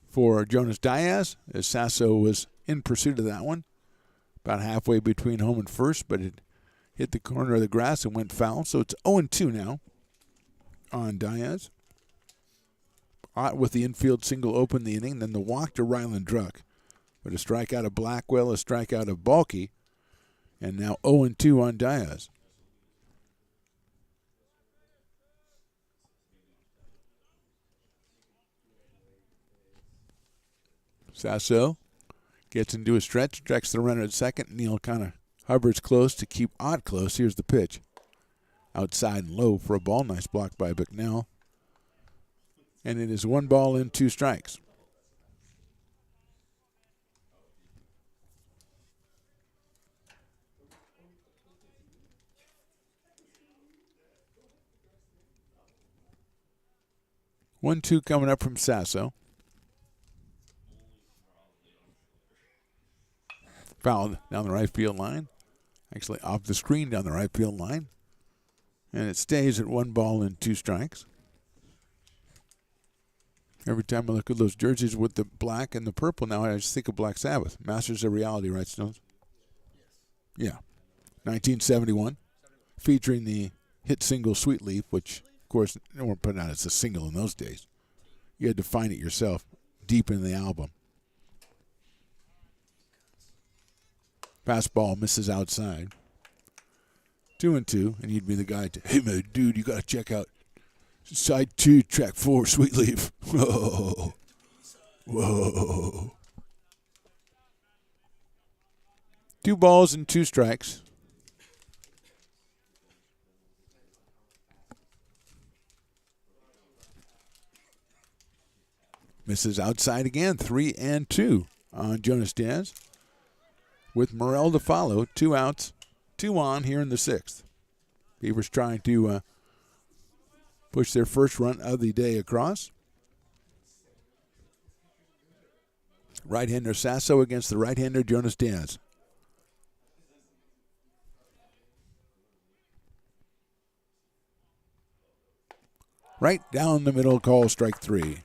for Jonas Diaz, as Sasso was in pursuit of that one. About halfway between home and first, but it hit the corner of the grass and went foul. So it's 0-2 now on Diaz. Ott with the infield single open the inning, then the walk to Ryland Druck. But a strikeout of Blackwell, a strikeout of Bulky, and now 0-2 on Diaz. Sasso gets into a stretch, checks the runner at second. Neal kind of hovers close to keep Ott close. Here's the pitch. Outside and low for a ball. Nice block by Bicknell. And it is 1 ball and 2 strikes. One, 2 coming up from Sasso. Fouled down the right field line. Actually off the screen down the right field line. And it stays at 1 ball and 2 strikes. Every time I look at those jerseys with the black and the purple now, I just think of Black Sabbath. Masters of Reality, right, Stones? Yeah. 1971. Featuring the hit single Sweet Leaf, which, of course, they weren't putting out as a single in those days. You had to find it yourself deep in the album. Fastball misses outside. 2-2, and you'd be the guy to, hey, man, dude, you got to check out side 2, track 4, Sweet Leaf. Whoa. Whoa. 2 balls and 2 strikes. Misses outside again, 3-2 on Jonas Diaz. With Morrell to follow, 2 outs, 2 on here in the 6th. Beavers trying to push their first run of the day across. Right-hander Sasso against the right-hander Jonas Diaz. Right down the middle, call strike 3.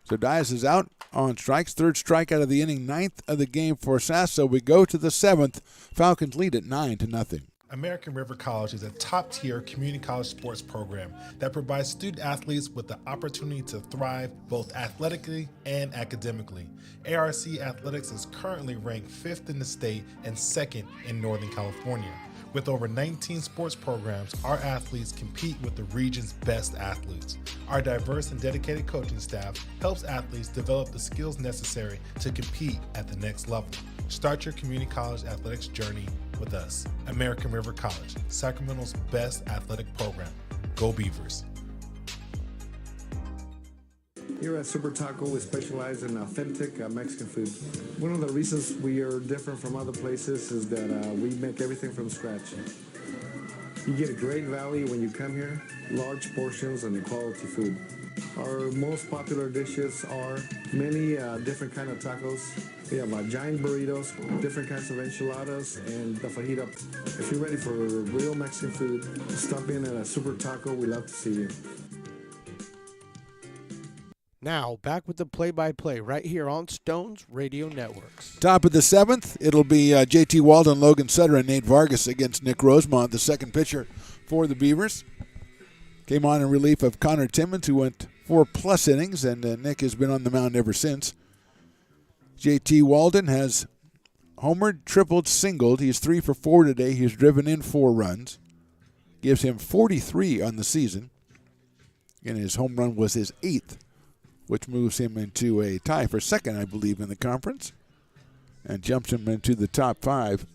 So Dias is out on strikes. Third strikeout of the inning, ninth of the game for Sass. So we go to the seventh. Falcons lead at 9-0. American River College is a top-tier community college sports program that provides student athletes with the opportunity to thrive both athletically and academically. ARC Athletics is currently ranked 5th in the state and 2nd in Northern California. With over 19 sports programs, our athletes compete with the region's best athletes. Our diverse and dedicated coaching staff helps athletes develop the skills necessary to compete at the next level. Start your community college athletics journey with us. American River College, Sacramento's best athletic program. Go Beavers. Here at Super Taco, we specialize in authentic Mexican food. One of the reasons we are different from other places is that we make everything from scratch. You get a great value when you come here, large portions and quality food. Our most popular dishes are many different kind of tacos. We have giant burritos, different kinds of enchiladas, and the fajita. If you're ready for real Mexican food, stop in at a Super Taco. We love to see you. Now, back with the play-by-play right here on Stones Radio Networks. Top of the seventh, it'll be J.T. Walden, Logan Sutter, and Nate Vargas against Nick Rosemont, the second pitcher for the Beavers. Came on in relief of Connor Timmons, who went 4+ innings, and Nick has been on the mound ever since. J.T. Walden has homered, tripled, singled. He's 3 for 4 today. He's driven in 4 runs. Gives him 43 on the season. And his home run was his 8th, which moves him into a tie for second, I believe, in the conference, and jumps him into the top 5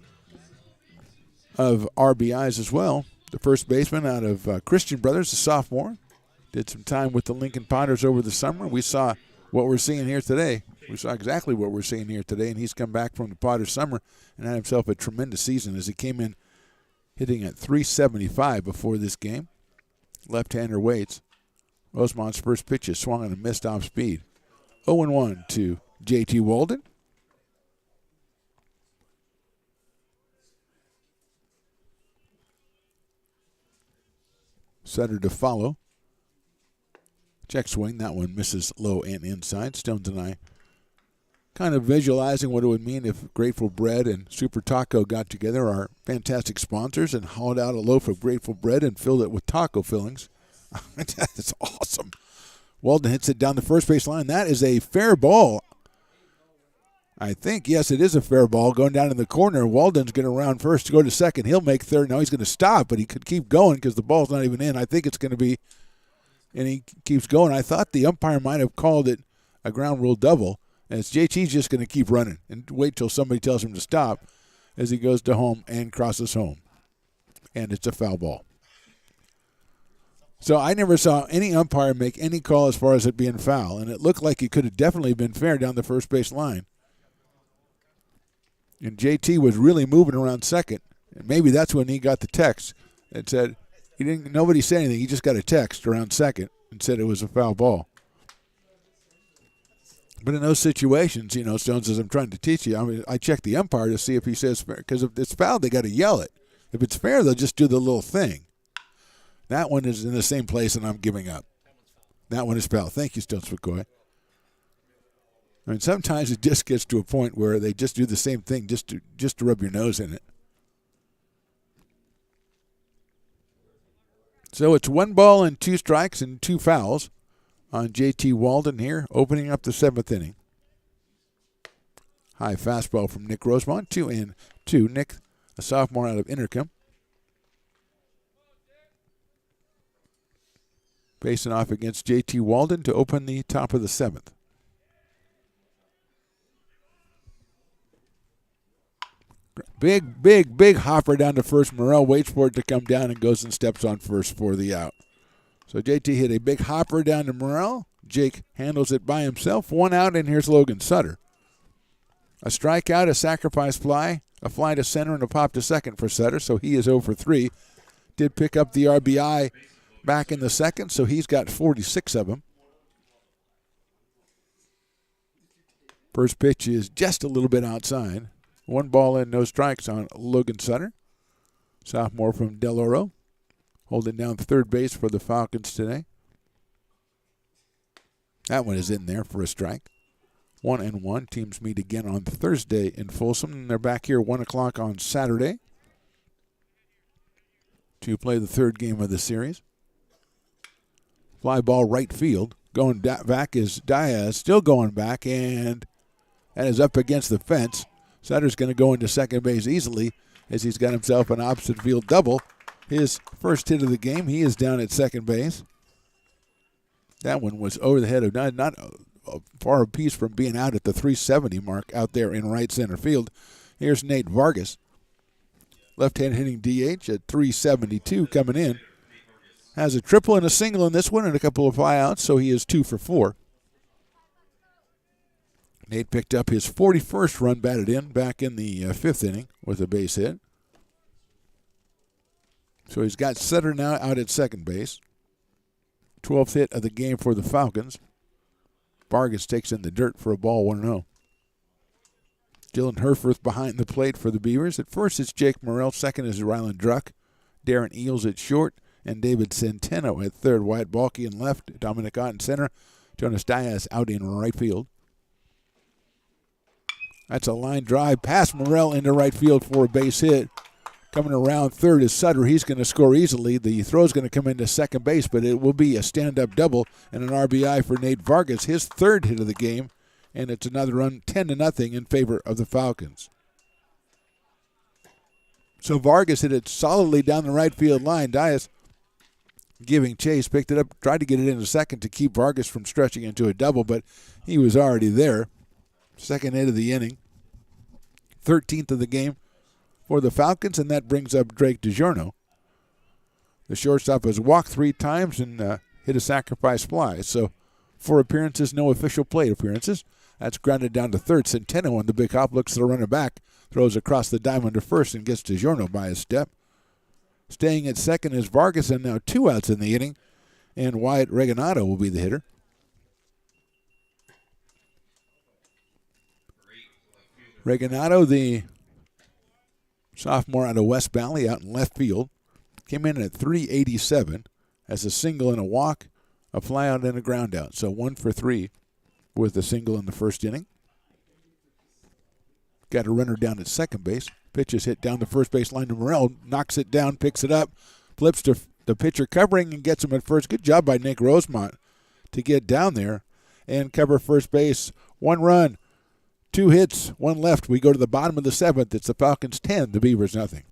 of RBIs as well. The first baseman out of Christian Brothers, a sophomore, did some time with the Lincoln Potters over the summer. We saw what we're seeing here today. We saw exactly what we're seeing here today, and he's come back from the Potters summer and had himself a tremendous season as he came in hitting at .375 before this game. Left-hander waits. Rosemont's first pitch is swung on a missed off speed. 0-1 to J.T. Walden. Sutter to follow. Check swing. That one misses low and inside. Stones and I kind of visualizing what it would mean if Grateful Bread and Super Taco got together, our fantastic sponsors, and hauled out a loaf of Grateful Bread and filled it with taco fillings. That's awesome. Walden hits it down the first base line. That is a fair ball. I think, yes, it is a fair ball going down in the corner. Walden's going to round first to go to second. He'll make third. Now he's going to stop, but he could keep going because the ball's not even in. I think it's going to be, and he keeps going. I thought the umpire might have called it a ground rule double, as JT's just going to keep running and wait till somebody tells him to stop as he goes to home and crosses home. And it's a foul ball. So I never saw any umpire make any call as far as it being foul, and it looked like it could have definitely been fair down the first base line. And JT was really moving around second, and maybe that's when he got the text that said nobody said anything. He just got a text around second and said it was a foul ball. But in those situations, Stone says, I'm trying to teach you. I check the umpire to see if he says fair, because if it's foul, they got to yell it. If it's fair, they'll just do the little thing. That one is in the same place, and I'm giving up. That one is foul. Thank you, Stones McCoy. Sometimes it just gets to a point where they just do the same thing just to rub your nose in it. So it's 1 ball and 2 strikes and 2 fouls on J.T. Walden here, opening up the 7th inning. High fastball from Nick Rosemont, 2-2. Nick, a sophomore out of Intercom. Facing off against J.T. Walden to open the top of the 7th. Big hopper down to first. Morrell waits for it to come down and goes and steps on first for the out. So J.T. hit a big hopper down to Morrell. Jake handles it by himself. 1 out, and here's Logan Sutter. A strikeout, a sacrifice fly, a fly to center, and a pop to second for Sutter, so he is 0 for 3. Did pick up the RBI back in the second, so he's got 46 of them. First pitch is just a little bit outside. 1 ball and no strikes on Logan Sutter, sophomore from Del Oro, holding down third base for the Falcons today. That one is in there for a strike. 1-1. Teams meet again on Thursday in Folsom, and they're back here 1 o'clock on Saturday to play the third game of the series. Fly ball right field. Going back is Diaz, still going back, and that is up against the fence. Sutter's going to go into second base easily as he's got himself an opposite field double. His first hit of the game, he is down at second base. That one was over the head of not far a piece from being out at the 370 mark out there in right center field. Here's Nate Vargas. Left-hand hitting DH at 372 coming in. Has a triple and a single in this one and a couple of flyouts, so he is 2 for 4. Nate picked up his 41st run batted in back in the 5th inning with a base hit. So he's got Sutter now out at second base. 12th hit of the game for the Falcons. Vargas takes in the dirt for a ball 1-0. Dylan Herforth behind the plate for the Beavers. At first it's Jake Morrell. Second is Ryland Druck. Darren Eels at short. And David Centeno at third. Wyatt Balky in left. Dominic Ott in center. Jonas Diaz out in right field. That's a line drive past Morrell into right field for a base hit. Coming around third is Sutter. He's going to score easily. The throw's going to come into second base, but it will be a stand-up double and an RBI for Nate Vargas, his third hit of the game, and it's another run 10-0 in favor of the Falcons. So Vargas hit it solidly down the right field line. Diaz giving chase, picked it up, tried to get it into second to keep Vargas from stretching into a double, but he was already there. Second hit of the inning, 13th of the game for the Falcons, and that brings up Drake DiGiorno. The shortstop has walked 3 times and hit a sacrifice fly. So 4 appearances, no official plate appearances. That's grounded down to third. Centeno on the big hop looks to the runner back, throws across the diamond to first and gets DiGiorno by a step. Staying at second is Vargas, and now 2 outs in the inning, and Wyatt Regalado will be the hitter. Regalado, the sophomore out of West Valley, out in left field, came in at 387 as a single and a walk, a flyout and a ground out. So 1 for 3 with a single in the first inning. Got a runner down at second base. Pitch is hit down the first base line to Morrell, knocks it down, picks it up, flips to the pitcher covering and gets him at first. Good job by Nick Rosemont to get down there and cover first base. 1 run. 2 hits, 1 left. We go to the bottom of the 7th. It's the Falcons 10, the Beavers nothing.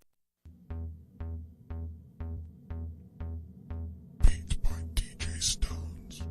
Beat by DJ Stones.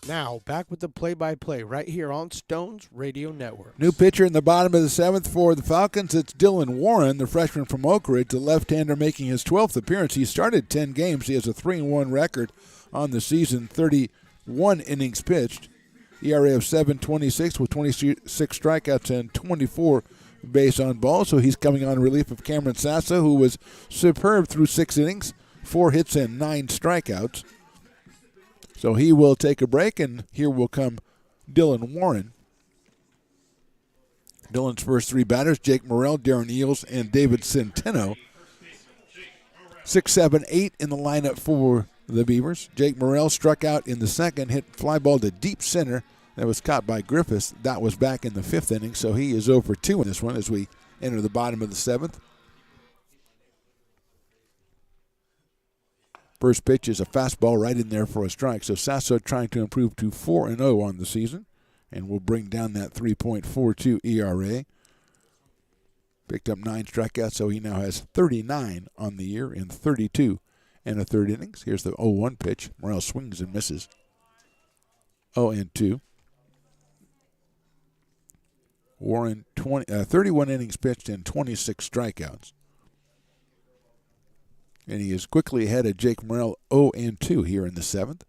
Now, back with the play-by-play right here on Stones Radio Network. New pitcher in the bottom of the 7th for the Falcons. It's Dylan Warren, the freshman from Oak Ridge, the left-hander making his 12th appearance. He started 10 games. He has a 3-1 record on the season, 31 innings pitched. ERA of 7.26 with 26 strikeouts and 24 base on ball, so he's coming on relief of Cameron Sassa, who was superb through 6 innings, 4 hits and 9 strikeouts. So he will take a break, and here will come Dylan Warren. Dylan's first 3 batters, Jake Morrell, Darren Eels, and David Centeno. 6, 7, 8 in the lineup for the Beavers. Jake Morrell struck out in the second, hit fly ball to deep center. That was caught by Griffiths. That was back in the 5th inning, so he is 0 for 2 in this one as we enter the bottom of the 7th. First pitch is a fastball right in there for a strike. So Sasso trying to improve to 4-0 on the season, and will bring down that 3.42 ERA. Picked up 9 strikeouts, so he now has 39 on the year in 32 and a third innings. Here's the 0-1 pitch. Morrell swings and misses. 0-2. Warren, 31 innings pitched and 26 strikeouts. And he is quickly ahead of Jake Morrell, 0-2 here in the 7th.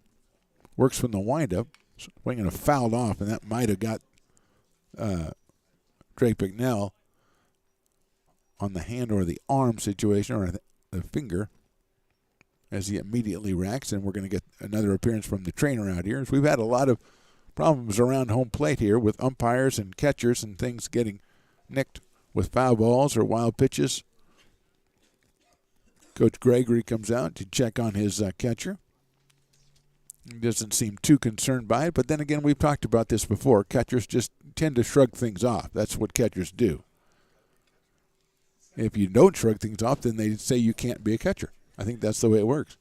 Works from the windup, swinging a fouled off, and that might have got Drake Bicknell on the hand or the arm situation, or the finger, as he immediately reacts. And we're going to get another appearance from the trainer out here. We've had a lot of problems around home plate here with umpires and catchers and things getting nicked with foul balls or wild pitches. Coach Gregory comes out to check on his catcher. He doesn't seem too concerned by it, but then again, we've talked about this before. Catchers just tend to shrug things off. That's what catchers do. If you don't shrug things off, then they say you can't be a catcher. I think that's the way it works.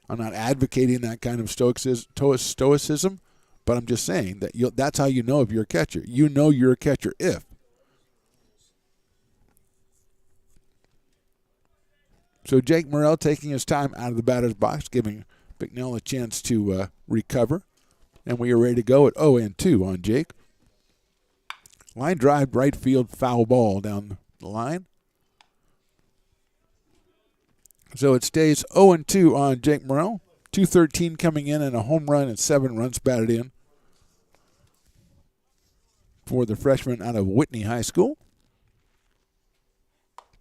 I'm not advocating that kind of stoicism, but I'm just saying that that's how you know if you're a catcher. You know you're a catcher if. So Jake Morrell taking his time out of the batter's box, giving Bicknell a chance to recover. And we are ready to go at 0-2 on Jake. Line drive, right field, foul ball down the line. So it stays 0-2 on Jake Morrell. 213 coming in and a home run and 7 runs batted in for the freshman out of Whitney High School.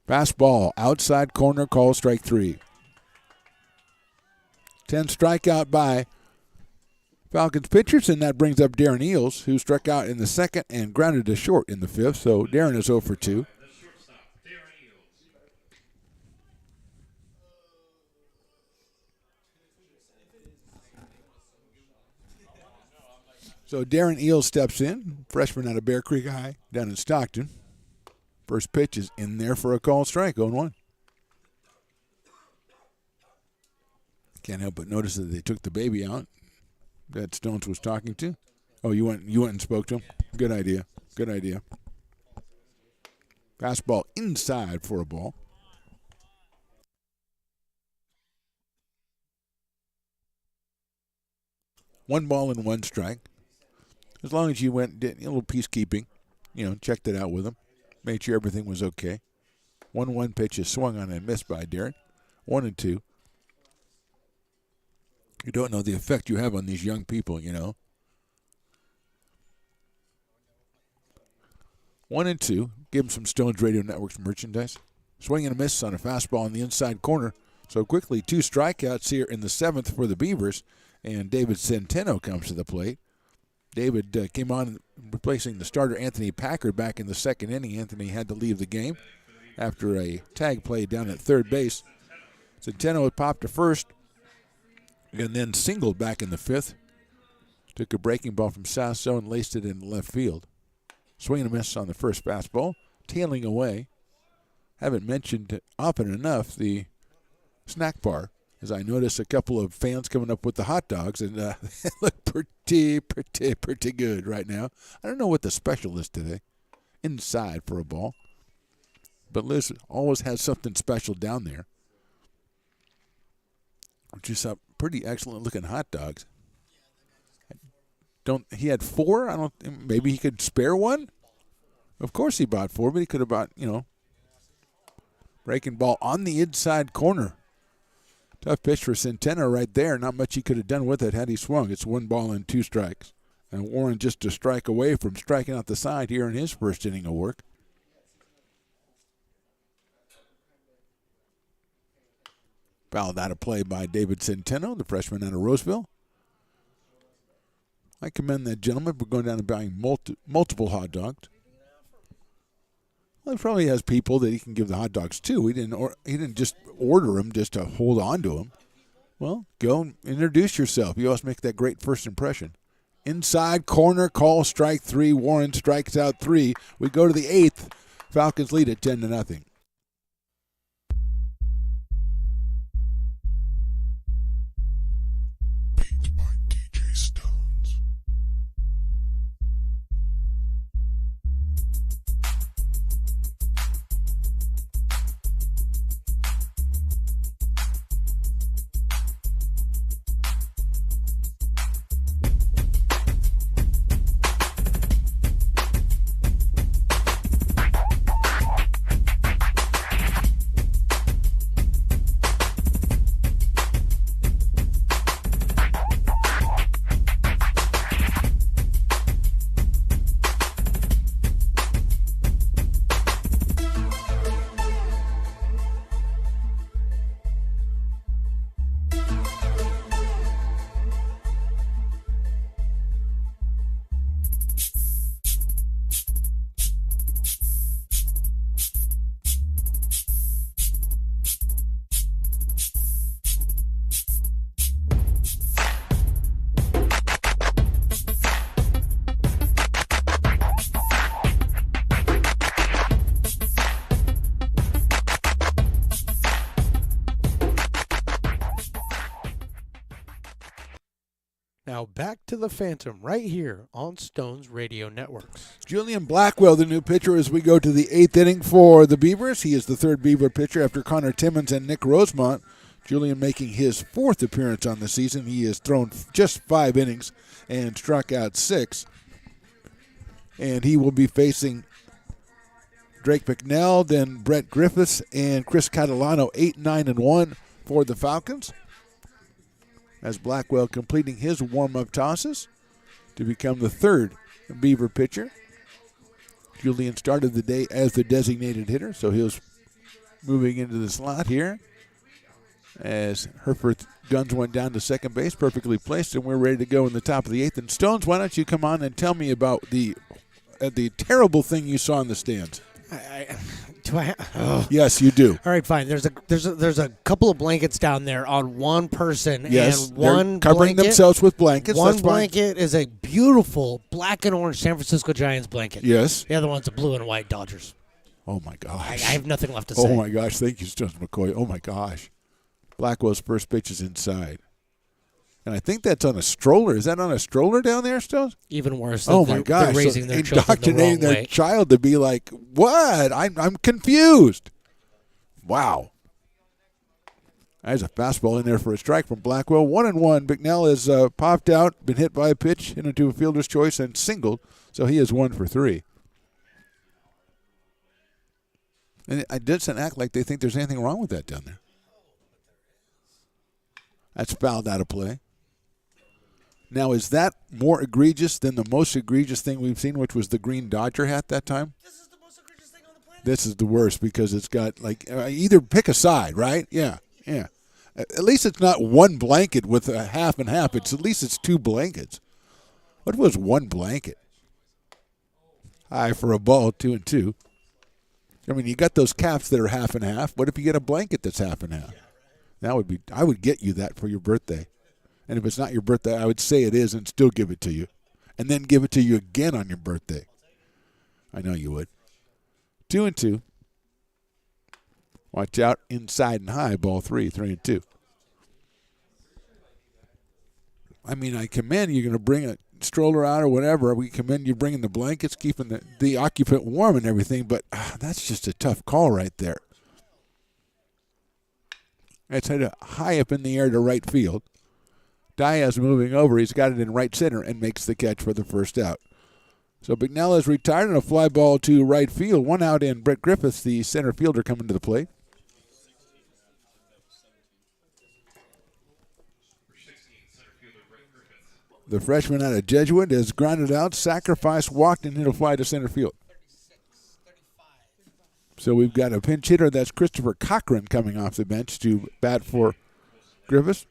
Fastball, outside corner, call strike 3. 10 strikeout by Falcons pitchers, and that brings up Darren Eels, who struck out in the second and grounded to short in the 5th. So Darren is 0 for 2. So Darren Eels steps in, freshman out of Bear Creek High down in Stockton. First pitch is in there for a call strike, 0-1. Can't help but notice that they took the baby out that Stones was talking to. Oh, you went and spoke to him? Good idea. Good idea. Fastball inside for a ball. One ball and 1 strike. As long as you went, did a little peacekeeping, checked it out with him, made sure everything was okay. 1-1 pitch is swung on and missed by Darren. 1-2. You don't know the effect you have on these young people, 1-2. Give him some Stones Radio Network's merchandise. Swing and a miss on a fastball in the inside corner. So quickly, 2 strikeouts here in the 7th for the Beavers, and David Centeno comes to the plate. David came on replacing the starter Anthony Packard back in the 2nd inning. Anthony had to leave the game after a tag play down at third base. Centeno had popped to first and then singled back in the 5th. Took a breaking ball from Sasso and laced it in left field. Swing and a miss on the first fastball. Tailing away. Haven't mentioned often enough the snack bar, as I notice a couple of fans coming up with the hot dogs, and they look pretty good right now. I don't know what the special is today. Inside for a ball. But Liz always has something special down there. Just pretty excellent looking hot dogs. He had 4? Maybe he could spare one? Of course he bought 4, but he could have bought, breaking ball on the inside corner. Tough pitch for Centeno right there. Not much he could have done with it had he swung. It's 1 ball and 2 strikes. And Warren just a strike away from striking out the side here in his first inning of work. Fouled out of play by David Centeno, the freshman out of Roseville. I commend that gentleman for going down and buying multiple hot dogs. Well, he probably has people that he can give the hot dogs to. He didn't just order them just to hold on to them. Well, go and introduce yourself. You always make that great first impression. Inside corner, call strike 3. Warren strikes out 3. We go to the 8th. Falcons lead at 10-0. Beat by DJ Stones. Now back to the Phantom right here on Stones Radio Networks. Julian Blackwell, the new pitcher, as we go to the 8th inning for the Beavers. He is the third Beaver pitcher after Connor Timmons and Nick Rosemont. Julian making his 4th appearance on the season. He has thrown just 5 innings and struck out 6. And he will be facing Drake McNell, then Brett Griffiths, and Chris Catalano, 8-9-1 for the Falcons. As Blackwell completing his warm-up tosses to become the third Beaver pitcher. Julian started the day as the designated hitter, so he was moving into the slot here. As Herford's guns went down to second base, perfectly placed, and we're ready to go in the top of the 8th. And Stones, why don't you come on and tell me about the terrible thing you saw in the stands? Yes, you do. All right, fine. There's a couple of blankets down there on one person. Yes, and one they're covering themselves with blankets. One That's blanket is a beautiful black and orange San Francisco Giants blanket. Yes. The other one's a blue and white Dodgers. Oh my gosh. I have nothing left to say. Oh my gosh. Thank you, Stones McCoy. Oh my gosh. Blackwell's first pitch is inside. And I think that's on a stroller. Is that on a stroller down there, Stones? Even worse. Oh my gosh! They're raising their children indoctrinating the wrong their way. child to be like, what? I'm confused. Wow. There's a fastball in there for a strike from Blackwell. 1-1. Bicknell has popped out, been hit by a pitch, hit into a fielder's choice, and singled. So he is 1 for 3. And it doesn't act like they think there's anything wrong with that down there. That's fouled out of play. Now, is that more egregious than the most egregious thing we've seen, which was the green Dodger hat that time? This is the most egregious thing on the planet. This is the worst because it's got, like, either pick a side, right? Yeah. At least it's not one blanket with a half and half. At least it's 2 blankets. What was one blanket? High for a ball, 2-2. I mean, you got those caps that are half and half. What if you get a blanket that's half and half? That would be. I would get you that for your birthday. And if it's not your birthday, I would say it is and still give it to you. And then give it to you again on your birthday. I know you would. 2-2. Watch out inside and high, ball 3, 3-2. I mean, I commend you going to bring a stroller out or whatever. We commend you bringing the blankets, keeping the occupant warm and everything, but that's just a tough call right there. It's headed high up in the air to right field. Diaz moving over. He's got it in right center and makes the catch for the first out. So Bicknell is retired and a fly ball to right field. 1 out in Brett Griffiths, the center fielder, coming to the plate. The freshman out of Jesuit has grounded out, sacrificed, walked, and hit a fly to center field. So we've got a pinch hitter. That's Christopher Cochran coming off the bench to bat for Griffiths.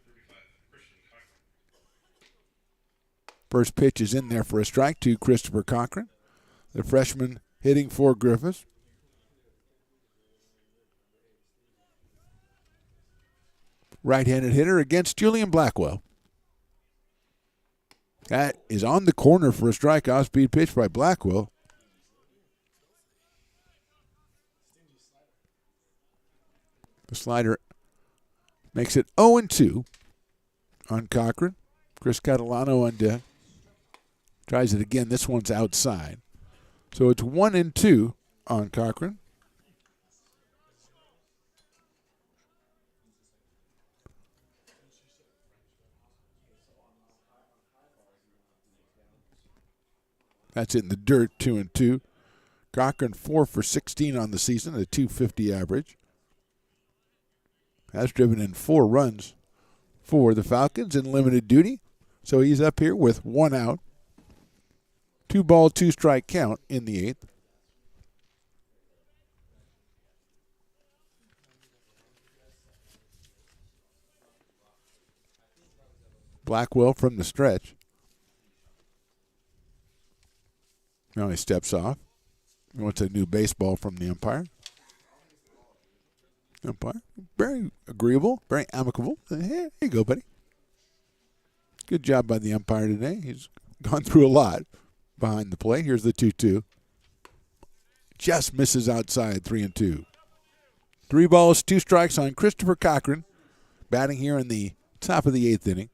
First pitch is in there for a strike to Christopher Cochran, the freshman hitting for Griffiths. Right-handed hitter against Julian Blackwell. That is on the corner for a strike. Off-speed pitch by Blackwell. The slider makes it 0-2 on Cochran. Chris Catalano on deck. Tries it again. This one's outside. So it's 1-2 on Cochran. That's in the dirt, 2-2. Cochran 4 for 16 on the season, a .250 average. Has driven in 4 runs for the Falcons in limited duty. So he's up here with 1 out. 2-ball, 2-strike count in the 8th. Blackwell from the stretch. Now he steps off. He wants a new baseball from the umpire. Umpire, very agreeable, very amicable. Here you go, buddy. Good job by the umpire today. He's gone through a lot behind the plate. Here's the 2-2. Just misses outside, 3-2. 3 balls, 2 strikes on Christopher Cochran, batting here in the top of the 8th inning.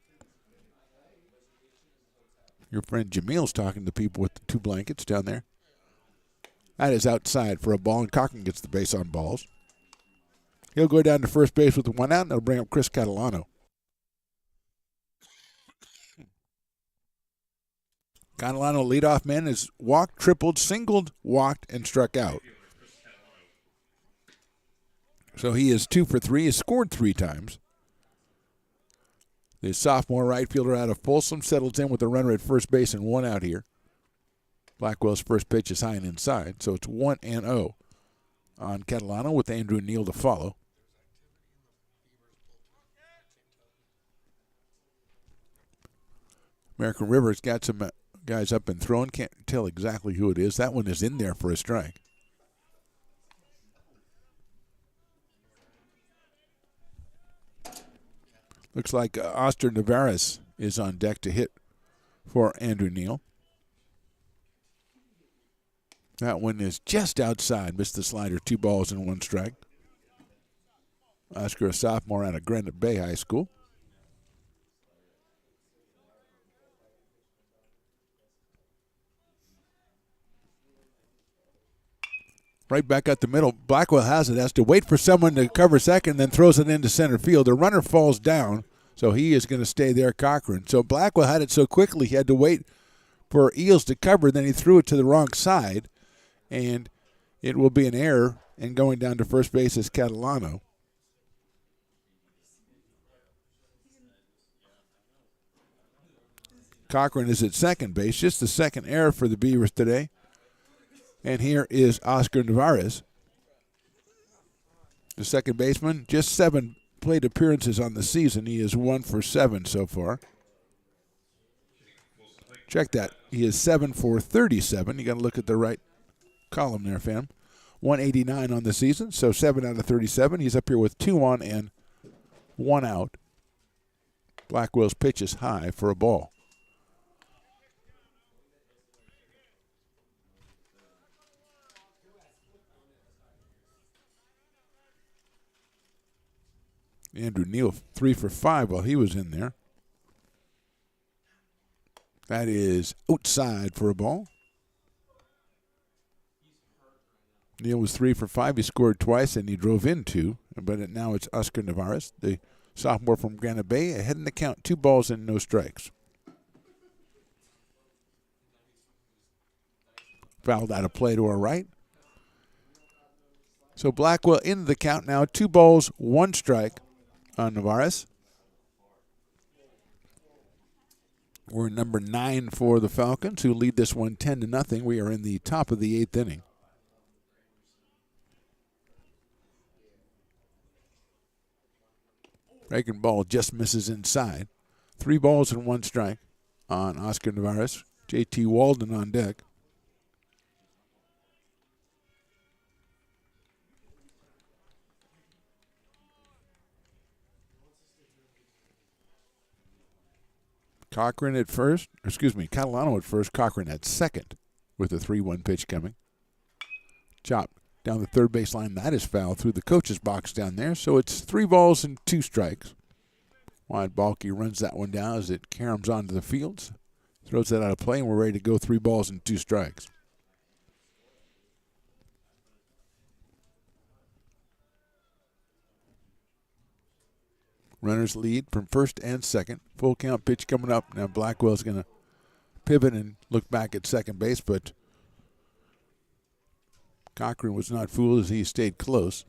Your friend Jamil's talking to people with the 2 blankets down there. That is outside for a ball, and Cochran gets the base on balls. He'll go down to first base with 1 out, and they'll bring up Chris Catalano. Catalano, leadoff man, is walked, tripled, singled, walked, and struck out. So he is 2 for 3. He's scored 3 times. The sophomore right fielder out of Folsom settles in with a runner at first base and 1 out here. Blackwell's first pitch is high and inside, so it's 1-0 on Catalano with Andrew Neal to follow. American River's got some guys up and throwing. Can't tell exactly who it is. That one is in there for a strike. Looks like Oscar Navarez is on deck to hit for Andrew Neal. That one is just outside. Missed the slider. 2 balls and 1 strike. Oscar, a sophomore out of Granite Bay High School. Right back at the middle. Blackwell has it. Has to wait for someone to cover second, then throws it into center field. The runner falls down, so he is going to stay there, Cochran. So Blackwell had it so quickly he had to wait for Eels to cover. Then he threw it to the wrong side, and it will be an error. And going down to first base is Catalano. Cochran is at second base. Just the second error for the Beavers today. And here is Oscar Navarez, the second baseman. Just 7 plate appearances on the season. He is 1 for 7 so far. Check that. He is 7 for 37. You got to look at the right column there, fam. 189 on the season, so 7 out of 37. He's up here with 2 on and 1 out. Blackwell's pitch is high for a ball. Andrew Neal 3 for 5 while he was in there. That is outside for a ball. Neal was 3 for 5. He scored twice and he drove in 2. But now it's Oscar Navarez, the sophomore from Granite Bay, ahead in the count, 2 balls and no strikes. Fouled out of play to our right. So Blackwell into the count now, 2 balls, 1 strike on Navarez. We're number 9 for the Falcons, who lead this one 10-0. We are in the top of the 8th inning. Breaking ball just misses inside. 3 balls and 1 strike on Oscar Navarez. JT Walden on deck. Catalano at first, Cochran at second with a 3-1 pitch coming. Chop down the third base line. That is foul through the coach's box down there. So it's 3 balls and 2 strikes. Wyatt Balke runs that one down as it caroms onto the fields. Throws that out of play, and we're ready to go 3 balls and 2 strikes. Runners lead from first and second. Full count pitch coming up. Now Blackwell's going to pivot and look back at second base, but Cochran was not fooled as he stayed close.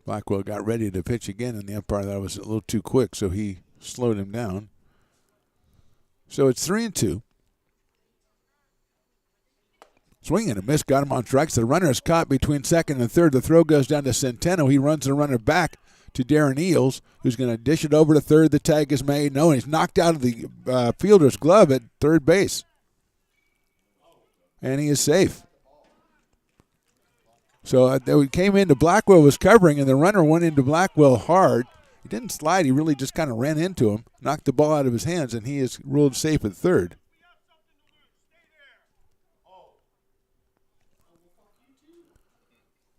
Blackwell got ready to pitch again, and the umpire thought it was a little too quick, so he slowed him down. So it's 3-2. Swing and a miss, got him on strikes. The runner is caught between second and third. The throw goes down to Centeno. He runs the runner back to Darren Eels, who's going to dish it over to third. The tag is made. No, and he's knocked out of the fielder's glove at third base. And he is safe. So we came into Blackwell was covering, and the runner went into Blackwell hard. He didn't slide. He really just kind of ran into him, knocked the ball out of his hands, and he is ruled safe at third.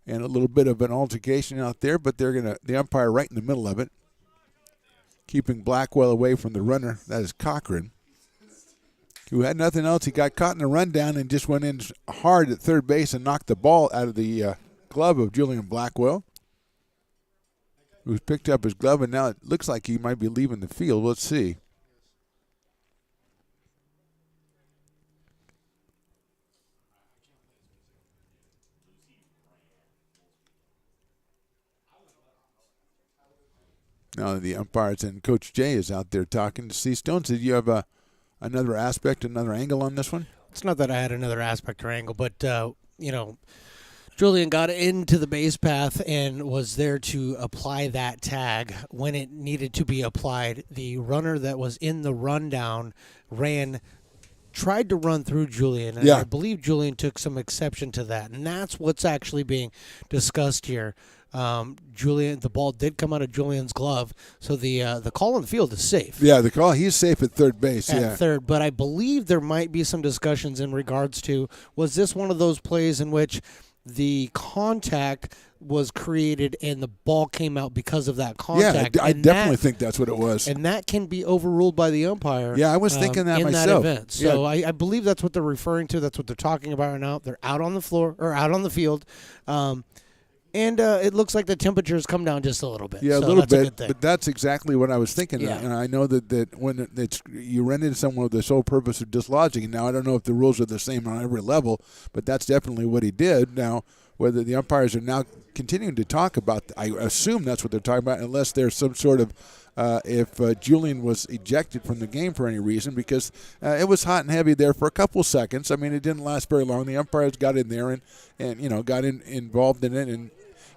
And a little bit of an altercation out there, but the umpire right in the middle of it, keeping Blackwell away from the runner. That is Cochran, who had nothing else. He got caught in a rundown and just went in hard at third base and knocked the ball out of the glove of Julian Blackwell, who's picked up his glove, and now it looks like he might be leaving the field. Let's see. Now the umpires and Coach Jay is out there talking to see Stones. Did you have another aspect, another angle on this one? It's not that I had another aspect or angle, but, Julian got into the base path and was there to apply that tag when it needed to be applied. The runner that was in the rundown tried to run through Julian, and I believe Julian took some exception to that, and that's what's actually being discussed here. The ball did come out of Julian's glove, so the call on the field is safe. Yeah, the call, he's safe at third base. At third, but I believe there might be some discussions in regards to, was this one of those plays in which the contact was created and the ball came out because of that contact? Yeah, I definitely think that's what it was. And that can be overruled by the umpire. Yeah, I was thinking that in myself. That event. So I believe that's what they're referring to. That's what they're talking about right now. They're out on the floor, or out on the field. And it looks like the temperatures come down just a little bit. Yeah, so a little that's a bit, good thing. but that's exactly what I was thinking. Yeah. And I know that when you run into someone with the sole purpose of dislodging, now I don't know if the rules are the same on every level, but that's definitely what he did. Now, whether the umpires are now continuing to talk about, I assume that's what they're talking about, unless there's some sort of, if Julian was ejected from the game for any reason, because it was hot and heavy there for a couple seconds. I mean, it didn't last very long. The umpires got in there and got involved in it and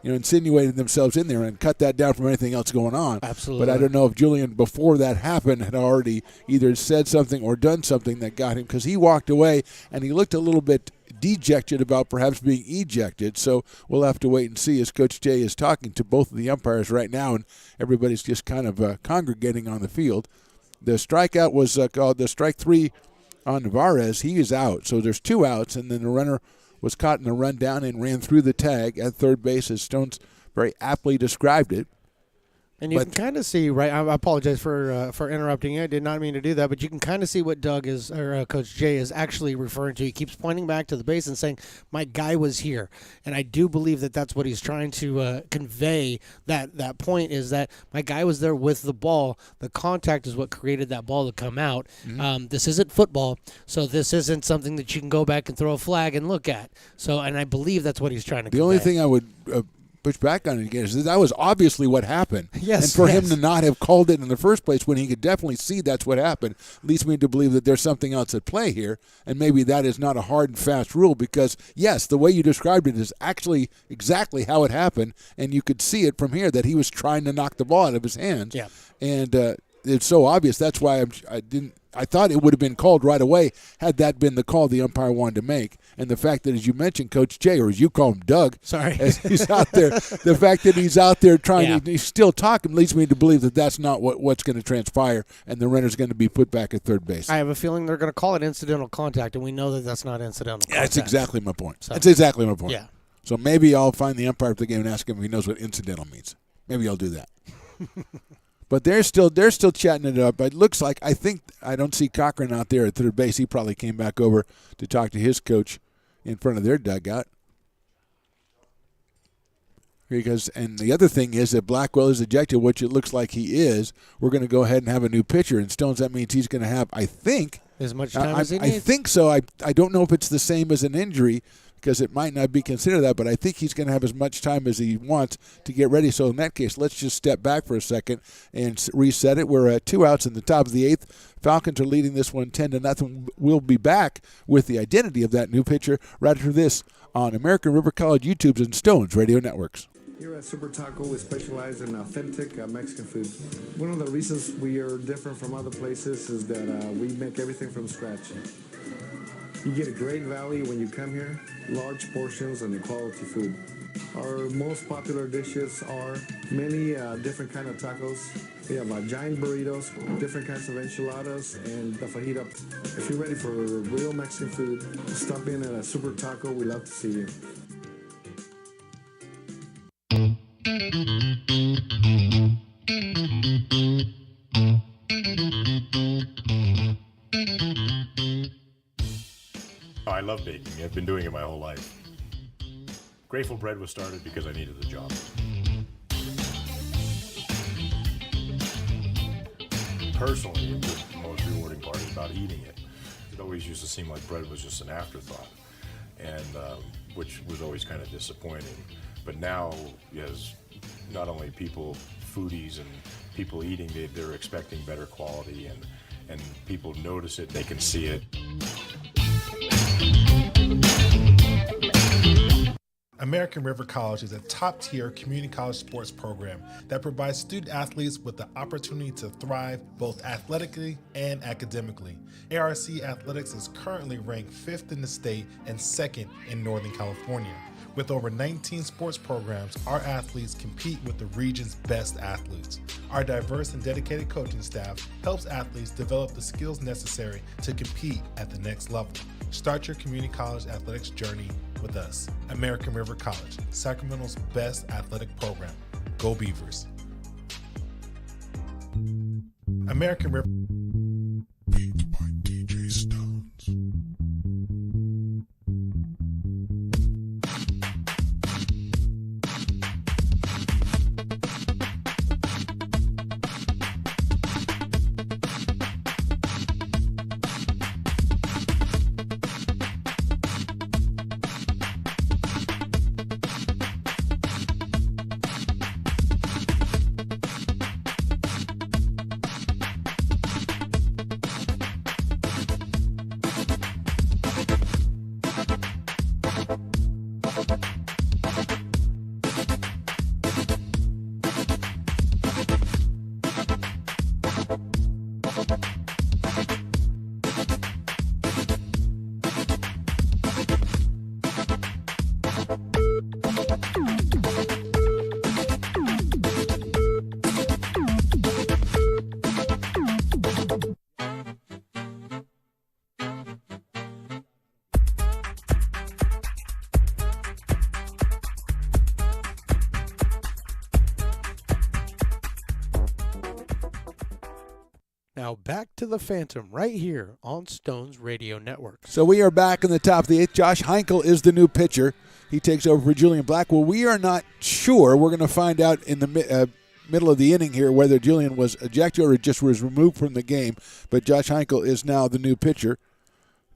insinuated themselves in there and cut that down from anything else going on. Absolutely. But I don't know if Julian, before that happened, had already either said something or done something that got him, because he walked away and he looked a little bit dejected about perhaps being ejected. So we'll have to wait and see, as Coach Jay is talking to both of the umpires right now, and everybody's just kind of congregating on the field. The strikeout was called the strike 3 on Navarez. He is out. So there's 2 outs, and then the runner was caught in a run down and ran through the tag at third base, as Stones very aptly described it. And you can kind of see, right? I apologize for interrupting you. I did not mean to do that, but you can kind of see what Coach Jay is actually referring to. He keeps pointing back to the base and saying, "My guy was here," and I do believe that that's what he's trying to convey. That point is that my guy was there with the ball. The contact is what created that ball to come out. Mm-hmm. This isn't football, so this isn't something that you can go back and throw a flag and look at. So, and I believe that's what he's trying to convey. The only thing I would push back on it again. That was obviously what happened. Yes, and for him yes. to not have called it in the first place when he could definitely see that's what happened leads me to believe that there's something else at play here, and maybe that is not a hard and fast rule because, yes, the way you described it is actually exactly how it happened, and you could see it from here that he was trying to knock the ball out of his hands. Yeah. And it's so obvious. That's why I thought it would have been called right away had that been the call the umpire wanted to make. And the fact that, as you mentioned, Coach Jay, or as you call him, Doug, as he's out there, the fact that he's out there trying to, he's still talking leads me to believe that that's not what's going to transpire, and the runner's going to be put back at third base. I have a feeling they're going to call it incidental contact, and we know that that's not incidental contact. That's exactly my point. So, that's exactly my point. Yeah. So maybe I'll find the umpire of the game and ask him if he knows what incidental means. Maybe I'll do that. But they're still chatting it up. It looks like I don't see Cochran out there at third base. He probably came back over to talk to his coach in front of their dugout. And the other thing is that Blackwell is ejected, which it looks like he is. We're going to go ahead and have a new pitcher. And Stones, that means he's going to have, I think, as much time as he needs. I think so. I don't know if it's the same as an injury because it might not be considered that, but I think he's going to have as much time as he wants to get ready. So in that case, let's just step back for a second and reset it. We're at 2 outs in the top of the 8th. Falcons are leading this one 10-0. We'll be back with the identity of that new pitcher right after this on American River College YouTube's and Stones Radio Networks. Here at Super Taco, we specialize in authentic Mexican food. One of the reasons we are different from other places is that we make everything from scratch. You get a great value when you come here, large portions and quality food. Our most popular dishes are many different kind of tacos. We have giant burritos, different kinds of enchiladas, and the fajita. If you're ready for real Mexican food, stop in at a Super Taco. We love to see you. I love baking. I've been doing it my whole life. Grateful Bread was started because I needed the job. Personally, the most rewarding part is about eating it. It always used to seem like bread was just an afterthought, and which was always kind of disappointing. But now, as not only people, foodies and people eating, they're expecting better quality, and people notice it, they can see it. American River College is a top-tier community college sports program that provides student athletes with the opportunity to thrive both athletically and academically. ARC Athletics is currently ranked 5th in the state and 2nd in Northern California. With over 19 sports programs, our athletes compete with the region's best athletes. Our diverse and dedicated coaching staff helps athletes develop the skills necessary to compete at the next level. Start your community college athletics journey with us. American River College, Sacramento's best athletic program. Go Beavers. American River. Beat by DJ Stones. Now back to the Phantom right here on Stones Radio Network. So we are back in the top of the 8th. Josh Heinkel is the new pitcher. He takes over for Julian Blackwell. We are not sure. We're going to find out in the middle of the inning here whether Julian was ejected or just was removed from the game. But Josh Heinkel is now the new pitcher.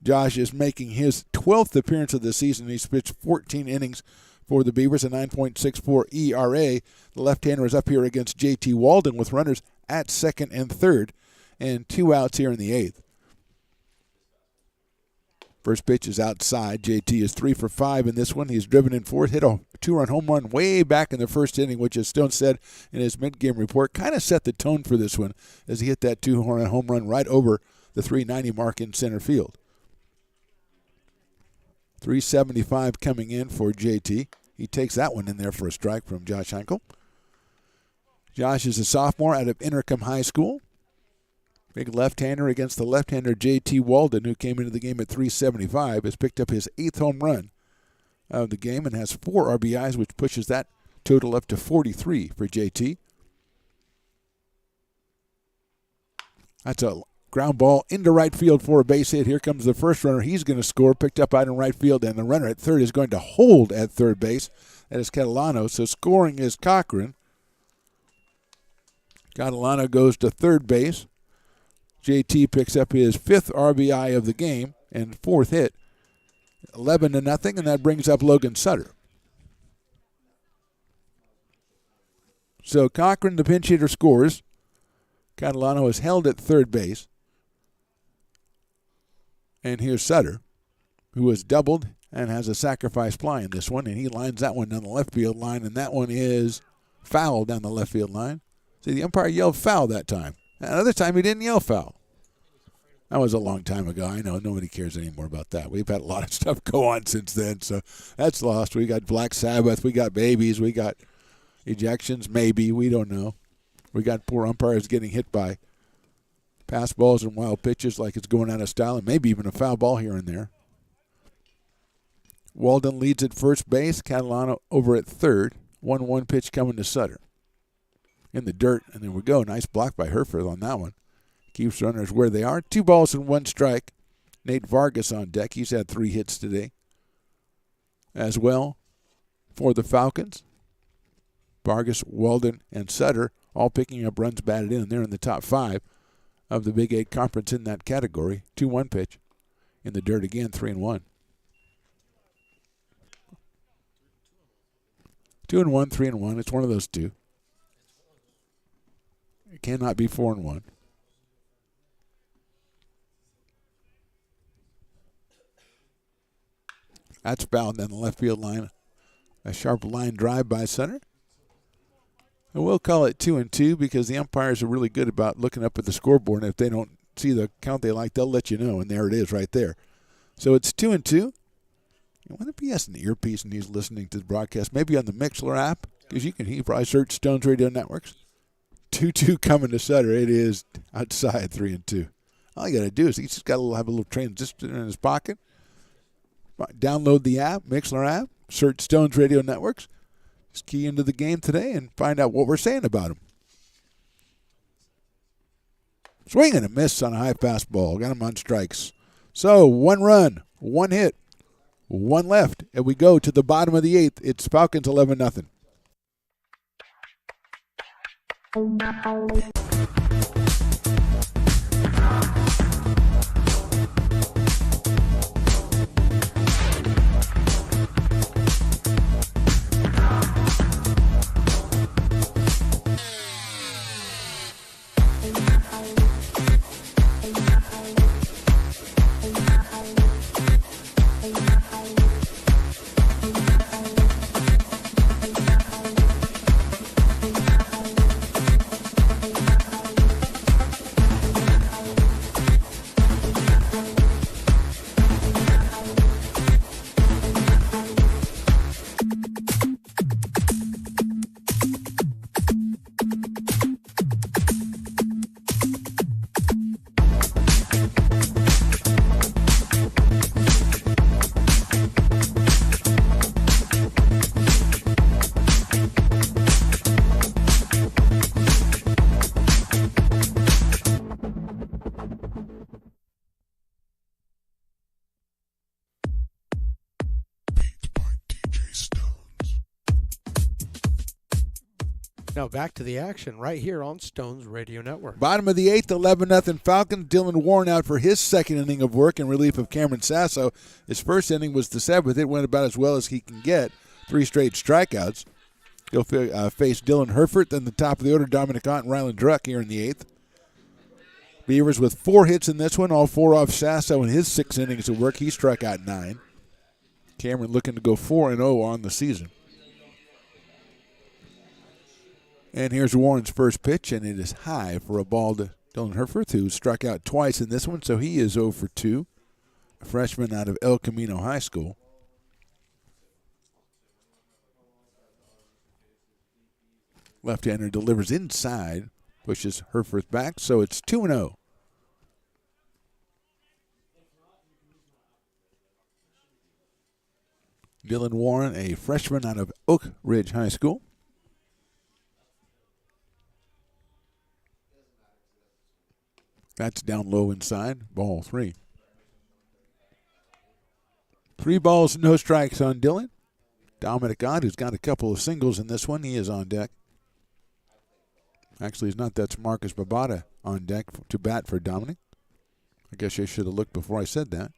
Josh is making his 12th appearance of the season. He's pitched 14 innings for the Beavers, a 9.64 ERA. The left-hander is up here against J.T. Walden with runners at second and third, and 2 outs here in the 8th. First pitch is outside. JT is 3 for 5 in this one. He's driven in fourth, hit a 2-run home run way back in the first inning, which, as Stone said in his mid-game report, kind of set the tone for this one as he hit that 2-run home run right over the 390 mark in center field. 375 coming in for JT. He takes that one in there for a strike from Josh Heinkel. Josh is a sophomore out of Intercom High School. Big left-hander against the left-hander J.T. Walden, who came into the game at 375, has picked up his 8th home run of the game and has 4 RBIs, which pushes that total up to 43 for J.T. That's a ground ball into right field for a base hit. Here comes the first runner. He's going to score, picked up out in right field, and the runner at third is going to hold at third base. That is Catalano. So scoring is Cochran. Catalano goes to third base. JT picks up his 5th RBI of the game and 4th hit. 11-0, and that brings up Logan Sutter. So Cochran, the pinch hitter, scores. Catalano is held at third base. And here's Sutter, who has doubled and has a sacrifice fly in this one, and he lines that one down the left field line, and that one is foul down the left field line. See, the umpire yelled foul that time. Another time he didn't yell foul. That was a long time ago. I know nobody cares anymore about that. We've had a lot of stuff go on since then, so that's lost. We got Black Sabbath. We got babies. We got ejections, maybe. We don't know. We got poor umpires getting hit by pass balls and wild pitches like it's going out of style, and maybe even a foul ball here and there. Walden leads at first base. Catalano over at third. 1-1 pitch coming to Sutter. In the dirt, and there we go. Nice block by Herford on that one. Keeps runners where they are. 2 balls and 1 strike. Nate Vargas on deck. He's had 3 hits today as well for the Falcons. Vargas, Walden, and Sutter all picking up runs batted in, and they're in the top 5 of the Big 8 Conference in that category. 2-1 pitch. In the dirt again, 3-1. 2-1, 3-1. It's one of those two. It cannot be 4-1. That's fouled down the left field line. A sharp line drive by Sutter. And we'll call it 2-2 because the umpires are really good about looking up at the scoreboard, and if they don't see the count they like, they'll let you know, and there it is right there. So it's 2-2. I wonder if he has an earpiece and he's listening to the broadcast, maybe on the Mixler app, because he can probably search Stones Radio Networks. 2-2 coming to Sutter. It is outside 3-2. All you got to do is he's just got to have a little transistor in his pocket. Download the app, Mixler app, search Stones Radio Networks. Just key into the game today and find out what we're saying about him. Swing and a miss on a high fastball. Got him on strikes. So 1 run, 1 hit, 1 left. And we go to the bottom of the 8th. It's Falcons 11-0. Now back to the action right here on Stones Radio Network. Bottom of the 8th, 11-0 Falcons. Dylan Warren out for his second inning of work in relief of Cameron Sasso. His first inning was the 7th. It went about as well as he can get. 3 straight strikeouts. He'll face Dylan Herford, then the top of the order, Dominic Ott and Ryland Druck here in the 8th. Beavers with 4 hits in this one, all 4 off Sasso in his 6 innings of work. He struck out 9. Cameron looking to go 4-0 on the season. And here's Warren's first pitch, and it is high for a ball to Dylan Herford, who struck out twice in this one, so he is 0 for 2. A freshman out of El Camino High School. Left-hander delivers inside, pushes Herford back, so it's 2-0. Dylan Warren, a freshman out of Oak Ridge High School. That's down low inside, ball 3. 3 balls, no strikes on Dylan. Dominic Ott, who's got a couple of singles in this one, he is on deck. Actually, he's not. That's Marcus Babada on deck to bat for Dominic. I guess I should have looked before I said that.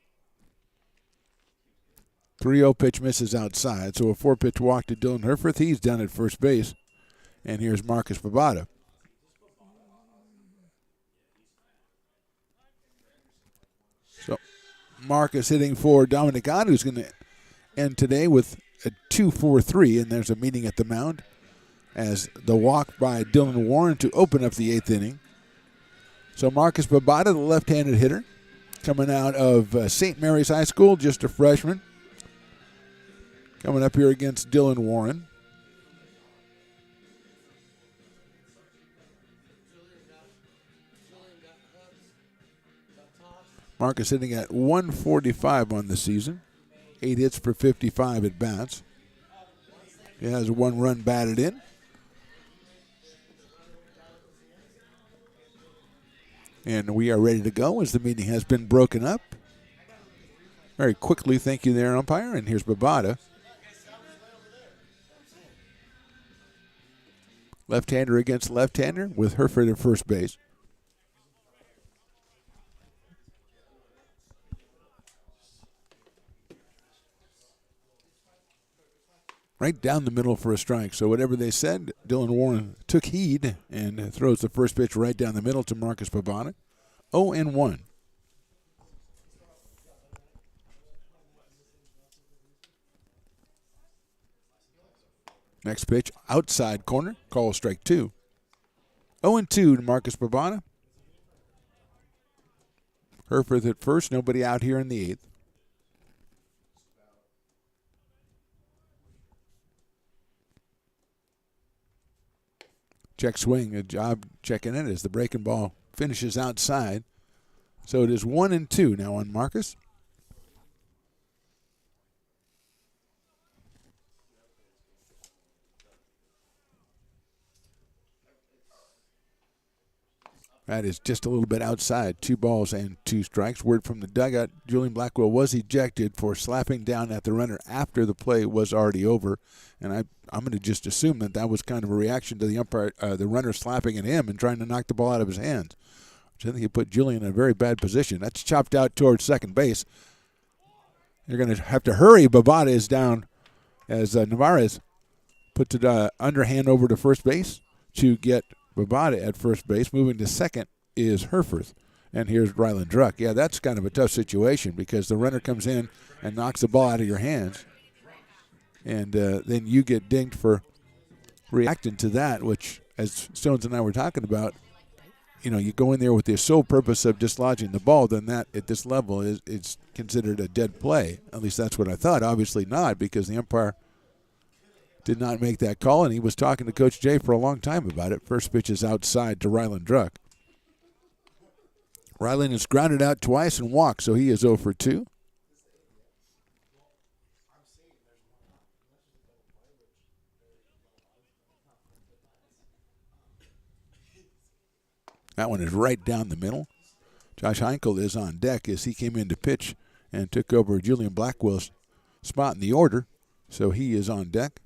3-0 pitch misses outside, so a 4-pitch walk to Dylan Herford. He's down at first base. And here's Marcus Babada. So Marcus hitting for Dominic Ott, who's going to end today with a 2-4-3, and there's a meeting at the mound as the walk by Dylan Warren to open up the 8th inning. So Marcus Babada, the left-handed hitter, coming out of St. Mary's High School, just a freshman, coming up here against Dylan Warren. Marcus hitting at 145 on the season. 8 hits for 55 at bats. He has 1 run batted in. And we are ready to go as the meeting has been broken up. Very quickly, thank you there, umpire. And here's Babada. Left-hander against left-hander with Herford at first base. Right down the middle for a strike. So whatever they said, Dylan Warren took heed and throws the first pitch right down the middle to Marcus Babada. 0-1. Next pitch, outside corner, call strike 2. 0-2 to Marcus Babada. Herford at first, nobody out here in the 8th. Check swing, a job checking it as the breaking ball finishes outside. So it is 1-2 now on Marcus. That is just a little bit outside. 2 balls and 2 strikes. Word from the dugout, Julian Blackwell was ejected for slapping down at the runner after the play was already over. And I'm going to just assume that that was kind of a reaction to the umpire, the runner slapping at him and trying to knock the ball out of his hands. Which I think he put Julian in a very bad position. That's chopped out towards second base. You're going to have to hurry. Babada is down as Navarez puts it underhand over to first base to get Babada at first base. Moving to second is Herford. And here's Ryland Druck. Yeah, that's kind of a tough situation because the runner comes in and knocks the ball out of your hands. And then you get dinged for reacting to that, which, as Stones and I were talking about, you know, you go in there with the sole purpose of dislodging the ball, then that at this level is considered a dead play. At least that's what I thought. Obviously not, because the umpire did not make that call, and he was talking to Coach Jay for a long time about it. First pitch is outside to Ryland Druck. Ryland is grounded out twice and walked, so he is 0 for 2. That one is right down the middle. Josh Heinkel is on deck as he came in to pitch and took over Julian Blackwell's spot in the order. So he is on deck,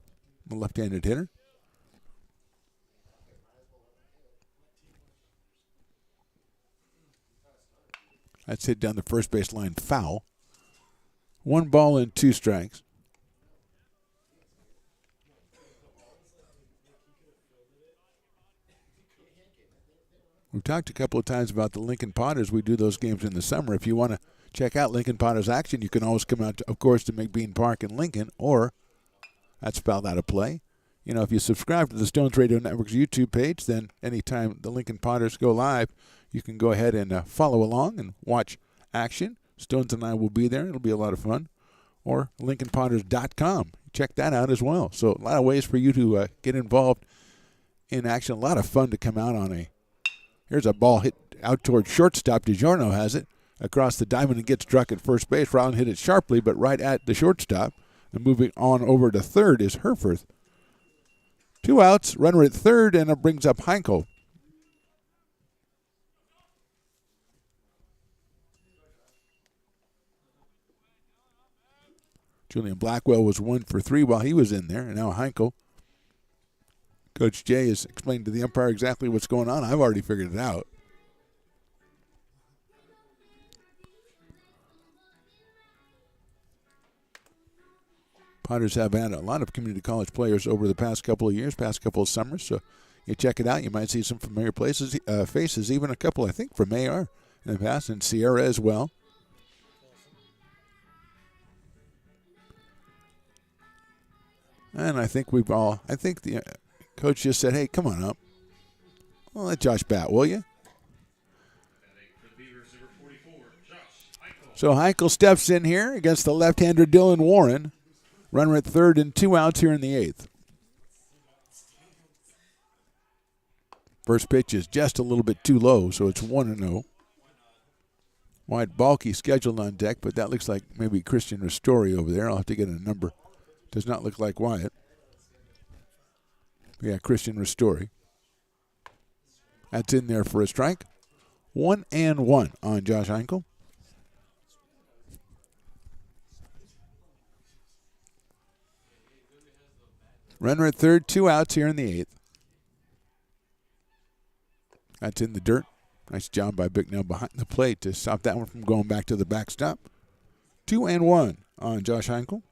the left-handed hitter. That's hit down the first base line, foul. 1 ball and 2 strikes. We've talked a couple of times about the Lincoln Potters. We do those games in the summer. If you want to check out Lincoln Potters action, you can always come out, of course, to McBean Park in Lincoln, or that's spelled out of play. You know, if you subscribe to the Stones Radio Network's YouTube page, then anytime the Lincoln Potters go live, you can go ahead and follow along and watch action. Stones and I will be there. It'll be a lot of fun. Or LincolnPotters.com. Check that out as well. So a lot of ways for you to get involved in action. A lot of fun to come out on a. Here's a ball hit out towards shortstop. DiGiorno has it across the diamond and gets struck at first base. Rowland hit it sharply, but right at the shortstop. And moving on over to third is Herforth. 2 outs, runner at third, and it brings up Heinkel. Julian Blackwell was 1 for 3 while he was in there, and now Heinkel. Coach Jay has explained to the umpire exactly what's going on. I've already figured it out. Potters have had a lot of community college players over the past couple of years, past couple of summers, so you check it out. You might see some familiar faces, even a couple, I think, from AR in the past, and Sierra as well. And I think the coach just said, hey, come on up. Well, let Josh bat, will you? So Heinkel steps in here against the left-hander Dylan Warren. Runner at third and 2 outs here in the 8th. First pitch is just a little bit too low, so it's 1-0. Wyatt Balky scheduled on deck, but that looks like maybe Christian Ristori over there. I'll have to get a number. Does not look like Wyatt. Yeah, Christian Ristori. That's in there for a strike. 1-1 on Josh Heinkel. Runner at third, 2 outs here in the 8th. That's in the dirt. Nice job by Bicknell behind the plate to stop that one from going back to the backstop. 2-1 on Josh Heinkel.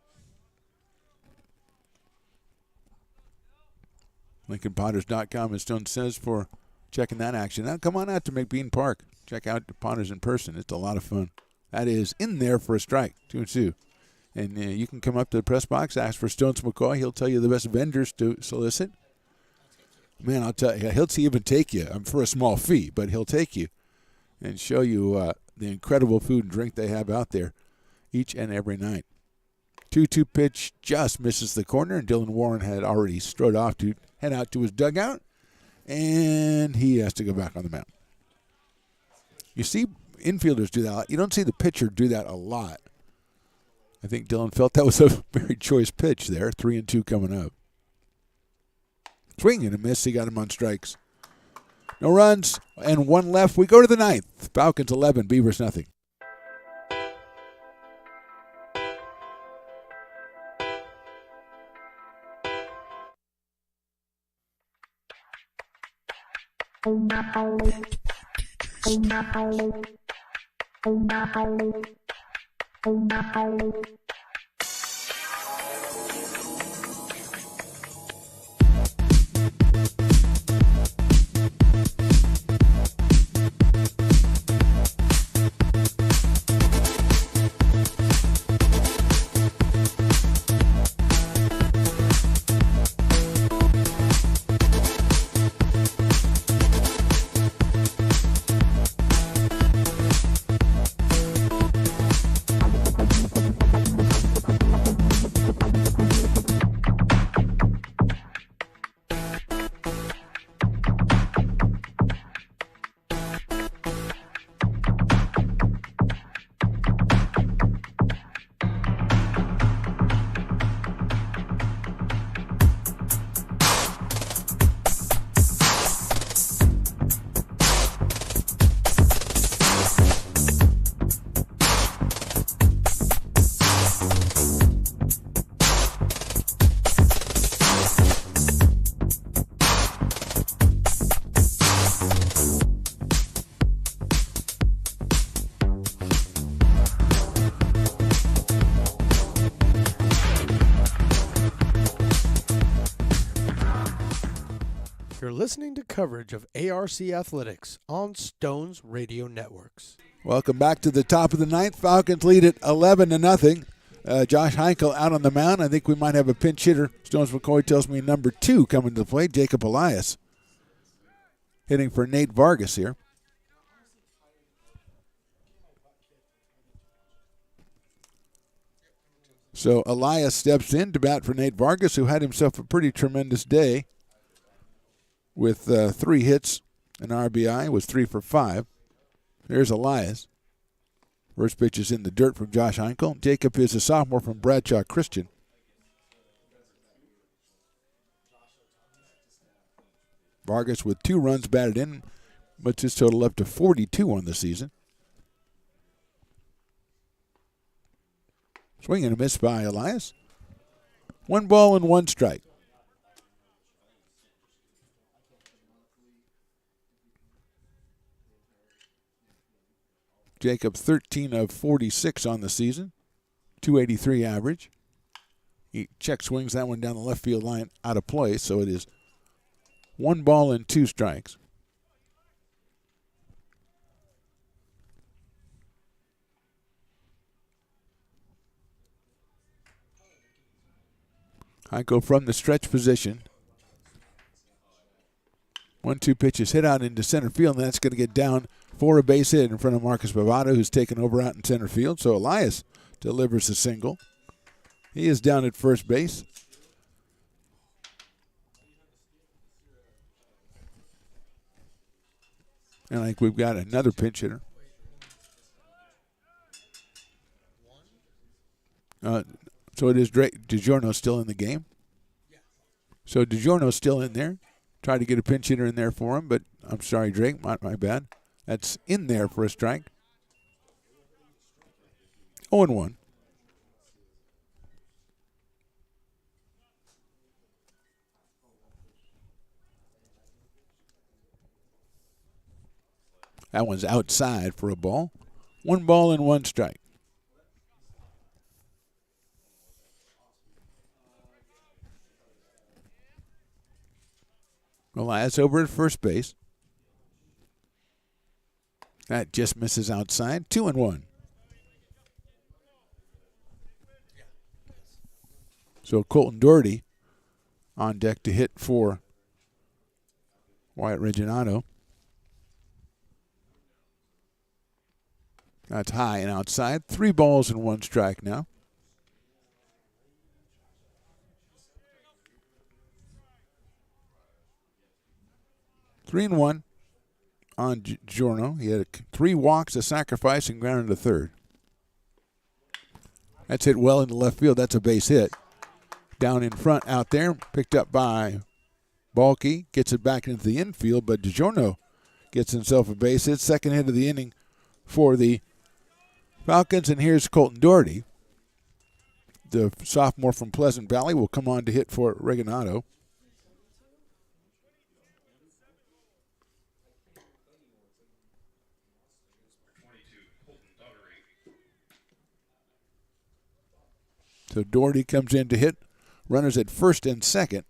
LincolnPotters.com, as Stone says, for checking that action. Now come on out to McBean Park. Check out the Potters in person. It's a lot of fun. That is in there for a strike. 2-2. And you can come up to the press box, ask for Stones McCoy. He'll tell you the best vendors to solicit. Man, I'll tell you, he'll even take you for a small fee, but he'll take you and show you the incredible food and drink they have out there each and every night. 2-2 pitch just misses the corner, and Dylan Warren had already strode off to head out to his dugout, and he has to go back on the mound. You see infielders do that. You don't see the pitcher do that a lot. I think Dylan felt that was a very choice pitch there. 3-2 coming up. Swing and a miss. He got him on strikes. No runs and 1 left. We go to the 9th. Falcons 11, Beavers nothing. You're listening to coverage of ARC Athletics on Stones Radio Networks. Welcome back to the top of the ninth. Falcons lead it 11-0. Josh Heinkel out on the mound. I think we might have a pinch hitter. Stones McCoy tells me number 2 coming to the plate, Jacob Elias. Hitting for Nate Vargas here. So Elias steps in to bat for Nate Vargas, who had himself a pretty tremendous day with 3 hits, an RBI, was 3 for 5. There's Elias. First pitch is in the dirt from Josh Heinkel. Jacob is a sophomore from Bradshaw Christian. Vargas with 2 runs batted in, puts his total up to 42 on the season. Swing and a miss by Elias. 1 ball and 1 strike. Jacob 13 of 46 on the season, 283 average. He check swings that one down the left field line out of play, so it is 1 ball and 2 strikes. Heinkel from the stretch position. 1-2 pitch is hit out into center field, and that's going to get down for a base hit in front of Marcus Bavado, who's taken over out in center field. So Elias delivers a single. He is down at first base. And I think we've got another pinch hitter. So it is DiGiorno still in the game. So DiGiorno's still in there. Tried to get a pinch hitter in there for him, but I'm sorry, Drake, my bad. That's in there for a strike. 0-1. That one's outside for a ball. 1 ball and 1 strike. Elias over at first base. That just misses outside. 2-1. So Colton Doherty on deck to hit for Wyatt Reginato. That's high and outside. 3 balls and 1 strike now. Three and 1 on Giorno. He had 3 walks, a sacrifice, and grounded to third. That's hit well into left field. That's a base hit. Down in front out there, picked up by Balke. Gets it back into the infield, but DiGiorno gets himself a base hit. Second hit of the inning for the Falcons, and here's Colton Doherty. The sophomore from Pleasant Valley will come on to hit for Reginato. So Doherty comes in to hit. Runners at first and second.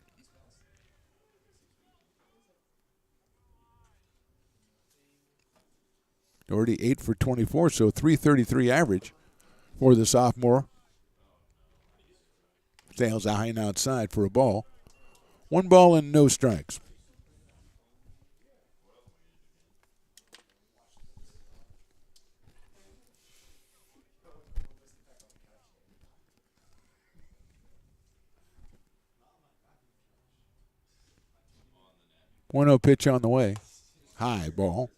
Doherty 8 for 24, so 333 average for the sophomore. Sails high and outside for a ball. 1 ball and no strikes. One 0 pitch on the way. High ball.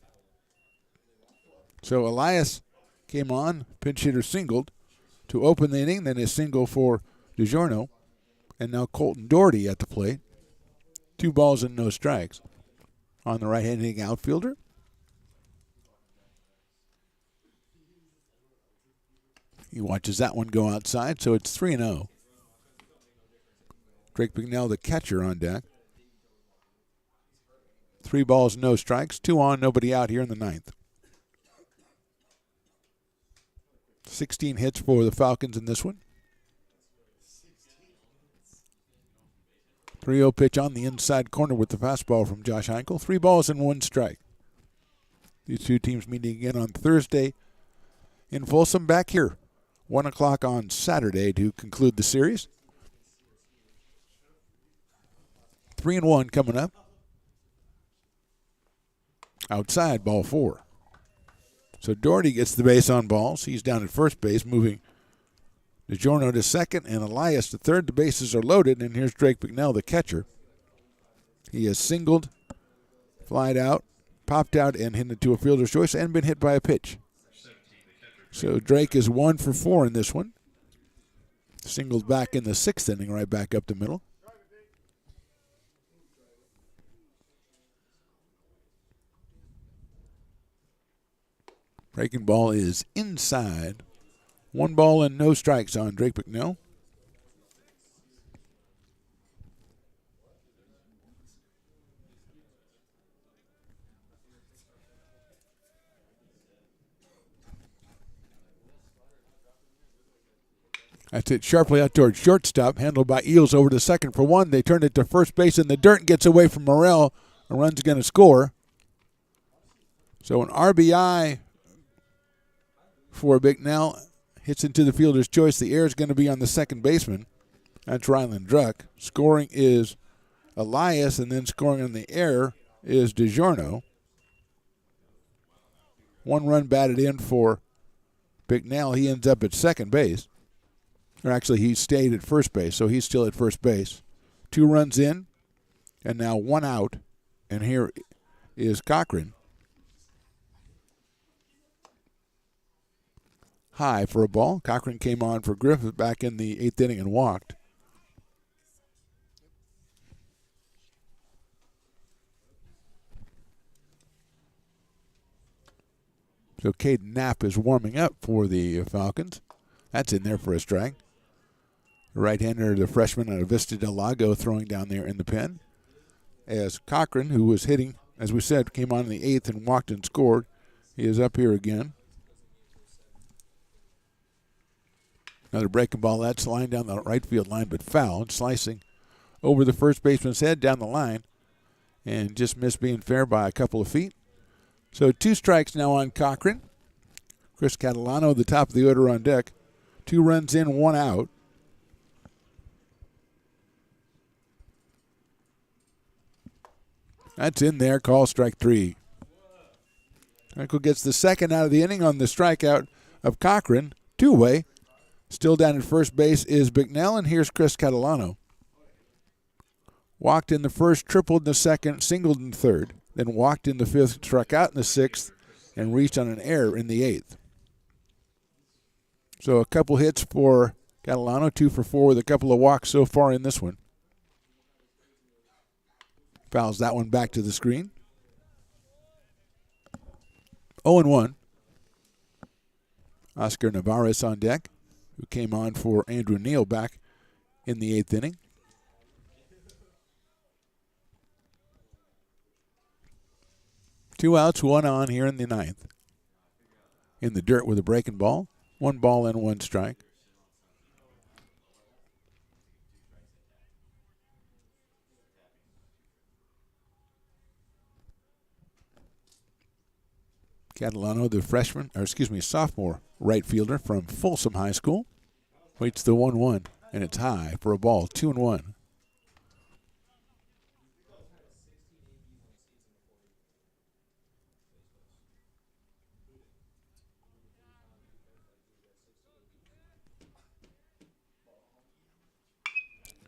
So Elias came on, pinch hitter singled to open the inning, then a single for DiGiorno, and now Colton Doherty at the plate. 2 balls and no strikes on the right-handed outfielder. He watches that one go outside, so it's 3-0. Drake Bignell, the catcher, on deck. 3 balls, no strikes. 2 on, nobody out here in the ninth. 16 hits for the Falcons in this one. 3-0 pitch on the inside corner with the fastball from Josh Heinkel. 3 balls and 1 strike. These two teams meeting again on Thursday in Folsom, back here 1 o'clock on Saturday to conclude the series. 3-1 coming up. Outside, ball 4. So Doherty gets the base on balls. He's down at first base, moving DiGiorno to second and Elias to third. The bases are loaded, and here's Drake Bicknell, the catcher. He has singled, flied out, popped out, and hit into a fielder's choice and been hit by a pitch. So Drake is 1 for 4 in this one. Singled back in the 6th inning, right back up the middle. Breaking ball is inside. 1 ball and no strikes on Drake Bicknell. That's it sharply out towards shortstop, handled by Eels over to second for 1. They turn it to first base in the dirt and gets away from Morrell. A run's going to score. So an RBI for Bicknell. Hits into the fielder's choice. The error is going to be on the second baseman. That's Ryland Druck. Scoring is Elias, and then scoring on the error is DiGiorno. 1 run batted in for Bicknell. He ends up at second base. Or actually, he stayed at first base, so he's still at first base. 2 runs in, and now 1 out. And here is Cochran. High for a ball. Cochran came on for Griffith back in the 8th inning and walked. So Caden Knapp is warming up for the Falcons. That's in there for a strike. The right-hander, the freshman out of Vista Del Lago, throwing down there in the pen. As Cochran, who was hitting, as we said, came on in the 8th and walked and scored. He is up here again. Another breaking ball. That's lined down the right field line, but foul. Slicing over the first baseman's head down the line. And just missed being fair by a couple of feet. So 2 strikes now on Cochran. Chris Catalano, the top of the order on deck. 2 runs in, 1 out. That's in there. Call strike 3. Michael gets the second out of the inning on the strikeout of Cochran. 2-way. Still down at first base is Bicknell, and here's Chris Catalano. Walked in the first, tripled in the second, singled in the third, then walked in the 5th, struck out in the 6th, and reached on an error in the 8th. So a couple hits for Catalano, 2 for 4 with a couple of walks so far in this one. Fouls that one back to the screen. 0-1. Oscar Navarez on deck, who came on for Andrew Neal back in the 8th inning. Two outs, 1 on here in the 9th. In the dirt with a breaking ball. 1 ball and 1 strike. Catalano, the sophomore right fielder from Folsom High School, waits the 1-1, and it's high for a ball, 2-1.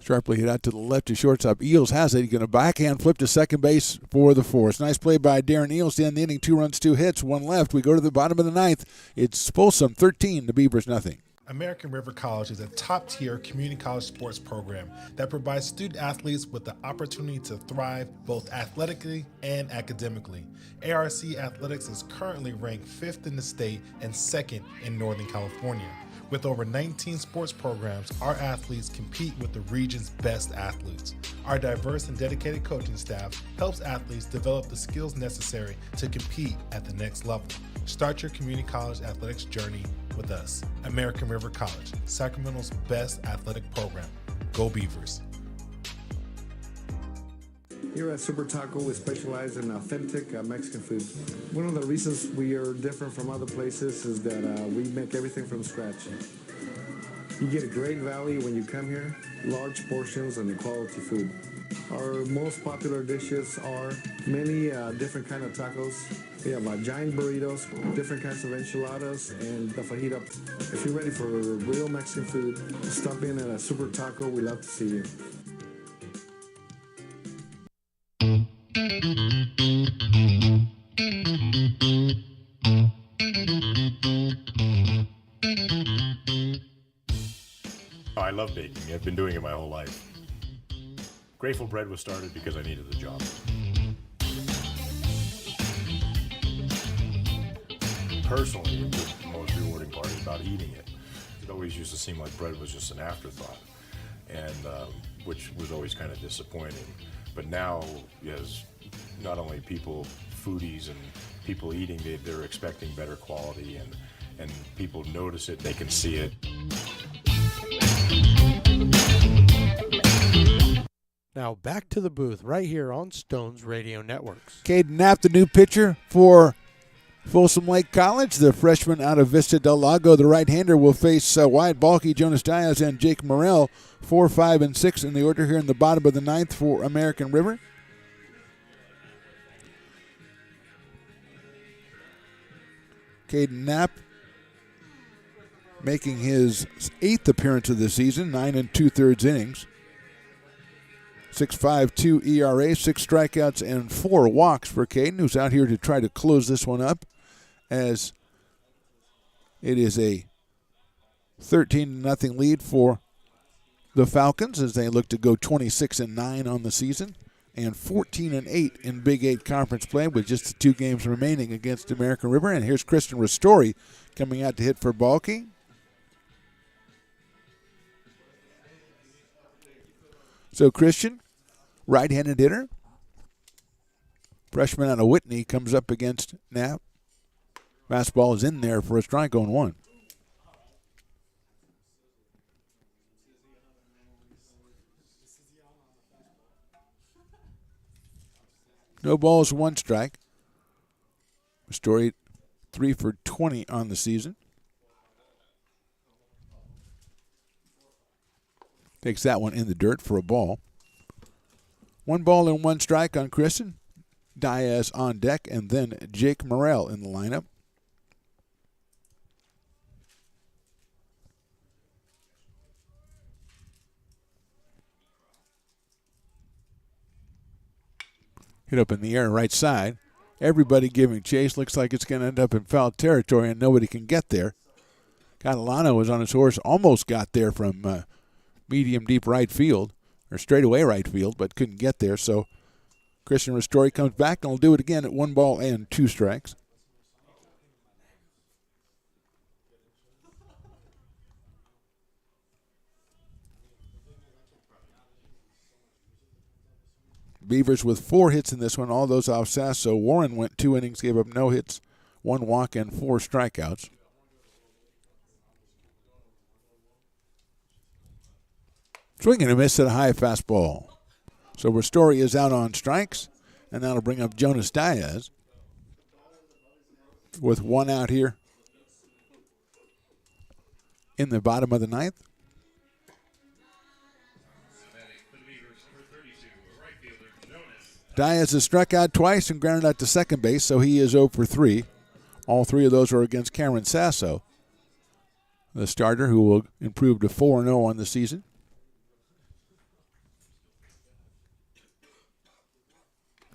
Sharply hit out to the left to shortstop. Eels has it. He's going to backhand flip to second base for the force. Nice play by Darren Eels to end the inning. 2 runs, 2 hits, 1 left. We go to the bottom of the 9th. It's Folsom 13, the Beavers nothing. American River College is a top-tier community college sports program that provides student athletes with the opportunity to thrive both athletically and academically. ARC Athletics is currently ranked 5th in the state and 2nd in Northern California. With over 19 sports programs, our athletes compete with the region's best athletes. Our diverse and dedicated coaching staff helps athletes develop the skills necessary to compete at the next level. Start your community college athletics journey with us. American River College, Sacramento's best athletic program. Go Beavers. Here at Super Taco, we specialize in authentic Mexican food. One of the reasons we are different from other places is that we make everything from scratch. You get a great value when you come here, large portions and quality food. Our most popular dishes are many different kind of tacos. We have giant burritos, different kinds of enchiladas, and the fajita. If you're ready for real Mexican food, stop in at a Super Taco. We love to see you. Oh, I love baking. I've been doing it my whole life. Grateful Bread was started because I needed the job. Personally, the most rewarding part is about eating it. It always used to seem like bread was just an afterthought, and which was always kind of disappointing. But now, as not only people, foodies and people eating, they're expecting better quality, and people notice it, they can see it. Now back to the booth right here on Stones Radio Networks. Caden Knapp, the new pitcher for Folsom Lake College. The freshman out of Vista Del Lago, the right-hander, will face Wyatt Balke, Jonas Diaz, and Jake Morrell. 4, 5, and 6 in the order here in the bottom of the ninth for American River. Caden Knapp making his 8th appearance of the season, 9 2/3 innings. 6.52 ERA, 6 strikeouts, and 4 walks for Caden, who's out here to try to close this one up, as it is a 13-0 lead for the Falcons as they look to go 26-9 on the season and 14-8 in Big 8 conference play with just the 2 games remaining against American River. And here's Christian Ristori coming out to hit for Balke. So Christian, right-handed hitter. Freshman out of Whitney comes up against Knapp. Fastball is in there for a strike on 1. No balls, 1 strike. Story 3 for 20 on the season. Takes that one in the dirt for a ball. 1 ball and 1 strike on Christian. Diaz on deck, and then Jake Morrell in the lineup. Hit up in the air right side. Everybody giving chase. Looks like it's going to end up in foul territory, and nobody can get there. Catalano was on his horse, almost got there from medium deep right field, or straightaway right field, but couldn't get there. So Christian Ristori comes back and will do it again at 1 ball and 2 strikes. Beavers with 4 hits in this one, all those off Sasso. Warren went 2 innings, gave up no hits, 1 walk, and 4 strikeouts. Swing and a miss at a high fastball. So Ristori is out on strikes, and that'll bring up Jonas Diaz with 1 out here in the bottom of the ninth. Diaz has struck out twice and grounded out to second base, so he is 0 for 3. All 3 of those are against Cameron Sasso, the starter, who will improve to 4-0 on the season.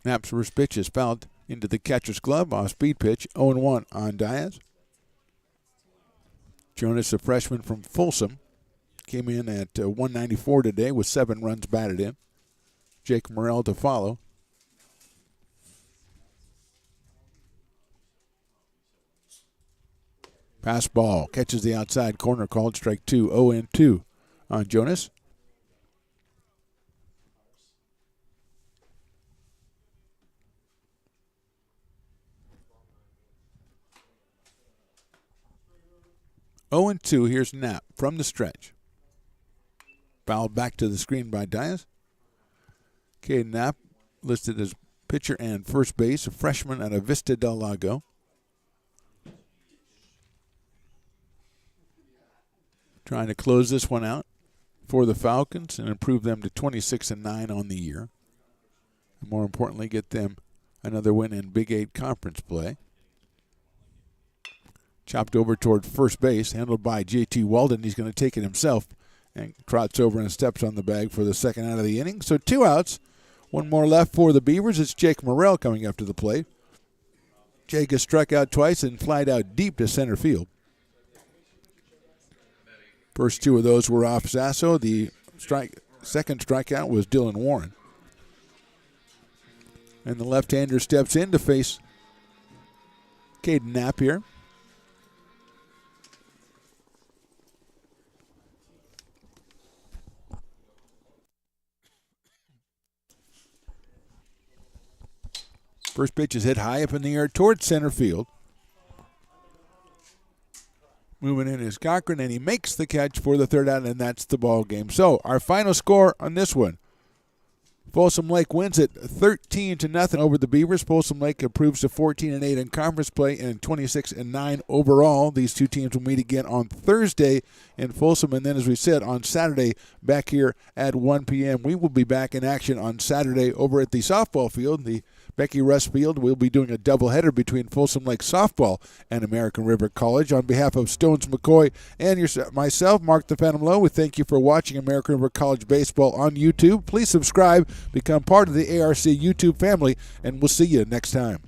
Knapp's first pitch is fouled into the catcher's glove off speed pitch, 0-1 on Diaz. Jonas, a freshman from Folsom, came in at 194 today with 7 runs batted in. Jake Morrell to follow. Pass ball, catches the outside corner, called strike 2, 0-2 on Jonas. Oh and 2, here's Knapp from the stretch. Fouled back to the screen by Diaz. Caden Knapp listed as pitcher and first base, a freshman out of Vista del Lago. Trying to close this one out for the Falcons and improve them to 26-9 on the year. And more importantly, get them another win in Big 8 conference play. Chopped over toward first base, handled by J.T. Walden. He's going to take it himself and trots over and steps on the bag for the second out of the inning. So 2 outs. One more left for the Beavers. It's Jake Morrell coming up to the plate. Jake has struck out twice and flied out deep to center field. First 2 of those were off Sasso. The second strikeout was Dylan Warren. And the left-hander steps in to face Caden Napier. First pitch is hit high up in the air towards center field. Moving in is Cochran, and he makes the catch for the third out, and that's the ball game. So our final score on this one: Folsom Lake wins it 13-0 over the Beavers. Folsom Lake improves to 14-8 in conference play and 26-9 overall. These two teams will meet again on Thursday in Folsom, and then, as we said, on Saturday back here at 1 p.m. We will be back in action on Saturday over at the softball field, the Becky Russ Field. We'll be doing a doubleheader between Folsom Lake softball and American River College. On behalf of Stones McCoy and myself, Mark the Phantom Lowe, we thank you for watching American River College baseball on YouTube. Please subscribe, become part of the ARC YouTube family, and we'll see you next time.